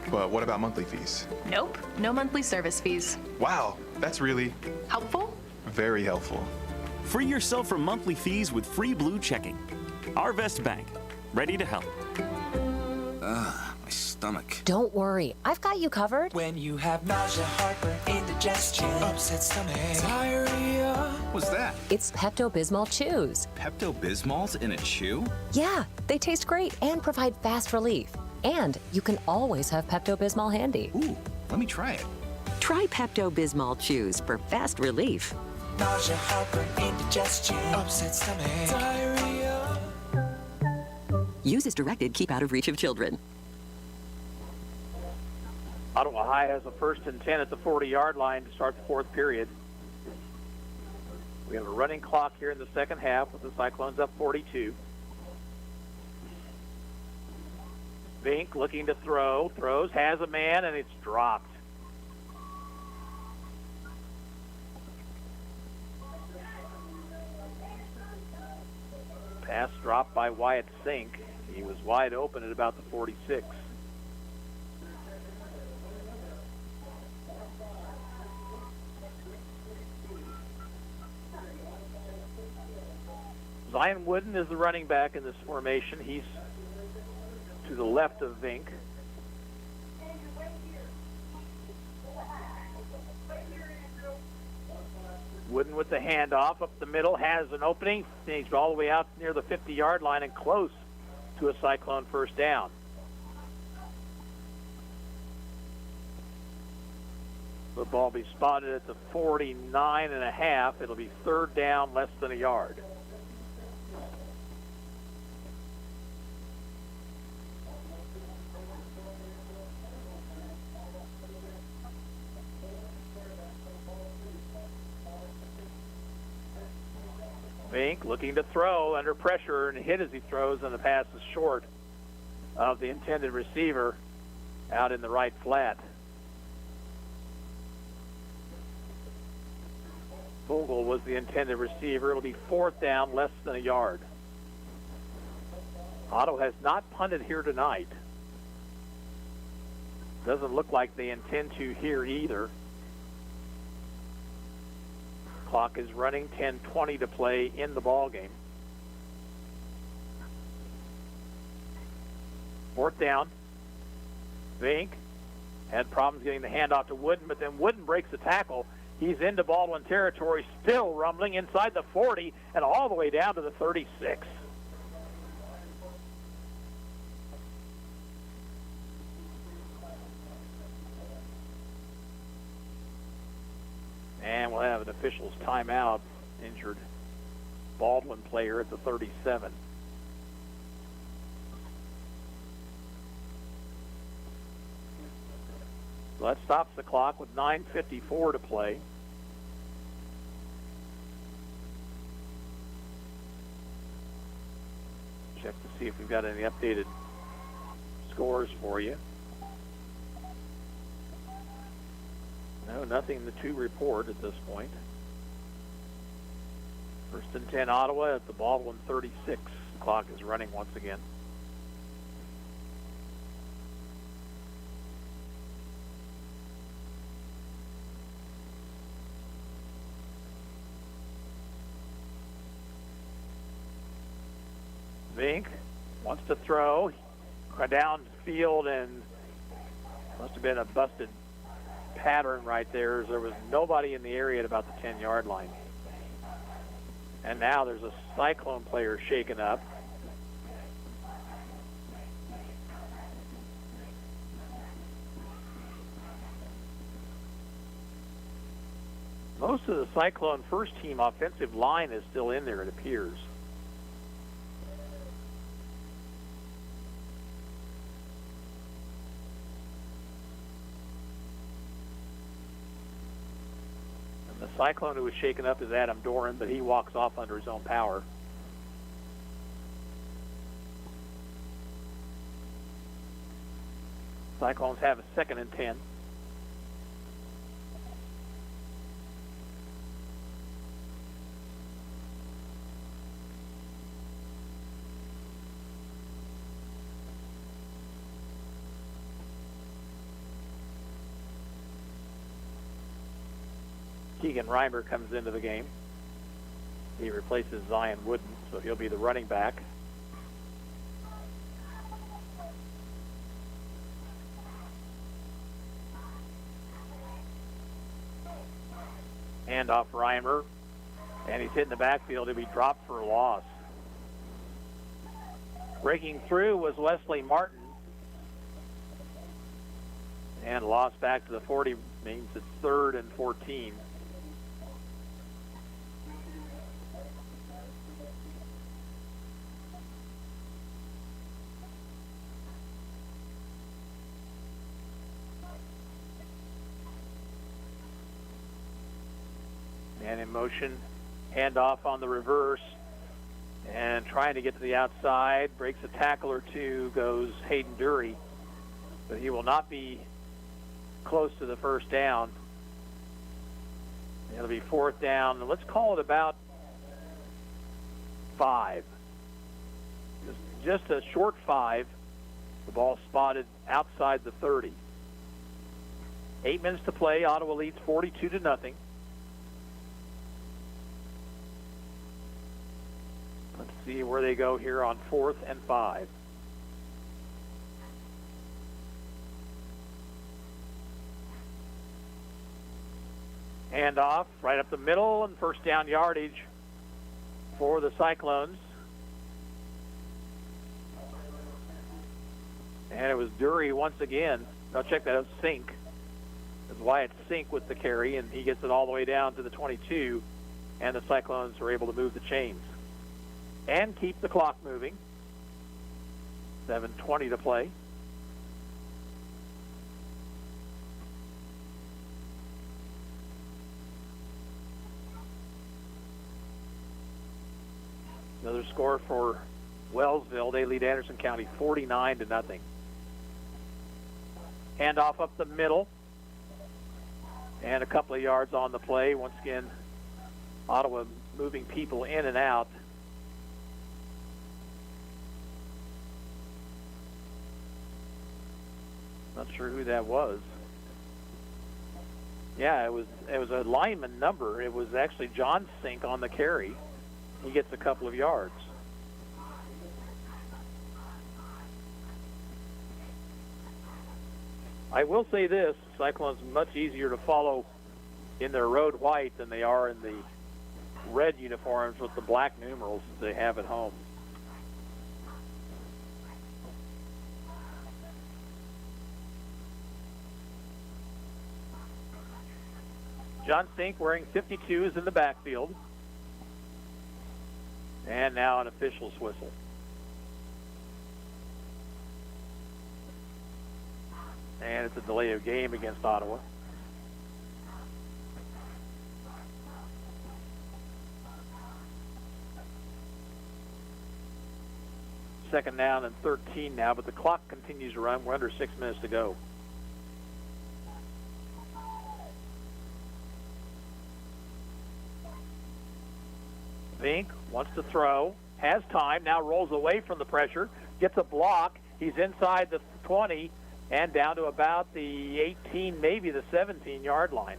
But what about monthly fees? Nope, no monthly service fees. Wow, that's really helpful. Very helpful. Free yourself from monthly fees with free Blue Checking. Arvest Bank, ready to help. My stomach. Don't worry, I've got you covered. When you have nausea, heartburn, indigestion, upset stomach, diarrhea. What's that? It's Pepto-Bismol Chews. Pepto-Bismol's in a chew? Yeah, they taste great and provide fast relief. And you can always have Pepto-Bismol handy. Ooh, let me try it. Try Pepto-Bismol Chews for fast relief. Nausea, heartburn, indigestion, upset stomach, diarrhea. Use as directed. Keep out of reach of children. Ottawa High has a 1st and 10 at the 40-yard line to start the fourth period. We have a running clock here in the second half with the Cyclones up 42. Vink looking to throw. Throws, has a man, and it's dropped. Pass dropped by Wyatt Sink. He was wide open at about the 46. Zion Wooden is the running back in this formation. He's to the left of Vink. Wooden with the handoff up the middle, has an opening. He's all the way out near the 50-yard line and close to a Cyclone first down. Football will be spotted at the 49.5. It'll be third down, less than a yard. Vink looking to throw under pressure and hit as he throws, and the pass is short of the intended receiver out in the right flat. Vogel was the intended receiver. It'll be fourth down, less than a yard. Ottawa has not punted here tonight. Doesn't look like they intend to here either. Clock is running, 10:20 to play in the ball game. Fourth down. Vink had problems getting the handoff to Wooden, but then Wooden breaks the tackle. He's into Baldwin territory, still rumbling inside the 40 and all the way down to the 36. And we'll have an official's timeout. Injured Baldwin player at the 37. So that stops the clock with 9:54 to play. Check to see if we've got any updated scores for you. No, nothing to report at this point. First and 10 Ottawa at the Baldwin 36. The clock is running once again. Vink wants to throw. Downfield, and must have been a busted pattern right there. There was nobody in the area at about the 10-yard line. And now there's a Cyclone player shaken up. Most of the Cyclone first team offensive line is still in there, it appears. The Cyclone who was shaken up is Adam Doran, but he walks off under his own power. Cyclones have a 2nd and 10. Keegan Reimer comes into the game. He replaces Zion Wooden, so he'll be the running back. Hand off Reimer, and he's hit in the backfield. He'll be dropped for a loss. Breaking through was Wesley Martin, and loss back to the 40 means it's 3rd and 14. Man in motion, handoff on the reverse, and trying to get to the outside, breaks a tackle or two, goes Hayden Dury, but he will not be close to the first down. It'll be fourth down. Let's call it about 5. Just a short 5. The ball spotted outside the 30. 8 minutes to play. Ottawa leads 42-0. Let's see where they go here on 4th and 5. Handoff right up the middle and first down yardage for the Cyclones. And it was Dury once again. Now check that out, Sink. That's why it's Sink with the carry, and he gets it all the way down to the 22, and the Cyclones are able to move the chains and keep the clock moving. 7:20 to play. Another score for Wellsville. They lead Anderson County 49-0. Handoff up the middle. And a couple of yards on the play. Once again, Ottawa moving people in and out. Not sure who that was. Yeah, it was a lineman number. It was actually John Sink on the carry. He gets a couple of yards. I will say this, Cyclones much easier to follow in their road white than they are in the red uniforms with the black numerals that they have at home. John Sink wearing 52 is in the backfield. And now an official's whistle. And it's a delay of game against Ottawa. Second down and 13 now, but the clock continues to run. We're under 6 minutes to go. Vink wants to throw, has time, now rolls away from the pressure, gets a block. He's inside the 20 and down to about the 18, maybe the 17-yard line.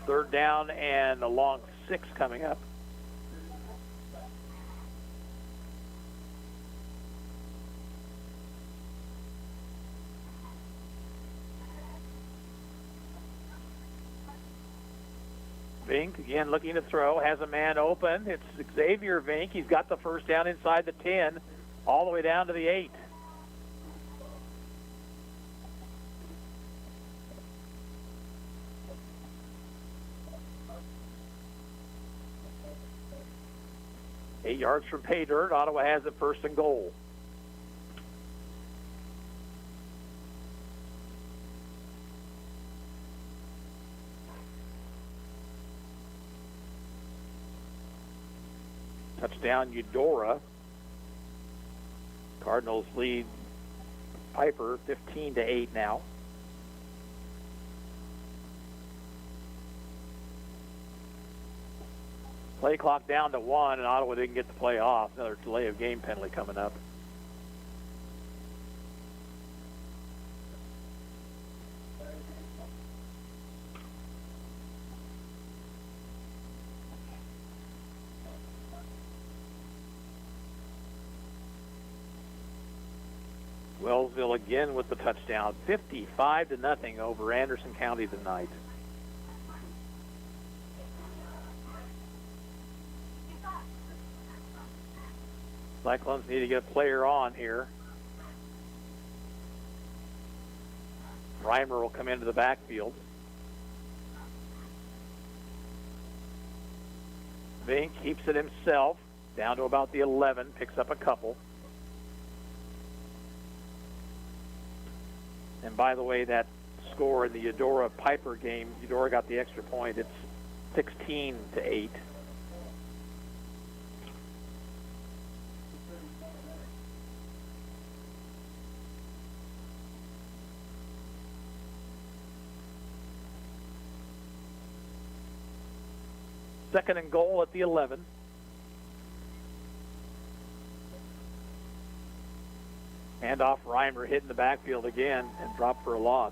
Third down and a long 6 coming up. Vink again looking to throw, has a man open. It's Xavier Vink. He's got the first down inside the 10, all the way down to the 8. Eight yards from pay dirt. Ottawa has it first and goal. Touchdown, Eudora. Cardinals lead Piper 15-8 now. Play clock down to 1, and Ottawa didn't get the play off. Another delay of game penalty coming up. Wellsville again with the touchdown, 55-0 over Anderson County tonight. Cyclones need to get a player on here. Reimer will come into the backfield. Vink keeps it himself, down to about the 11, picks up a couple. And by the way, that score in the Eudora-Piper game, Eudora got the extra point. It's 16-8. Second and goal at the 11. Handoff, Reimer hit in the backfield again and dropped for a loss.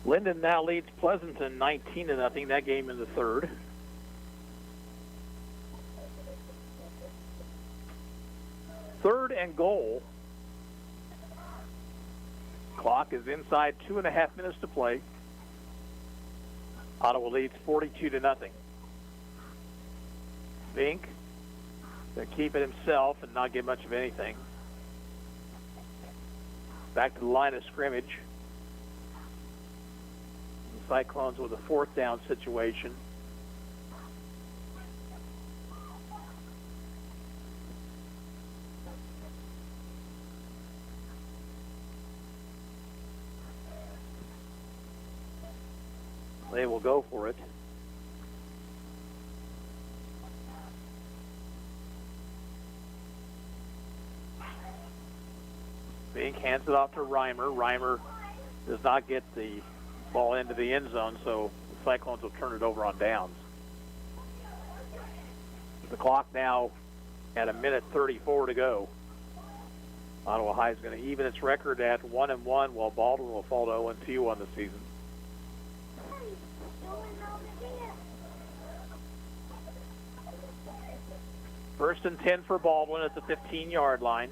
Linden now leads Pleasanton 19-0. That game in the third. Third and goal. Clock is inside 2.5 minutes to play. Ottawa leads 42-0. Vink to keep it himself and not get much of anything. Back to the line of scrimmage. The Cyclones with a fourth down situation. They will go for it. Vink hands it off to Reimer. Reimer does not get the ball into the end zone, so the Cyclones will turn it over on downs. The clock now at 1:34 to go. Ottawa High is going to even its record at 1-1, while Baldwin will fall to 0-2 on the season. First and 10 for Baldwin at the 15-yard line.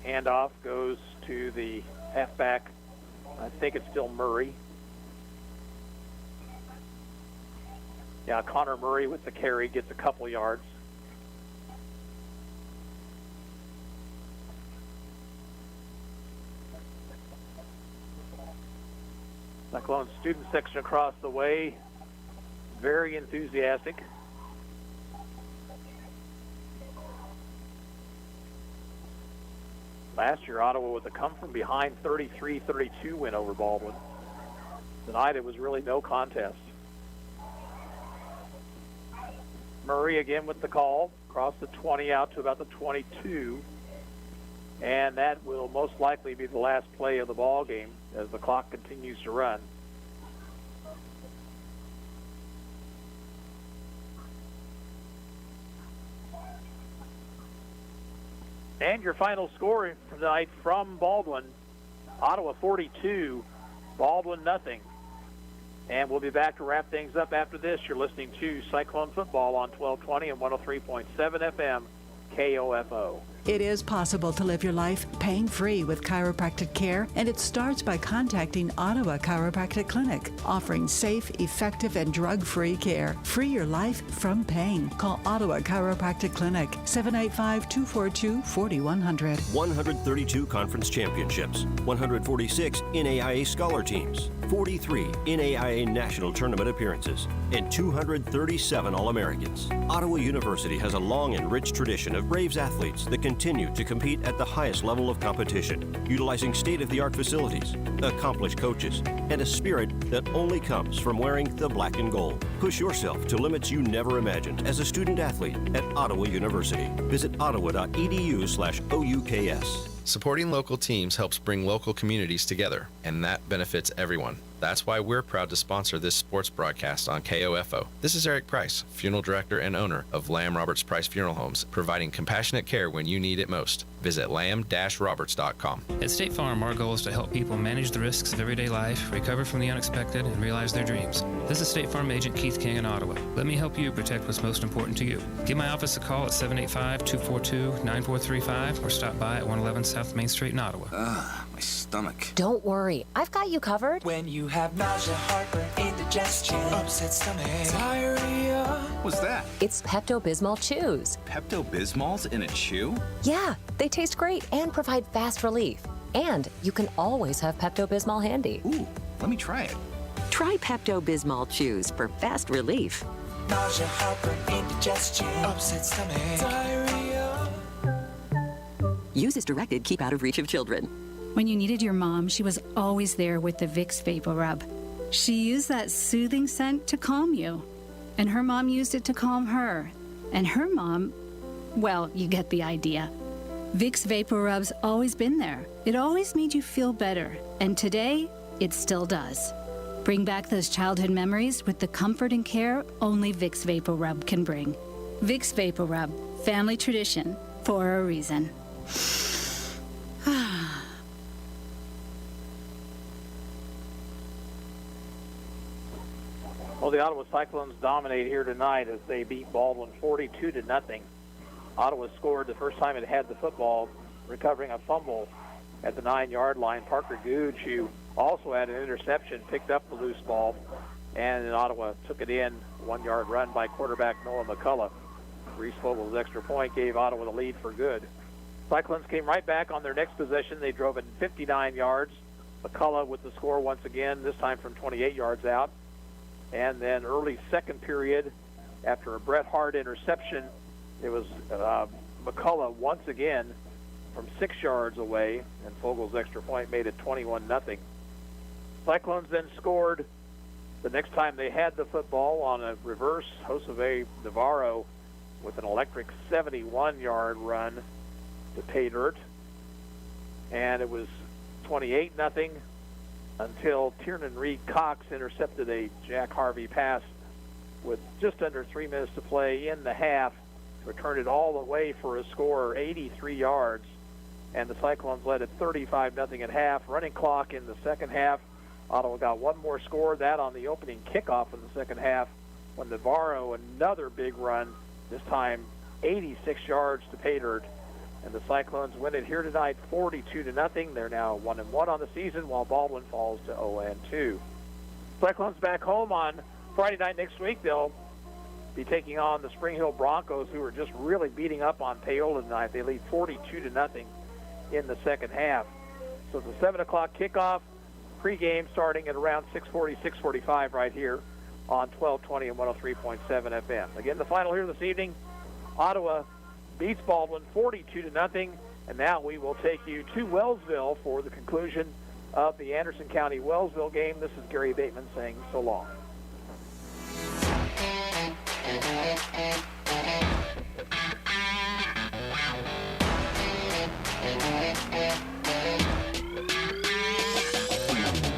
Handoff goes to the halfback. I think it's still Murray. Yeah, Connor Murray with the carry gets a couple yards. Cyclone student section across the way, very enthusiastic. Last year, Ottawa with a come-from-behind 33-32 win over Baldwin. Tonight, it was really no contest. Murray again with the call, across the 20 out to about the 22. And that will most likely be the last play of the ball game as the clock continues to run. And your final score tonight from Baldwin, Ottawa 42, Baldwin nothing. And we'll be back to wrap things up after this. You're listening to Cyclone Football on 1220 and 103.7 FM, KOFO. It is possible to live your life pain-free with chiropractic care, and it starts by contacting Ottawa Chiropractic Clinic, offering safe, effective, and drug-free care. Free your life from pain. Call Ottawa Chiropractic Clinic, 785-242-4100. 132 conference championships, 146 NAIA scholar teams, 43 NAIA national tournament appearances, and 237 All-Americans. Ottawa University has a long and rich tradition of Braves athletes that continue to compete at the highest level of competition, utilizing state-of-the-art facilities, accomplished coaches, and a spirit that only comes from wearing the black and gold. Push yourself to limits you never imagined as a student athlete at Ottawa University. Visit ottawa.edu/OUKS. Supporting local teams helps bring local communities together, and that benefits everyone. That's why we're proud to sponsor this sports broadcast on KOFO. This is Eric Price, funeral director and owner of Lamb Roberts Price Funeral Homes, providing compassionate care when you need it most. Visit lamb-roberts.com. At State Farm, our goal is to help people manage the risks of everyday life, recover from the unexpected, and realize their dreams. This is State Farm agent Keith King in Ottawa. Let me help you protect what's most important to you. Give my office a call at 785-242-9435 or stop by at 111 South Main Street in Ottawa. My stomach. Don't worry, I've got you covered. When you have nausea, heartburn, indigestion, upset stomach, diarrhea, was that? It's Pepto-Bismol Chews. Pepto-Bismol's in a chew? Yeah, they taste great and provide fast relief. And you can always have Pepto-Bismol handy. Ooh, let me try it. Try Pepto-Bismol Chews for fast relief. Nausea, heartburn, indigestion, upset stomach, diarrhea. Use as directed. Keep out of reach of children. When you needed your mom, she was always there with the Vicks Vapor Rub. She used that soothing scent to calm you. And her mom used it to calm her. And her mom, well, you get the idea. Vicks Vapor Rub's always been there. It always made you feel better. And today, it still does. Bring back those childhood memories with the comfort and care only Vicks Vapor Rub can bring. Vicks Vapor Rub, family tradition for a reason. Well, the Ottawa Cyclones dominate here tonight as they beat Baldwin 42-0. Ottawa scored the first time it had the football, recovering a fumble at the 9-yard line. Parker Googe, who also had an interception, picked up the loose ball, and then Ottawa took it in. 1-yard run by quarterback Noah McCullough. Reese Vogel's extra point gave Ottawa the lead for good. Cyclones came right back on their next possession. They drove it 59 yards. McCullough with the score once again, this time from 28 yards out. And then early second period, after a Bret Hart interception, it was McCullough once again from 6 yards away, and Vogel's extra point made it 21-0. Cyclones then scored the next time they had the football on a reverse. Josue Navarro with an electric 71-yard run to pay dirt. And it was 28-0 until Tiernan Reed Cox intercepted a Jack Harvey pass with just under 3 minutes to play in the half to return it all the way for a score 83 yards. And the Cyclones led at 35-0 at half. Running clock in the second half. Ottawa got one more score, that on the opening kickoff of the second half, when Navarro, another big run, this time 86 yards to pay dirt. And the Cyclones win it here tonight 42-0. They're now 1-1 on the season, while Baldwin falls to 0-2. Cyclones back home on Friday night next week. They'll be taking on the Spring Hill Broncos, who are just really beating up on Paola tonight. They lead 42-0 in the second half. So it's a 7 o'clock kickoff. Pre-game starting at around 6:40, 6:45 right here on 1220 and 103.7 FM. Again, the final here this evening, Ottawa beats Baldwin 42-0, and now we will take you to Wellsville for the conclusion of the Anderson County Wellsville game. This is Gary Bateman saying so long.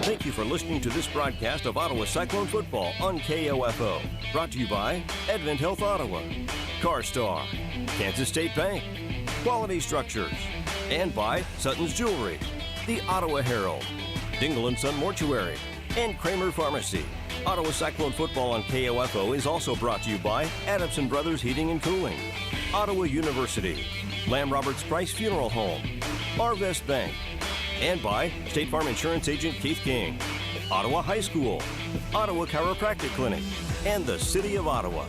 Thank you for listening to this broadcast of Ottawa Cyclone football on KOFO. Brought to you by Advent Health Ottawa, CarStar, Kansas State Bank, Quality Structures, and by Sutton's Jewelry, the Ottawa Herald, Dingle & Son Mortuary, and Kramer Pharmacy. Ottawa Cyclone football on KOFO is also brought to you by Adamson Brothers Heating and Cooling, Ottawa University, Lamb Roberts Price Funeral Home, Arvest Bank, and by State Farm Insurance Agent Keith King, Ottawa High School, Ottawa Chiropractic Clinic, and the City of Ottawa.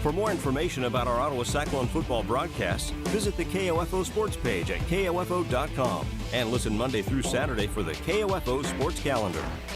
For more information about our Ottawa Cyclone football broadcasts, visit the KOFO Sports page at KOFO.com and listen Monday through Saturday for the KOFO Sports Calendar.